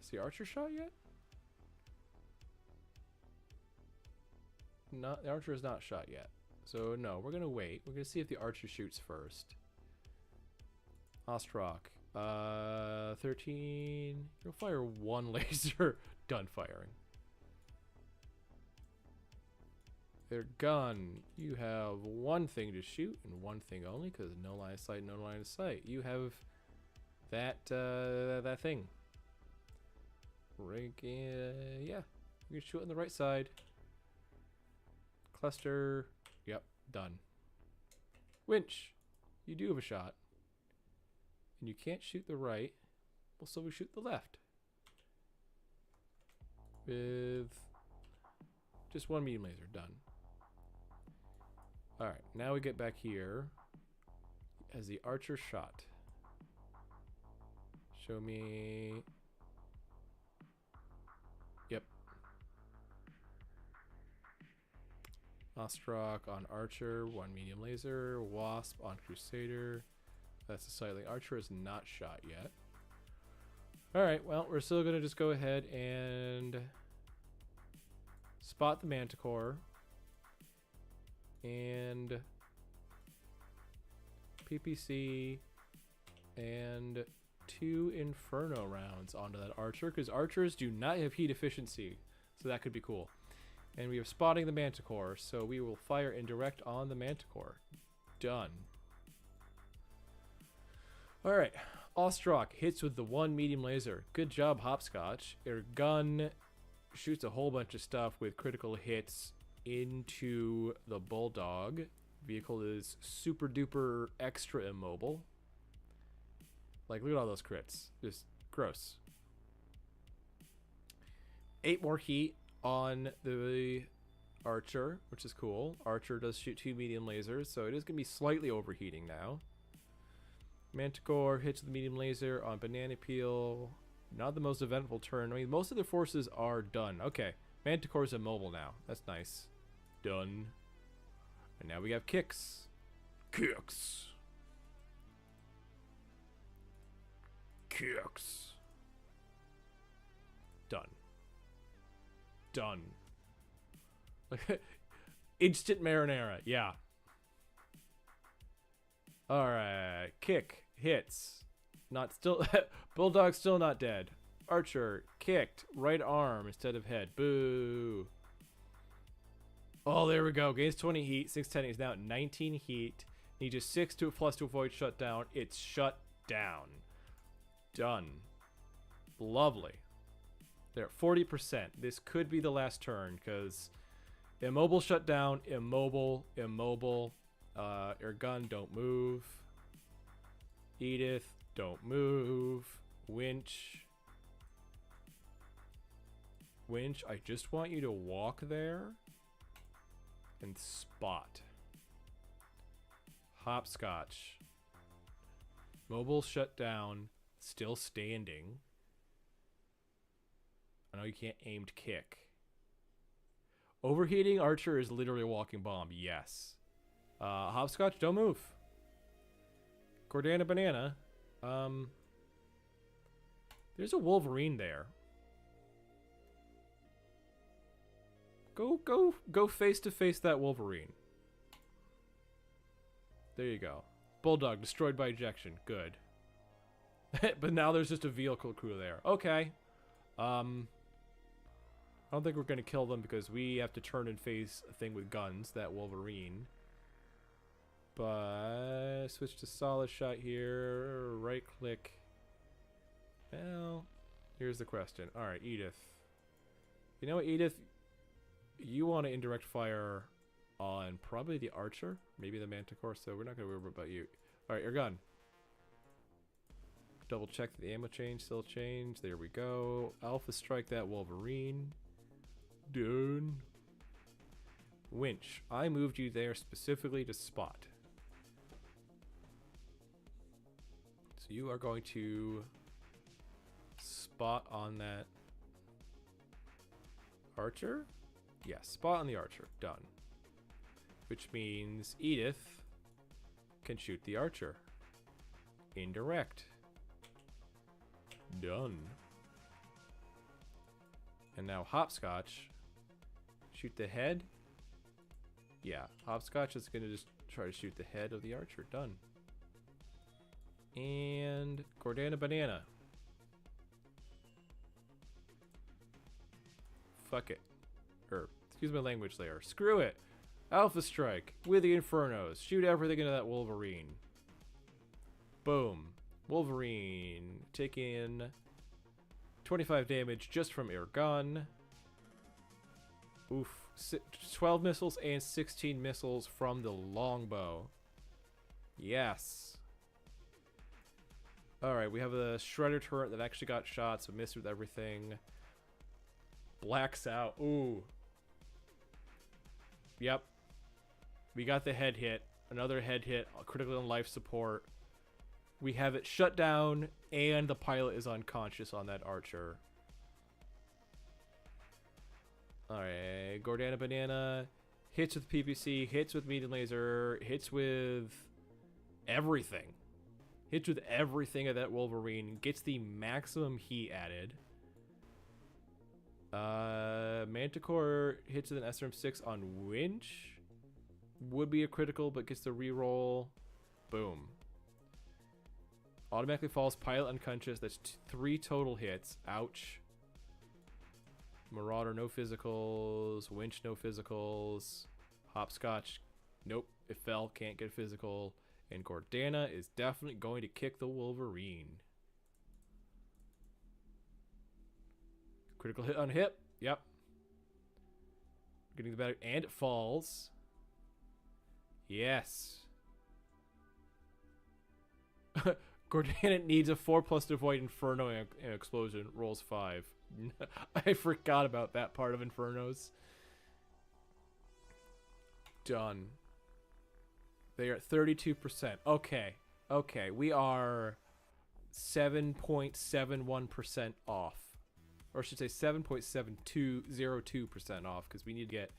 Is the archer shot yet? The archer is not shot yet. So no, we're gonna wait. We're gonna see if the archer shoots first. Ostrok. 13. You'll fire one laser. Done firing. Their gun. You have one thing to shoot and one thing only, because no line of sight, no line of sight. You have that that thing. Yeah. You can shoot on the right side. Cluster. Yep. Done. Winch. You do have a shot. And you can't shoot the right. Well, so we shoot the left. With just one medium laser. Done. Alright, now we get back here. As the archer shot. Show me. Yep. Ostrok on archer, one medium laser. Wasp on crusader. That's a sightling. Archer is not shot yet. Alright, well, we're still going to just go ahead and spot the manticore. And PPC and 2 inferno rounds onto that archer, because archers do not have heat efficiency, so that could be cool. And we have spotting the manticore, so we will fire indirect on the manticore. Done. Alright, Ostrok hits with the one medium laser. Good job, Hopscotch. Your gun shoots a whole bunch of stuff with critical hits into the bulldog. Vehicle is super duper extra immobile. Like, look at all those crits. Just gross. 8 more heat on the archer, which is cool. Archer does shoot 2 medium lasers, so it is going to be slightly overheating now. Manticore hits the medium laser on banana peel. Not the most eventful turn. I mean, most of the forces are done. Okay, Manticore's immobile now. That's nice. Done. And now we have kicks. Kicks. Kicks. Done. Done. Instant marinara. Yeah. Alright. Kick. Hits. Not still. Bulldog still not dead. Archer. Kicked. Right arm instead of head. Boo. Oh, there we go. Gains 20 heat. 610 is now at 19 heat. Need just 6 to plus to avoid shutdown. It's shut down. Done. Lovely. They're at 40%. This could be the last turn because immobile shutdown, immobile. Your gun, don't move. Edith, don't move. Winch. Winch, I just want you to walk there and spot. Hopscotch. Mobile shut down. Still standing. I know you can't aimed kick. Overheating archer is literally a walking bomb. Yes. Hopscotch, don't move. Gordana banana. There's a Wolverine there. Go face to face that Wolverine. There you go. Bulldog destroyed by ejection. Good. But now there's just a vehicle crew there. Okay. I don't think we're gonna kill them because we have to turn and face a thing with guns, that Wolverine. But switch to solid shot here. Right click. Well, here's the question. All right, Edith. You know what, Edith? You want to indirect fire on probably the archer, maybe the manticore. So we're not gonna worry about you. All right, your gun. Double check that the ammo still changed. There we go. Alpha strike that Wolverine. Done. Winch. I moved you there specifically to spot. So you are going to spot on that archer? Yeah, spot on the archer. Done. Which means Edith can shoot the archer. Indirect. Done. And now Hopscotch. Shoot the head. Yeah, Hopscotch is going to just try to shoot the head of the archer. Done. And Gordana banana. Fuck it. Or, excuse my language there. Screw it. Alpha strike with the Infernos. Shoot everything into that Wolverine. Boom. Wolverine taking 25 damage just from air gun. Oof. 12 missiles and 16 missiles from the longbow. Yes. Alright, we have a shredder turret that actually got shot, so missed with everything. Blacks out. Ooh. Yep. We got the head hit. Another head hit. Critical on life support. We have it shut down, and the pilot is unconscious on that archer. Alright, Gordana banana hits with PPC, hits with medium laser, hits with everything. Hits with everything of that Wolverine, gets the maximum heat added. Manticore hits with an SRM-6 on Winch. Would be a critical, but gets the reroll. Boom. Automatically falls pilot unconscious. That's 3 total hits. Ouch. Marauder, no physicals. Winch, no physicals. Hopscotch, nope. It fell. Can't get physical. And Gordana is definitely going to kick the Wolverine. Critical hit on hip. Yep. Getting the better. And it falls. Yes. Gordana needs a 4+ to avoid Inferno and explosion. Rolls 5. I forgot about that part of Infernos. Done. They are at 32%. Okay. Okay. We are 7.71% off. Or I should say 7.7202% off, because we need to get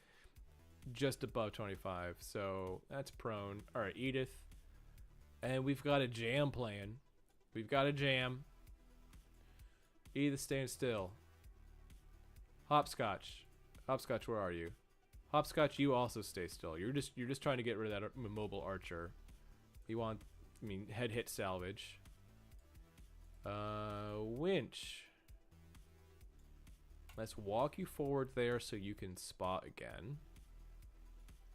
just above 25. So that's prone. All right, Edith. And we've got a jam playing. We've got a jam. Edith staying still. Hopscotch. Hopscotch, where are you? Hopscotch, you also stay still. You're just trying to get rid of that mobile archer. You want, I mean, head hit salvage. Winch. Let's walk you forward there so you can spot again.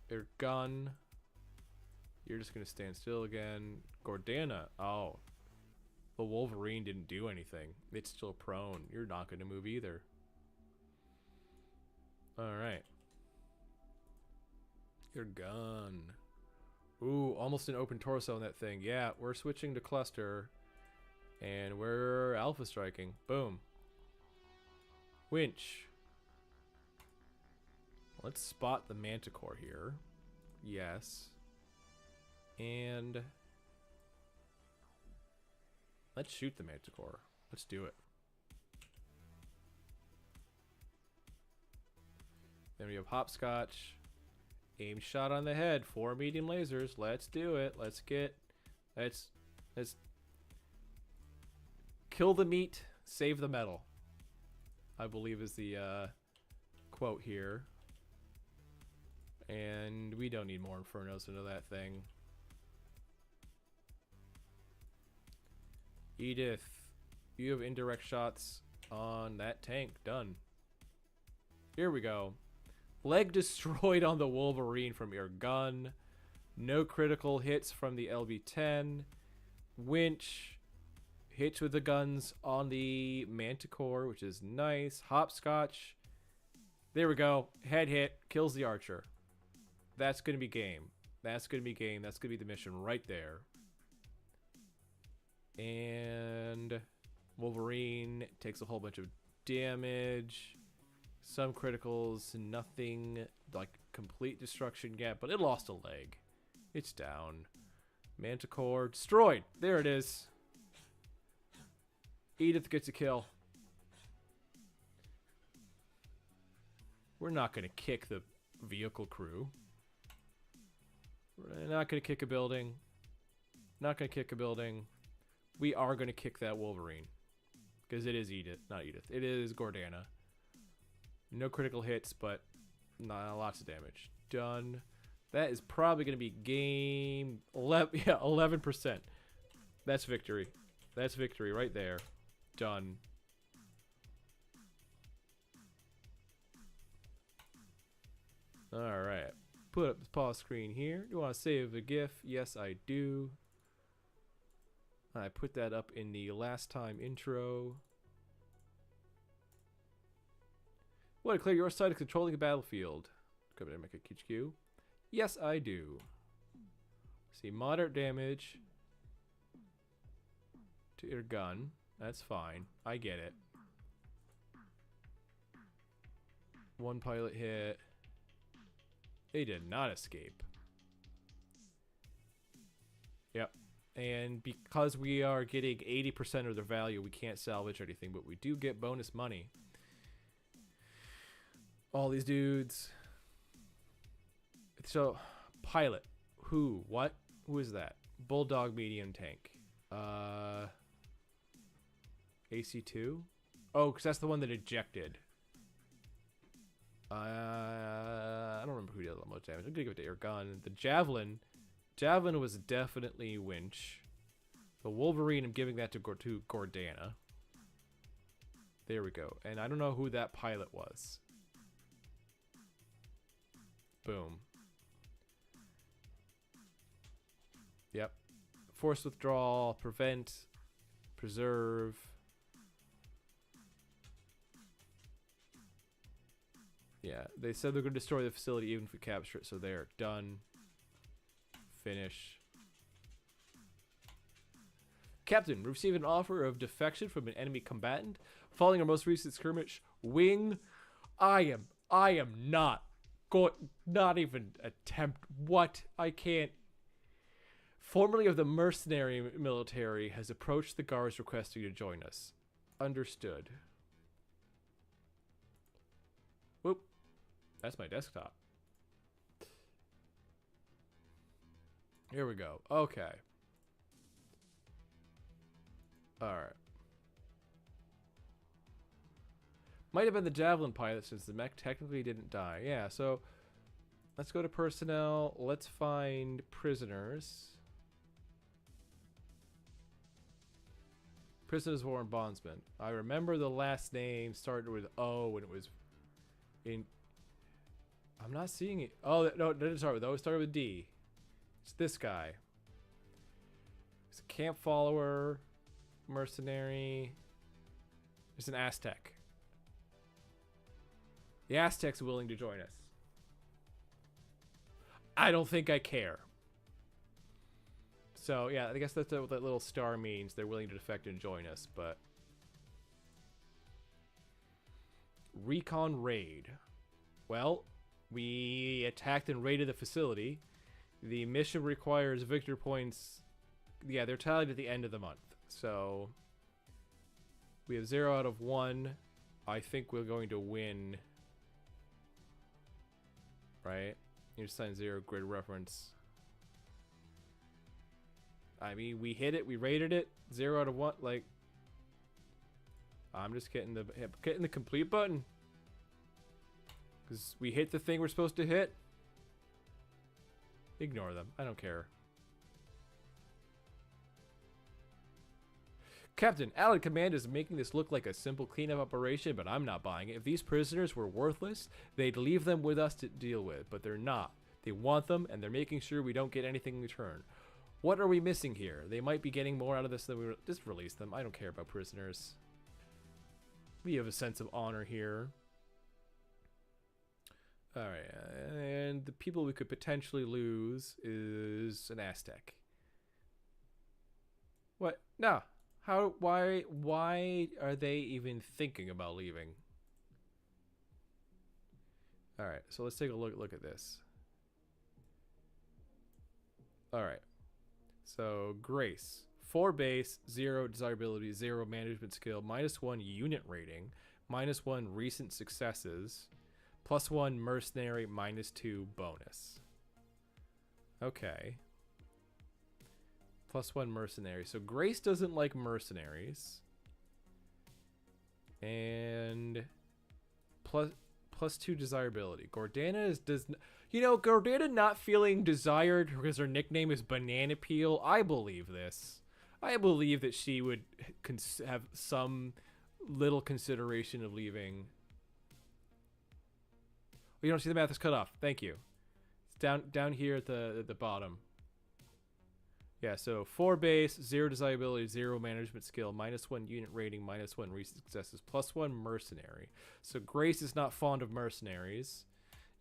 Your gun. You're just gonna stand still again. Gordana. Oh. The Wolverine didn't do anything. It's still prone. You're not gonna move either. Alright. Your gun. Ooh, almost an open torso on that thing. Yeah, we're switching to cluster. And we're alpha striking. Boom. Winch. Let's spot the manticore here. Yes. And let's shoot the manticore. Let's do it. Then we have hopscotch. Aim shot on the head. 4 medium lasers. Let's do it. Let's kill the meat, save the metal, I believe is the quote here. And we don't need more infernos into that thing. Edith, you have indirect shots on that tank. Done. Here we go. Leg destroyed on the Wolverine from your gun. No critical hits from the LB-10. Winch hits with the guns on the Manticore, which is nice. Hopscotch. There we go. Head hit. Kills the archer. That's going to be game. That's going to be game. That's going to be the mission right there. And Wolverine takes a whole bunch of damage. Some criticals. Nothing like complete destruction yet, but it lost a leg. It's down. Manticore destroyed. There it is. Edith gets a kill. We're not going to kick the vehicle crew. We're not going to kick a building. Not going to kick a building. We are going to kick that Wolverine. Because it is Edith. Not Edith. It is Gordana. No critical hits, but lots of damage. Done. That is probably going to be game 11. Yeah, 11%. That's victory. That's victory right there. Done. All right. Put up the pause screen here. You want to save a GIF? Yes, I do. I put that up in the last time intro. Want to clear your side of controlling the battlefield? Come in and make a HQ. Yes, I do. See, moderate damage to your gun. That's fine. I get it. 1 pilot hit. They did not escape. Yep. And because we are getting 80% of their value, we can't salvage anything, but we do get bonus money. All these dudes. So, pilot. Who? What? Who is that? Bulldog medium tank. AC2? Oh, because that's the one that ejected. I don't remember who did the most damage. I'm gonna give it to your gun. The Javelin. Javelin was definitely Winch. The Wolverine, I'm giving that to Gordana. There we go. And I don't know who that pilot was. Boom. Yep. Force withdrawal, prevent, preserve. Yeah, they said they're going to destroy the facility even if we capture it, so they're done. Finish. Captain, we received an offer of defection from an enemy combatant. Following our most recent skirmish, Wing, I am not even attempt. What? I can't. Formerly of the mercenary military has approached the guards requesting to join us. Understood. Whoop. That's my desktop. Here we go. Okay. Alright. Might have been the Javelin pilot since the mech technically didn't die. Yeah, so let's go to personnel. Let's find prisoners. Prisoners of war and bondsmen. I remember the last name started with O when it was in... I'm not seeing it. Oh, no, it didn't start with O. It started with D. It's this guy. It's a camp follower, mercenary. It's an Aztec. The Aztec's willing to join us. I don't think I care. So, yeah, I guess that's what that little star means. They're willing to defect and join us, but... Recon raid. Well, we attacked and raided the facility. The mission requires victory points. Yeah, they're tallied at the end of the month. So, we have 0 out of 1. I think we're going to win right? You just sign 0 grid reference. I mean, we hit it. We rated it 0 out of 1. Like, I'm just getting the complete button. Because we hit the thing we're supposed to hit. Ignore them. I don't care. Captain, Allied Command is making this look like a simple cleanup operation, but I'm not buying it. If these prisoners were worthless, they'd leave them with us to deal with, but they're not. They want them, and they're making sure we don't get anything in return. What are we missing here? They might be getting more out of this than we just release them. I don't care about prisoners. We have a sense of honor here. Alright, and the people we could potentially lose is an Aztec. What? No. How? Why are they even thinking about leaving? Alright, so let's take a look at this. Alright. So, Grace. 4 base, 0 desirability, 0 management skill, -1 unit rating, -1 recent successes, +1 mercenary, -2 bonus. Okay. +1 mercenary. So Grace doesn't like mercenaries. And +2 desirability. Gordana Gordana not feeling desired because her nickname is Banana Peel. I believe this. I believe that she would have some little consideration of leaving. Oh, you don't see the math is cut off. Thank you. It's down here at the bottom. Yeah, so 4 base, 0 desirability, 0 management skill, -1 unit rating, -1 recent successes, +1 mercenary. So Grace is not fond of mercenaries.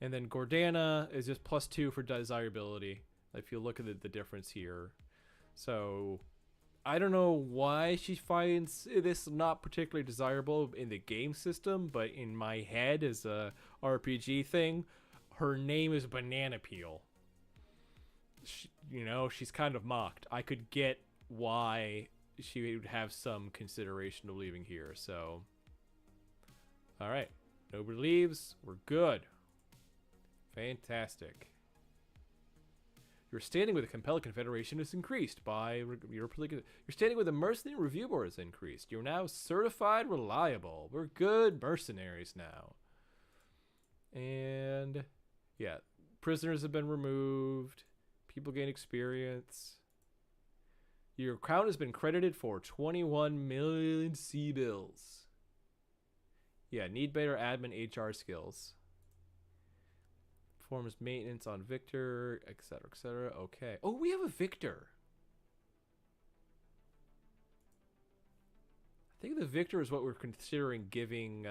And then Gordana is just +2 for desirability. If you look at the difference here. So I don't know why she finds this not particularly desirable in the game system, but in my head as a RPG thing, her name is Banana Peel. She's kind of mocked. I could get why she would have some consideration of leaving here. So, all right, nobody leaves. We're good. Fantastic. Your standing with a compelled confederation is increased by your standing with a mercenary review board is increased. You're now certified reliable. We're good mercenaries now. And yeah, prisoners have been removed. People gain experience. Your account has been credited for 21 million C-bills. Yeah, need better admin HR skills. Performs maintenance on Victor, etc., etc. Okay. Oh, we have a Victor. I think the Victor is what we're considering giving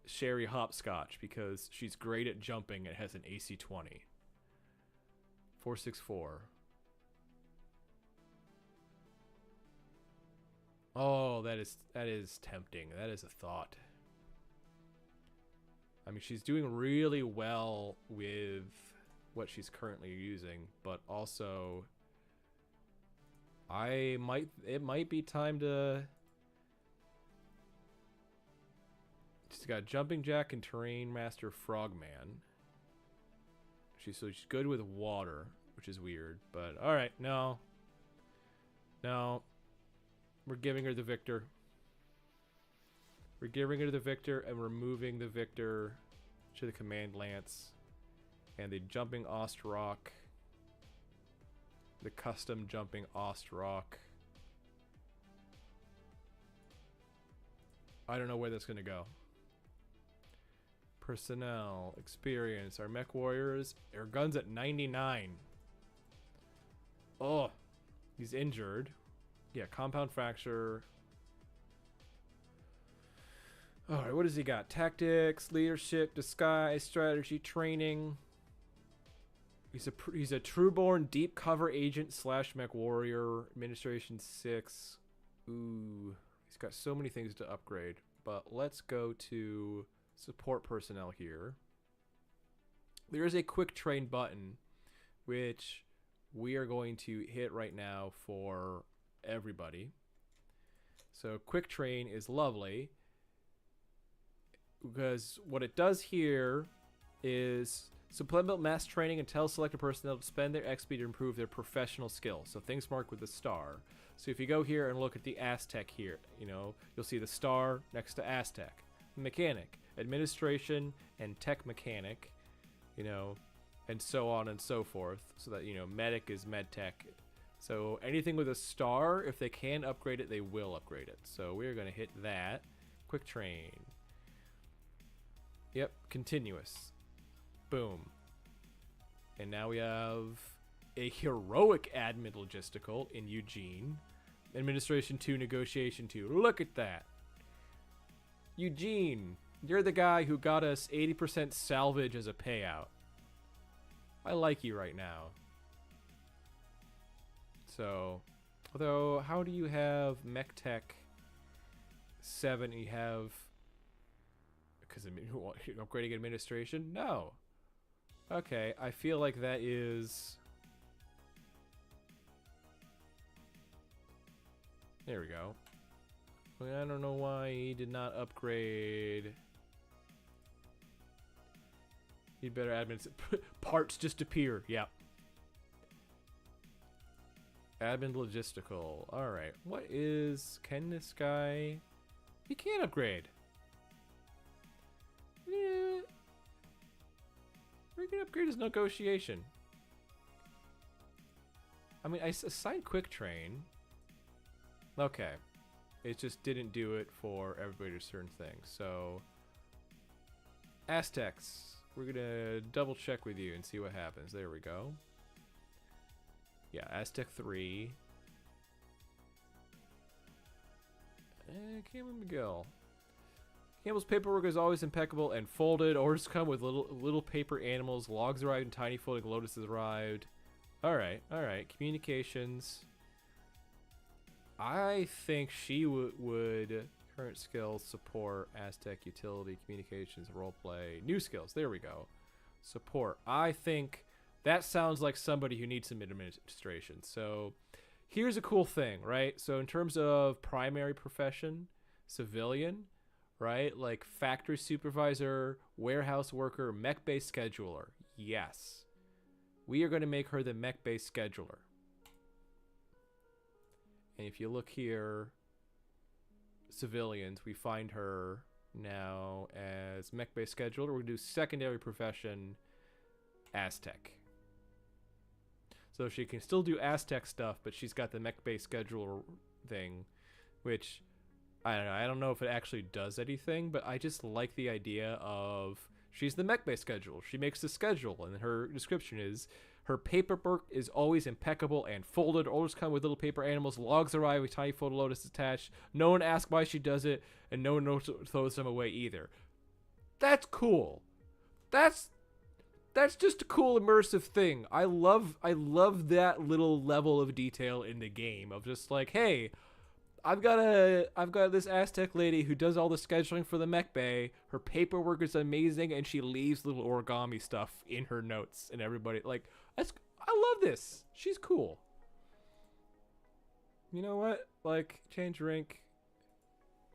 Sherry Hopscotch because she's great at jumping and has an AC 20. 464. Oh, that is tempting. That is a thought. I mean, she's doing really well with what she's currently using, but also it might be time to. She's got Jumping Jack and Terrain Master Frogman. She's good with water, which is weird, but all right, no, we're giving her the Victor. We're giving her the Victor and removing the Victor to the Command Lance and the Jumping Ostrock, the custom Jumping Ostrock. I don't know where that's gonna go. Personnel, experience, our mech warriors, our guns at 99. Oh, he's injured. Yeah, compound fracture. Alright, what does he got? Tactics, leadership, disguise, strategy, training. He's a trueborn deep cover agent / mech warrior, administration 6. Ooh, he's got so many things to upgrade. But let's go to support personnel here. There is a quick train button, which we are going to hit right now for everybody. So quick train is lovely because what it does here is supplement mass training and tell selected personnel to spend their XP to improve their professional skills. So things marked with a star. So if you go here and look at the Aztec here, you know, you'll see the star next to Aztec. Mechanic, administration, and tech mechanic, you know, and so on and so forth. So that, you know, medic is medtech. So anything with a star, if they can upgrade it, they will upgrade it. So we're going to hit that. Quick train. Yep, continuous. Boom. And now we have a heroic admin logistical in Eugene. Administration 2, negotiation 2. Look at that. Eugene, you're the guy who got us 80% salvage as a payout. I like you right now. So, although, how do you have MechTech 7? You have, because upgrading administration? No. Okay, I feel like that is... There we go. I don't know why he did not upgrade. He'd better admin. Parts just appear. Yep. Admin logistical. Alright. What is... Can this guy... He can't upgrade. Yeah. We're gonna upgrade his negotiation. I mean, I assigned quick train. Okay. It just didn't do it for everybody to certain things. So, Aztecs. We're gonna double check with you and see what happens. There we go. Yeah, Aztec 3. Campbell Miguel. Campbell's paperwork is always impeccable and folded. Orders come with little paper animals. Logs arrived in tiny folding. Lotus has arrived. Alright, alright. Communications. I think she would current skills, support, Aztec, utility, communications, roleplay, new skills. There we go. Support. I think that sounds like somebody who needs some administration. So here's a cool thing, right? So in terms of primary profession, civilian, right? Like factory supervisor, warehouse worker, mech-based scheduler. Yes. We are going to make her the mech-based scheduler. And if you look here, civilians, we find her now as mech-based scheduler. We're going to do secondary profession, Aztec. So she can still do Aztec stuff, but she's got the mech-based scheduler thing, which, I don't know. I don't know if it actually does anything, but I just like the idea of she's the mech-based scheduler. She makes the schedule, and her description is, her paperwork is always impeccable and folded. Orders come with little paper animals. Logs arrive with tiny photo lotus attached. No one asks why she does it, and no one throws them away either. That's cool. That's just a cool immersive thing. I love that little level of detail in the game of just like, hey, I've got this Aztec lady who does all the scheduling for the mech bay. Her paperwork is amazing, and she leaves little origami stuff in her notes, and everybody like, I love this. She's cool. You know what? Like, change rank.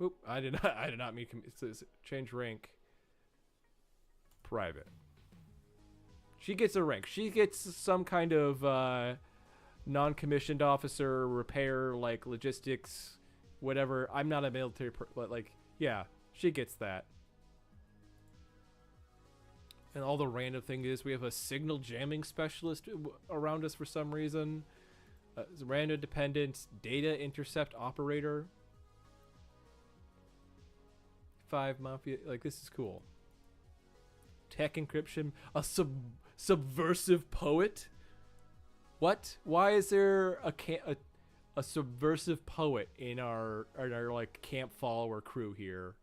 Oop, I did not mean it says change rank. Private. She gets a rank. She gets some kind of non-commissioned officer, repair, like logistics, whatever. I'm not a military but like, yeah, she gets that. And all the random thing is we have a signal jamming specialist around us for some reason. Random dependence, data intercept operator. 5 mafia, like this is cool. Tech encryption, a subversive poet. What? Why is there a subversive poet in our like camp follower crew here?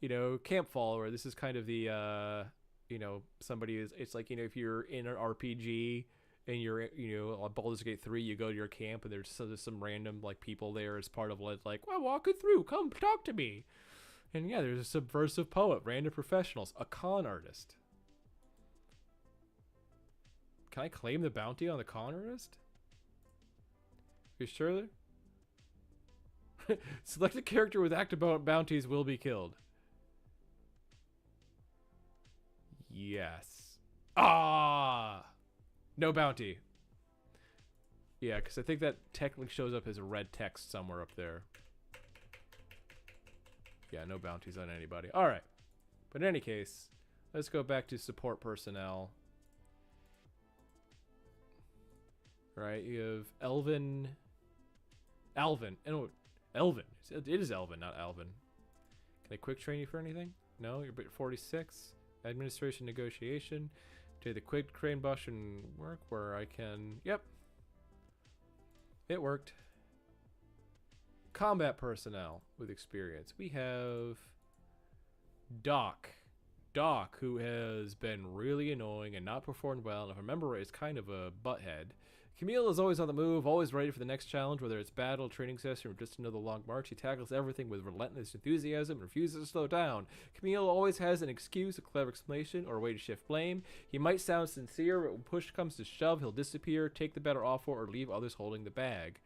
You know, camp follower. This is kind of the you know, somebody is. It's like, you know, if you're in an RPG and you're, you know, on Baldur's Gate 3, you go to your camp and there's some random like people there as part of like, well, walking through, come talk to me. And yeah, there's a subversive poet, random professionals, a con artist. Can I claim the bounty on the con artist? You sure? Select a character with active bounties will be killed. Yes. Ah! No bounty. Yeah, because I think that technically shows up as a red text somewhere up there. Yeah, no bounties on anybody. Alright. But in any case, let's go back to support personnel. Right, you have Alvin. Oh, Elvin. It is Elvin, not Alvin. Can I quick train you for anything? No, you're at 46. Administration negotiation. Do the quick train bush and work where I can. Yep. It worked. Combat personnel with experience. We have Doc. Doc, who has been really annoying and not performed well, and if I remember right, is kind of a butthead. Camille is always on the move, always ready for the next challenge, whether it's battle, training session, or just another long march. He tackles everything with relentless enthusiasm and refuses to slow down. Camille always has an excuse, a clever explanation, or a way to shift blame. He might sound sincere, but when push comes to shove, he'll disappear, take the better offer, or leave others holding the bag.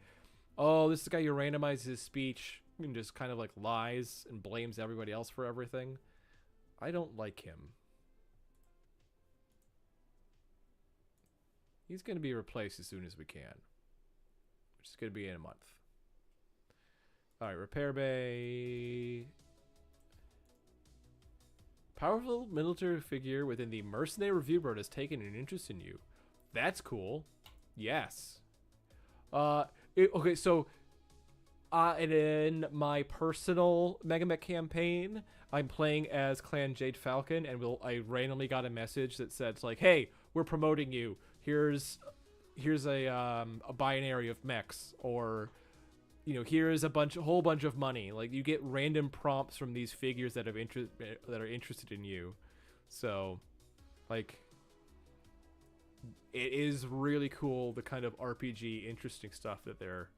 Oh, this is the guy who randomizes his speech and just kind of like lies and blames everybody else for everything. I don't like him. He's going to be replaced as soon as we can, which is going to be in a month. All right, repair bay. Powerful military figure within the Mercenary Review Board has taken an interest in you. That's cool. Yes. Okay, so in my personal MegaMek campaign, I'm playing as Clan Jade Falcon, and I randomly got a message that said, like, hey, we're promoting you. Here's a binary of mechs, or here's a whole bunch of money. Like, you get random prompts from these figures that are interested in you. So, like, it is really cool, the kind of RPG interesting stuff that they're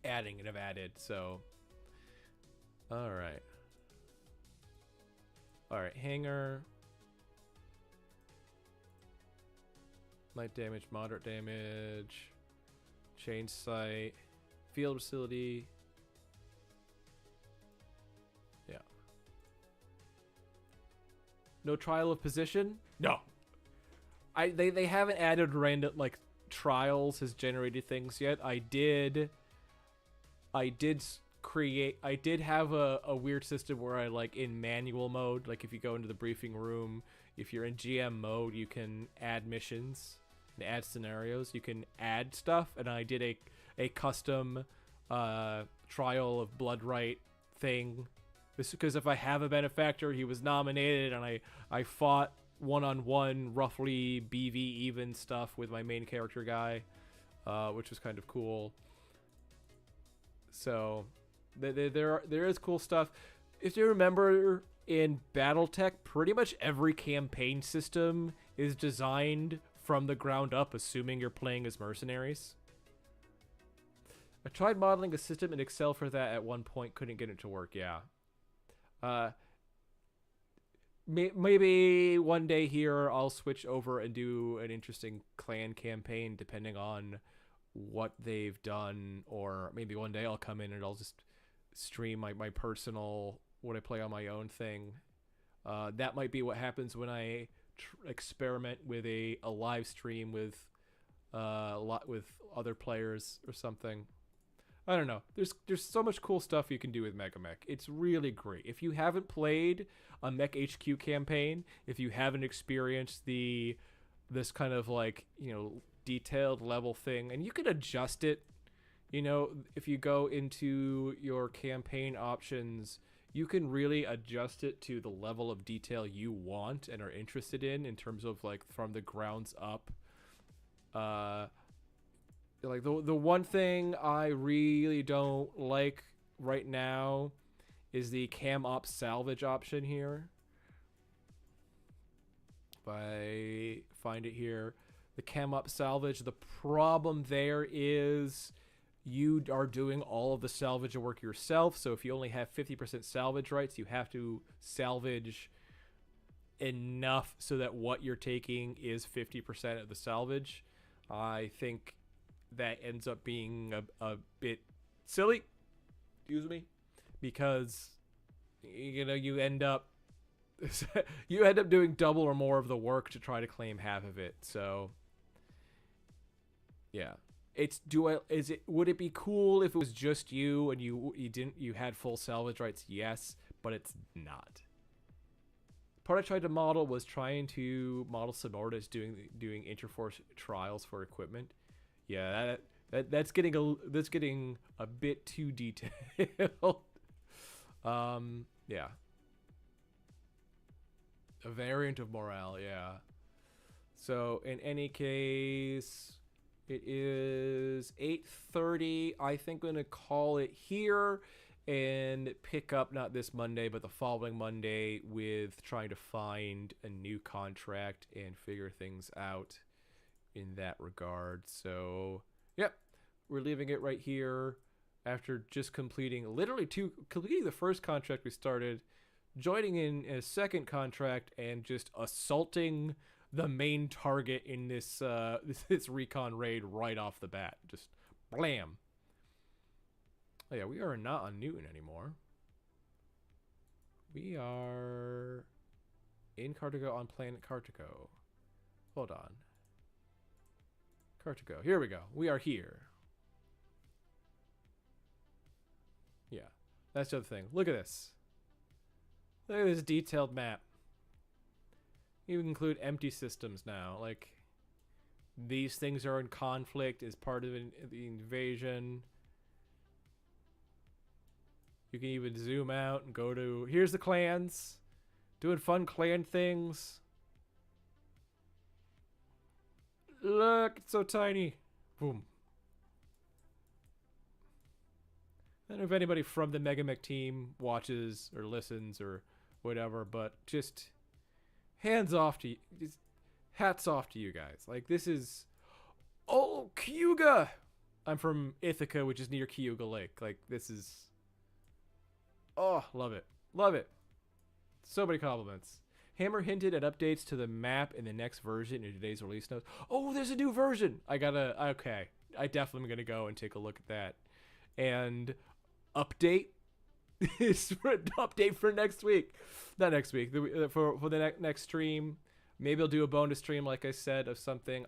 adding and have added. So, all right, hangar. Light damage, moderate damage, change site, field facility. Yeah. No trial of position? No. They haven't added random, like, trials has generated things yet. I did have a weird system where I, like, in manual mode, like if you go into the briefing room, if you're in GM mode, you can add missions and add scenarios. You can add stuff, and I did a custom trial of Bloodright thing. This because if I have a benefactor, he was nominated, and I fought one-on-one, roughly BV even stuff with my main character guy, which was kind of cool. So there is cool stuff. If you remember, in BattleTech, pretty much every campaign system is designed from the ground up, assuming you're playing as mercenaries. I tried modeling a system in Excel for that at one point, couldn't get it to work. Yeah. Maybe one day here I'll switch over and do an interesting clan campaign depending on what they've done, or maybe one day I'll come in and I'll just stream my personal, what I play on my own thing. That might be what happens when I experiment with a live stream with with other players or something. I don't know. There's so much cool stuff you can do with MegaMek. It's really great. If you haven't played a Mech HQ campaign, if you haven't experienced this kind of, like, detailed level thing, and you can adjust it, if you go into your campaign options, you can really adjust it to the level of detail you want and are interested in terms of, like, from the grounds up. Like, the one thing I really don't like right now is the cam op salvage option here. If I find it here, the cam op salvage, the problem there is you are doing all of the salvage work yourself. So if you only have 50% salvage rights, you have to salvage enough so that what you're taking is 50% of the salvage. I think that ends up being a bit silly, excuse me, because you end up You end up doing double or more of the work to try to claim half of it. So yeah, would it be cool if it was just you and you had full salvage rights? Yes, but it's not. Part I tried to model was trying to model Sonortus doing interforce trials for equipment. Yeah, that's getting a bit too detailed. Yeah. A variant of morale, yeah. So in any case, it is 8:30. I think I'm gonna call it here and pick up not this Monday but the following Monday with trying to find a new contract and figure things out in that regard. So yep, we're leaving it right here after just completing the first contract we started, joining in a second contract, and just assaulting the main target in this this recon raid right off the bat. Just blam. Oh yeah, we are not on Newton anymore. We are in Cartico on planet Cartico. Hold on. Cartico. Here we go. We are here. Yeah, that's the other thing. Look at this. Look at this detailed map. You can include empty systems now. Like, these things are in conflict as part of the invasion. You can even zoom out and go to... Here's the clans. Doing fun clan things. Look, it's so tiny. Boom. I don't know if anybody from the MegaMek team watches or listens or whatever, but just hands off to you. Just hats off to you guys. Like, this is... Oh, Cayuga! I'm from Ithaca, which is near Cayuga Lake. Like, this is... Oh, love it. Love it. So many compliments. Hammer hinted at updates to the map in the next version in today's release notes. Oh, there's a new version! Okay. I definitely am gonna go and take a look at that. And... update is update for next week, not next week, for the next stream. Maybe I'll do a bonus stream, like I said, of something.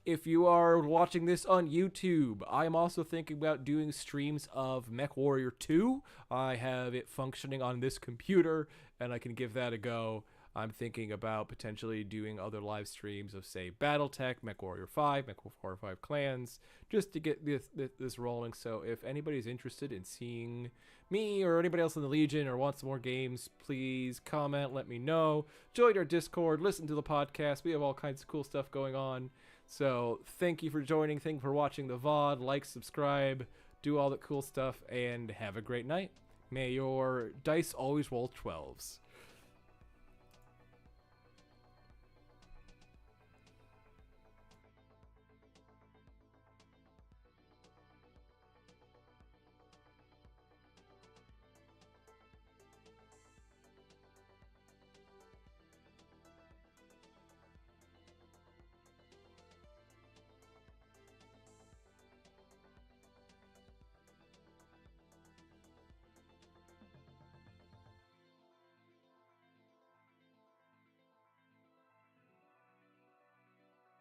If you are watching this on YouTube, I'm also thinking about doing streams of MechWarrior 2. I have it functioning on this computer and I can give that a go. I'm thinking about potentially doing other live streams of, say, BattleTech, MechWarrior 5, MechWarrior 5 Clans, just to get this rolling. So if anybody's interested in seeing me or anybody else in the Legion or wants more games, please comment, let me know. Join our Discord, listen to the podcast. We have all kinds of cool stuff going on. So thank you for joining. Thank you for watching the VOD. Like, subscribe, do all that cool stuff, and have a great night. May your dice always roll 12s.